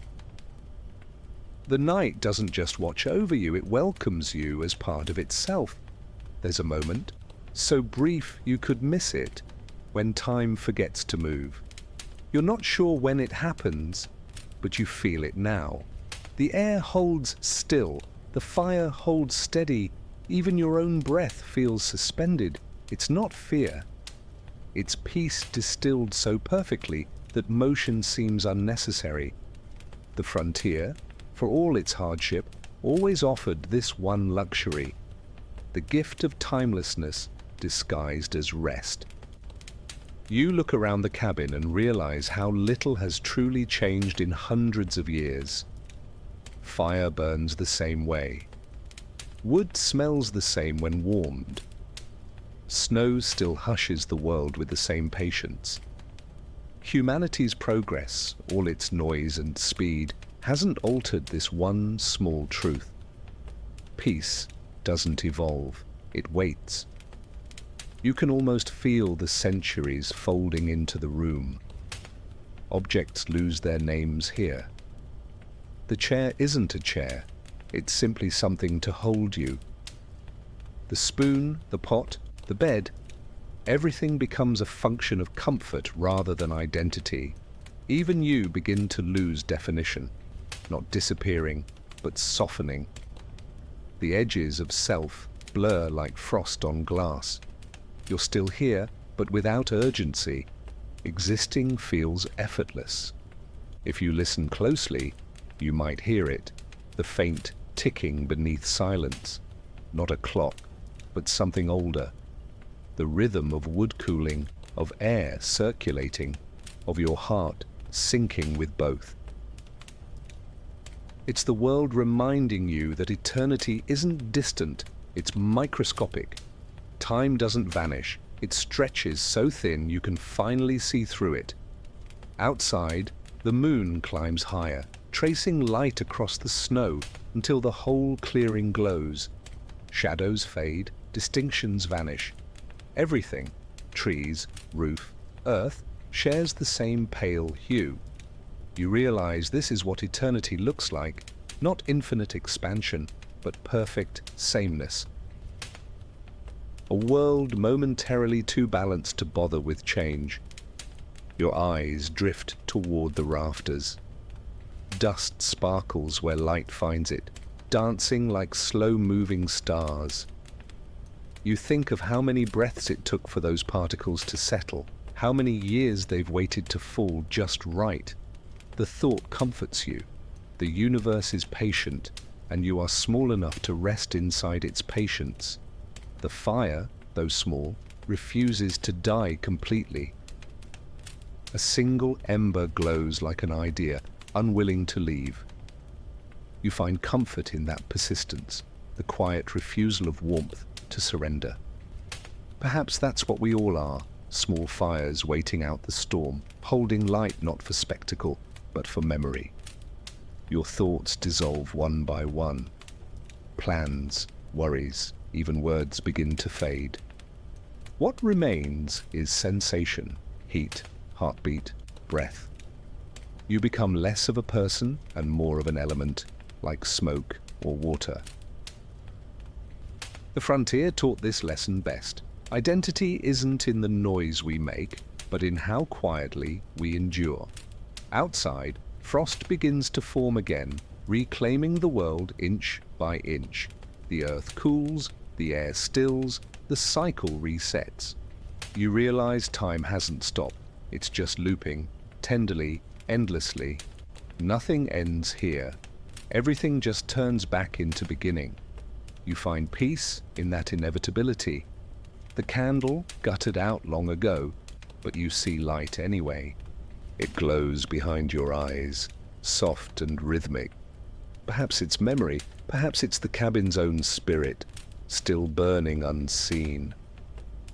The night doesn't just watch over you, it welcomes you as part of itself. There's a moment, so brief you could miss it, when time forgets to move. You're not sure when it happens, but you feel it now. The air holds still, the fire holds steady, even your own breath feels suspended. It's not fear. It's peace distilled so perfectly that motion seems unnecessary. The frontier, for all its hardship, always offered this one luxury: the gift of timelessness disguised as rest. You look around the cabin and realize how little has truly changed in hundreds of years. Fire burns the same way. Wood smells the same when warmed. Snow still hushes the world with the same patience. Humanity's progress, all its noise and speed, hasn't altered this one small truth. Peace doesn't evolve, it waits. You can almost feel the centuries folding into the room. Objects lose their names here. The chair isn't a chair, it's simply something to hold you. The spoon, the pot, the bed, everything becomes a function of comfort rather than identity. Even you begin to lose definition, not disappearing, but softening. The edges of self blur like frost on glass. You're still here, but without urgency. Existing feels effortless. If you listen closely, you might hear it, the faint ticking beneath silence. Not a clock, but something older. The rhythm of wood cooling, of air circulating, of your heart syncing with both. It's the world reminding you that eternity isn't distant, it's microscopic. Time doesn't vanish, it stretches so thin you can finally see through it. Outside, the moon climbs higher, tracing light across the snow until the whole clearing glows. Shadows fade, distinctions vanish. Everything, trees, roof, earth, shares the same pale hue. You realize this is what eternity looks like, not infinite expansion, but perfect sameness. A world momentarily too balanced to bother with change. Your eyes drift toward the rafters. Dust sparkles where light finds it, dancing like slow-moving stars. You think of how many breaths it took for those particles to settle, how many years they've waited to fall just right. The thought comforts you. The universe is patient, and you are small enough to rest inside its patience. The fire, though small, refuses to die completely. A single ember glows like an idea, unwilling to leave. You find comfort in that persistence, the quiet refusal of warmth to surrender. Perhaps that's what we all are, small fires waiting out the storm, holding light not for spectacle, but for memory. Your thoughts dissolve one by one. Plans, worries, even words begin to fade. What remains is sensation, heat, heartbeat, breath. You become less of a person and more of an element, like smoke or water. The frontier taught this lesson best. Identity isn't in the noise we make, but in how quietly we endure. Outside, frost begins to form again, reclaiming the world inch by inch. The earth cools, the air stills, the cycle resets. You realize time hasn't stopped. It's just looping, tenderly, endlessly. Nothing ends here. Everything just turns back into beginning. You find peace in that inevitability. The candle guttered out long ago, but you see light anyway. It glows behind your eyes, soft and rhythmic. Perhaps it's memory, perhaps it's the cabin's own spirit, still burning unseen.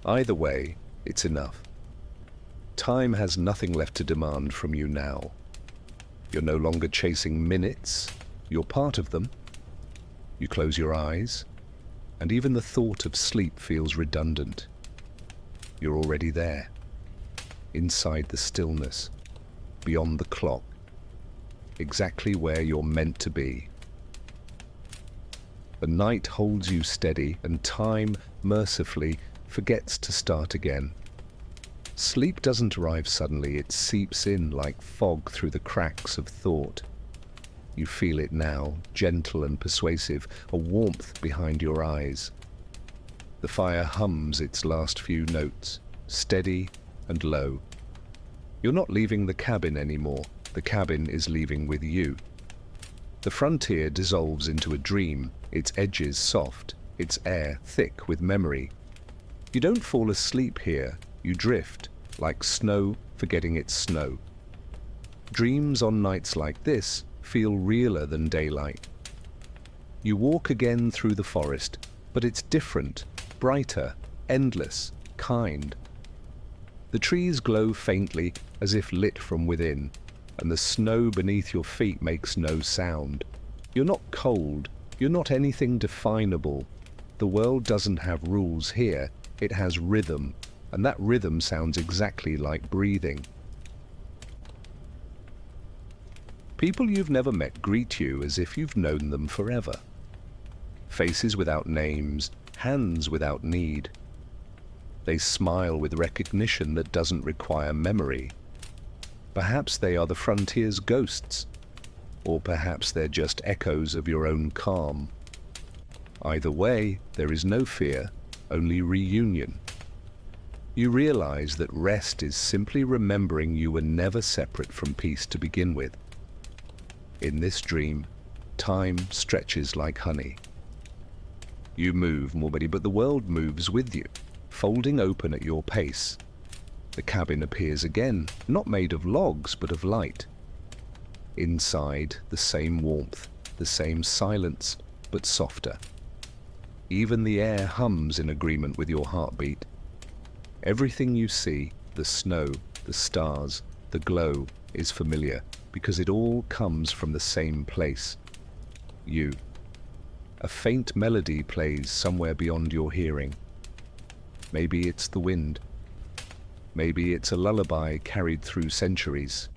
Either way, it's enough. Time has nothing left to demand from you now. You're no longer chasing minutes, you're part of them. You close your eyes, and even the thought of sleep feels redundant. You're already there, inside the stillness, beyond the clock, exactly where you're meant to be. The night holds you steady, and time, mercifully, forgets to start again. Sleep doesn't arrive suddenly, it seeps in like fog through the cracks of thought. You feel it now, gentle and persuasive, a warmth behind your eyes. The fire hums its last few notes, steady and low. You're not leaving the cabin anymore, the cabin is leaving with you. The frontier dissolves into a dream, its edges soft, its air thick with memory. You don't fall asleep here, you drift, like snow forgetting its snow. Dreams on nights like this feel realer than daylight. You walk again through the forest, but it's different, brighter, endless, kind. The trees glow faintly as if lit from within, and the snow beneath your feet makes no sound. You're not cold, you're not anything definable. The world doesn't have rules here, it has rhythm, and that rhythm sounds exactly like breathing. People you've never met greet you as if you've known them forever. Faces without names, hands without need. They smile with recognition that doesn't require memory. Perhaps they are the frontier's ghosts, or perhaps they're just echoes of your own calm. Either way, there is no fear, only reunion. You realize that rest is simply remembering you were never separate from peace to begin with. In this dream, time stretches like honey. You move, Morbidi, but the world moves with you, folding open at your pace. The cabin appears again, not made of logs, but of light. Inside, the same warmth, the same silence, but softer. Even the air hums in agreement with your heartbeat. Everything you see, the snow, the stars, the glow, is familiar, because it all comes from the same place. You. A faint melody plays somewhere beyond your hearing. Maybe it's the wind. Maybe it's a lullaby carried through centuries.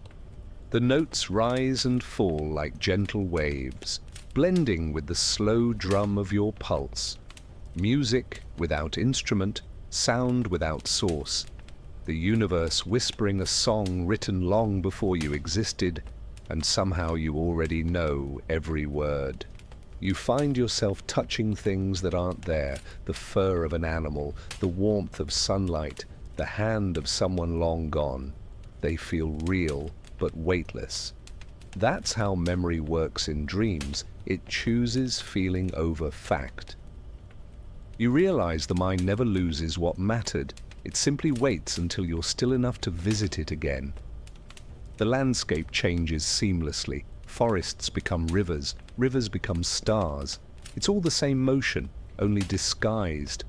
The notes rise and fall like gentle waves, blending with the slow drum of your pulse. Music without instrument, sound without source. The universe whispering a song written long before you existed, and somehow you already know every word. You find yourself touching things that aren't there, the fur of an animal, the warmth of sunlight, the hand of someone long gone. They feel real, but weightless. That's how memory works in dreams. It chooses feeling over fact. You realize the mind never loses what mattered. It simply waits until you're still enough to visit it again. The landscape changes seamlessly. Forests become rivers, rivers become stars. It's all the same motion, only disguised.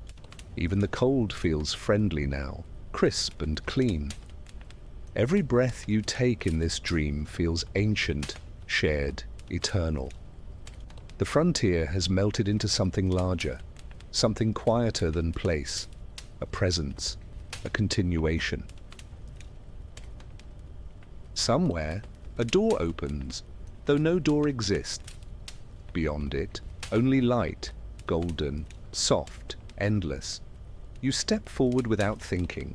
Even the cold feels friendly now, crisp and clean. Every breath you take in this dream feels ancient, shared, eternal. The frontier has melted into something larger, something quieter than place, a presence, a continuation. Somewhere, a door opens, though no door exists. Beyond it, only light, golden, soft, endless. You step forward without thinking.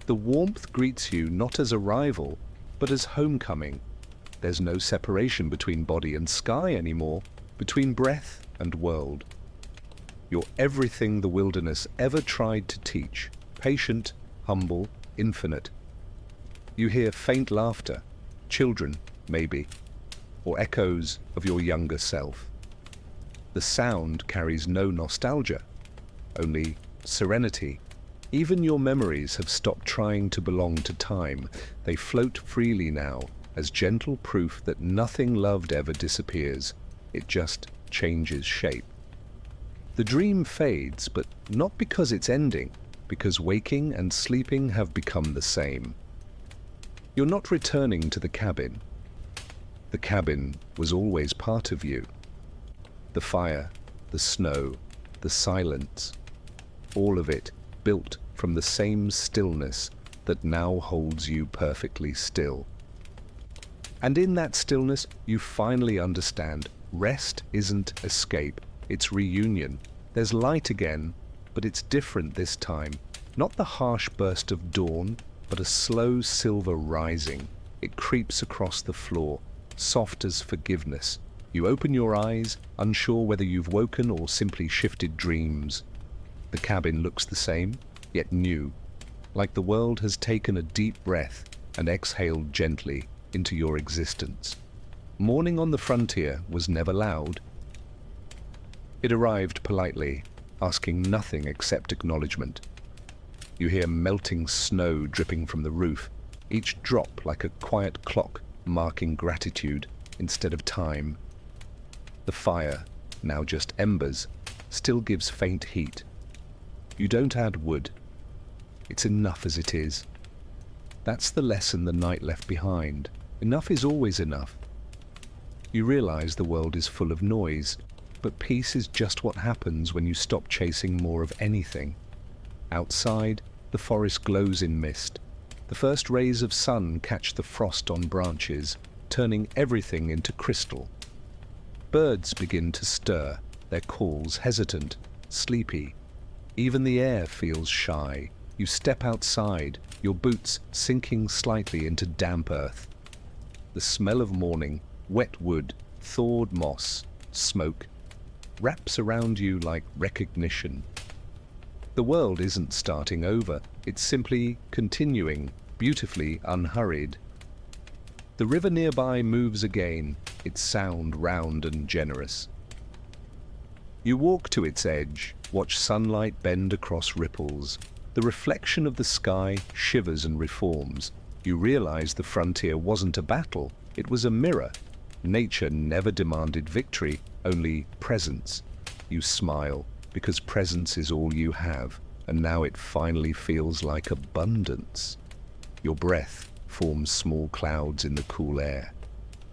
The warmth greets you not as arrival, but as homecoming. There's no separation between body and sky anymore, between breath and world. You're everything the wilderness ever tried to teach, patient, humble, infinite. You hear faint laughter, children, maybe, or echoes of your younger self. The sound carries no nostalgia, only serenity. Even your memories have stopped trying to belong to time. They float freely now, as gentle proof that nothing loved ever disappears. It just changes shape. The dream fades, but not because it's ending, because waking and sleeping have become the same. You're not returning to the cabin. The cabin was always part of you. The fire, the snow, the silence, all of it built from the same stillness that now holds you perfectly still. And in that stillness, you finally understand rest isn't escape, it's reunion. There's light again, but it's different this time. Not the harsh burst of dawn, but a slow silver rising. It creeps across the floor, soft as forgiveness. You open your eyes, unsure whether you've woken or simply shifted dreams. The cabin looks the same, yet new, like the world has taken a deep breath and exhaled gently into your existence. Morning on the frontier was never loud. It arrived politely, asking nothing except acknowledgement. You hear melting snow dripping from the roof, each drop like a quiet clock marking gratitude instead of time. The fire, now just embers, still gives faint heat. You don't add wood. It's enough as it is. That's the lesson the night left behind. Enough is always enough. You realize the world is full of noise, but peace is just what happens when you stop chasing more of anything. Outside, the forest glows in mist. The first rays of sun catch the frost on branches, turning everything into crystal. Birds begin to stir, their calls hesitant, sleepy. Even the air feels shy. You step outside, your boots sinking slightly into damp earth. The smell of morning, wet wood, thawed moss, smoke, wraps around you like recognition. The world isn't starting over, it's simply continuing, beautifully unhurried. The river nearby moves again, its sound round and generous. You walk to its edge, watch sunlight bend across ripples. The reflection of the sky shivers and reforms. You realize the frontier wasn't a battle, it was a mirror. Nature never demanded victory, only presence. You smile, because presence is all you have, and now it finally feels like abundance. Your breath forms small clouds in the cool air.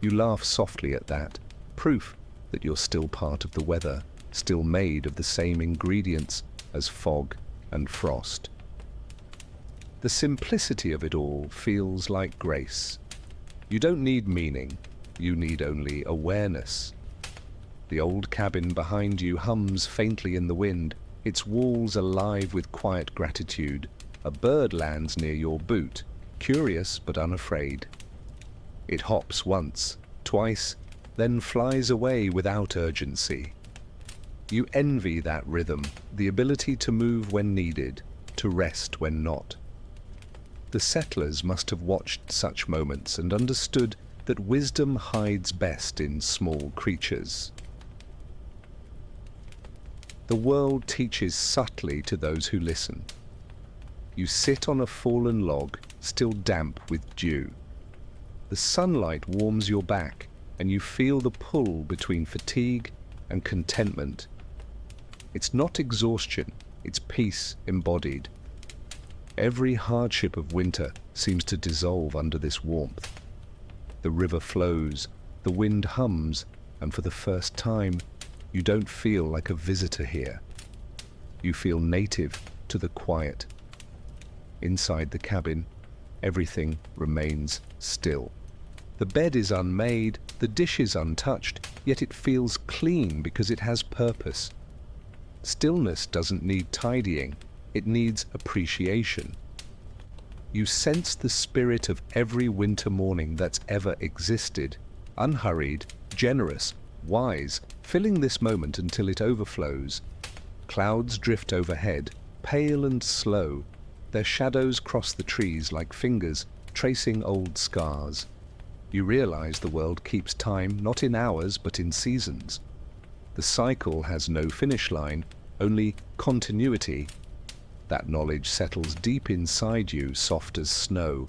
You laugh softly at that, proof that you're still part of the weather, still made of the same ingredients as fog and frost. The simplicity of it all feels like grace. You don't need meaning, you need only awareness. The old cabin behind you hums faintly in the wind, its walls alive with quiet gratitude. A bird lands near your boot, curious but unafraid. It hops once, twice, then flies away without urgency. You envy that rhythm, the ability to move when needed, to rest when not. The settlers must have watched such moments and understood that wisdom hides best in small creatures. The world teaches subtly to those who listen. You sit on a fallen log, still damp with dew. The sunlight warms your back, and you feel the pull between fatigue and contentment. It's not exhaustion, it's peace embodied. Every hardship of winter seems to dissolve under this warmth. The river flows, the wind hums, and for the first time, you don't feel like a visitor here. You feel native to the quiet. Inside the cabin, everything remains still. The bed is unmade, the dishes untouched, yet it feels clean because it has purpose. Stillness doesn't need tidying, it needs appreciation. You sense the spirit of every winter morning that's ever existed, unhurried, generous, wise, filling this moment until it overflows. Clouds drift overhead, pale and slow. Their shadows cross the trees like fingers, tracing old scars. You realize the world keeps time not in hours but in seasons. The cycle has no finish line, only continuity. That knowledge settles deep inside you, soft as snow.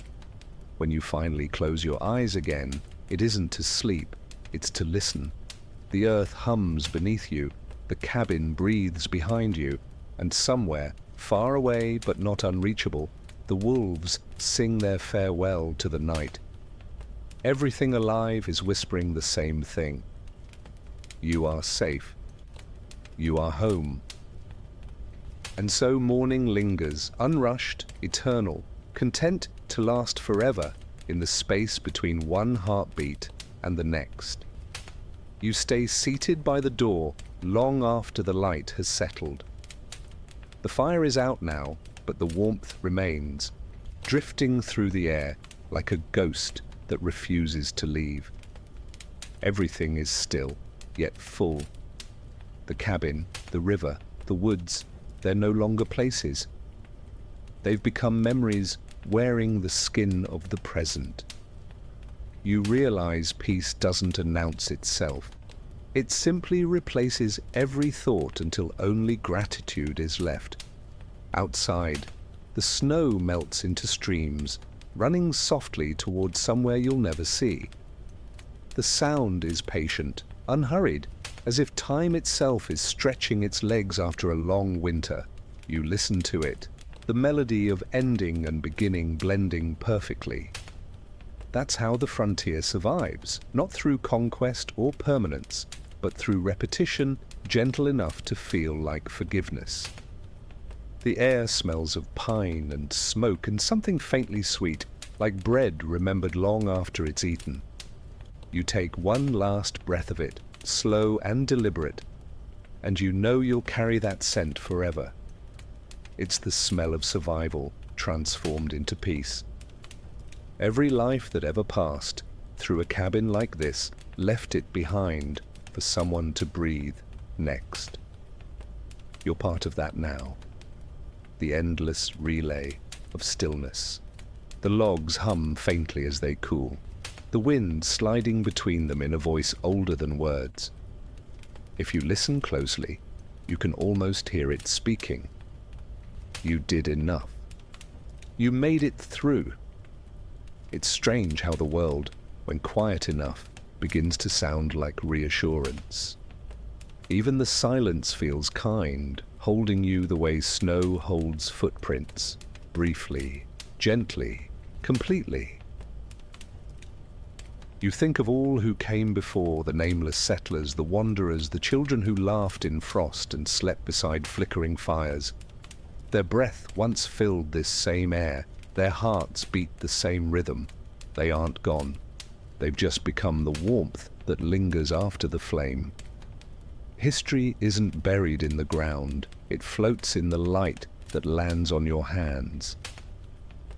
When you finally close your eyes again, it isn't to sleep, it's to listen. The earth hums beneath you, the cabin breathes behind you, and somewhere, far away but not unreachable, the wolves sing their farewell to the night. Everything alive is whispering the same thing. You are safe. You are home. And so morning lingers, unrushed, eternal, content to last forever in the space between one heartbeat and the next. You stay seated by the door long after the light has settled. The fire is out now, but the warmth remains, drifting through the air like a ghost that refuses to leave. Everything is still, yet full. The cabin, the river, the woods, they're no longer places. They've become memories wearing the skin of the present. You realize peace doesn't announce itself. It simply replaces every thought until only gratitude is left. Outside, the snow melts into streams, running softly towards somewhere you'll never see. The sound is patient, unhurried, as if time itself is stretching its legs after a long winter. You listen to it, the melody of ending and beginning blending perfectly. That's how the frontier survives, not through conquest or permanence, but through repetition, gentle enough to feel like forgiveness. The air smells of pine and smoke and something faintly sweet, like bread remembered long after it's eaten. You take one last breath of it, slow and deliberate, and you know you'll carry that scent forever. It's the smell of survival transformed into peace. Every life that ever passed through a cabin like this left it behind for someone to breathe next. You're part of that now. The endless relay of stillness. The logs hum faintly as they cool, the wind sliding between them in a voice older than words. If you listen closely, you can almost hear it speaking. You did enough. You made it through. It's strange how the world, when quiet enough, begins to sound like reassurance. Even the silence feels kind, holding you the way snow holds footprints, briefly, gently, completely. You think of all who came before, the nameless settlers, the wanderers, the children who laughed in frost and slept beside flickering fires. Their breath once filled this same air, their hearts beat the same rhythm. They aren't gone. They've just become the warmth that lingers after the flame. History isn't buried in the ground. It floats in the light that lands on your hands.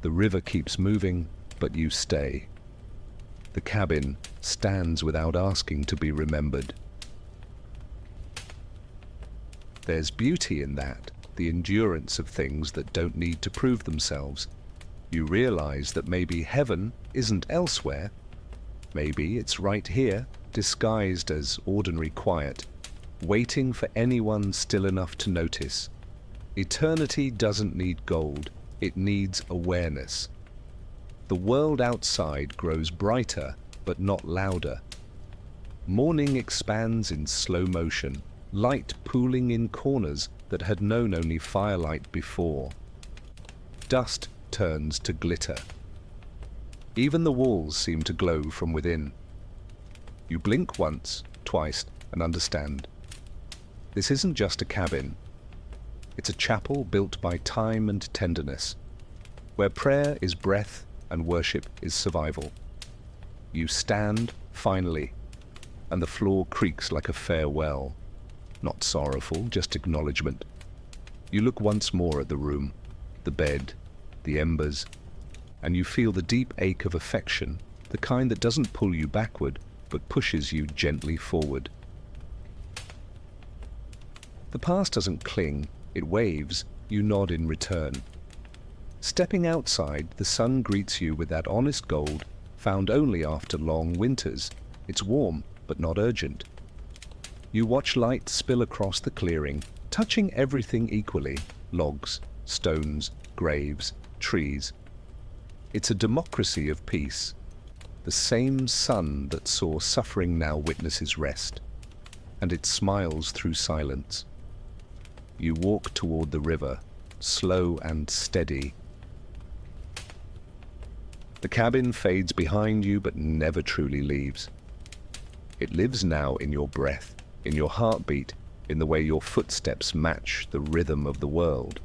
The river keeps moving, but you stay. The cabin stands without asking to be remembered. There's beauty in that, the endurance of things that don't need to prove themselves. You realize that maybe heaven isn't elsewhere. Maybe it's right here, disguised as ordinary quiet, waiting for anyone still enough to notice. Eternity doesn't need gold, it needs awareness. The world outside grows brighter, but not louder. Morning expands in slow motion, light pooling in corners that had known only firelight before. Dust turns to glitter. Even the walls seem to glow from within. You blink once, twice, and understand. This isn't just a cabin. It's a chapel built by time and tenderness, where prayer is breath and worship is survival. You stand, finally, and the floor creaks like a farewell. Not sorrowful, just acknowledgement. You look once more at the room, the bed, the embers, and you feel the deep ache of affection, the kind that doesn't pull you backward, but pushes you gently forward. The past doesn't cling, it waves, you nod in return. Stepping outside, the sun greets you with that honest gold found only after long winters. It's warm, but not urgent. You watch light spill across the clearing, touching everything equally: logs, stones, graves, trees. It's a democracy of peace. The same sun that saw suffering now witnesses rest, and it smiles through silence. You walk toward the river, slow and steady. The cabin fades behind you but never truly leaves. It lives now in your breath, in your heartbeat, in the way your footsteps match the rhythm of the world.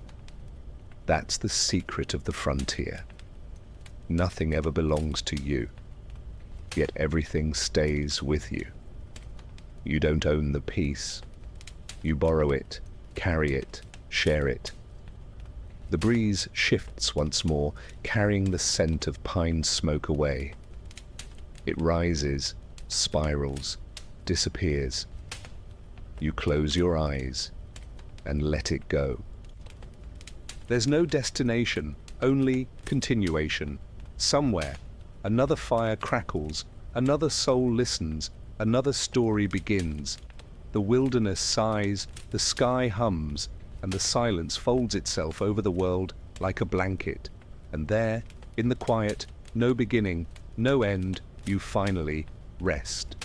That's the secret of the frontier. Nothing ever belongs to you, yet everything stays with you. You don't own the peace. You borrow it, carry it, share it. The breeze shifts once more, carrying the scent of pine smoke away. It rises, spirals, disappears. You close your eyes and let it go. There's no destination, only continuation. Somewhere, another fire crackles, another soul listens, another story begins. The wilderness sighs, the sky hums, and the silence folds itself over the world like a blanket. And there, in the quiet, no beginning, no end, you finally rest.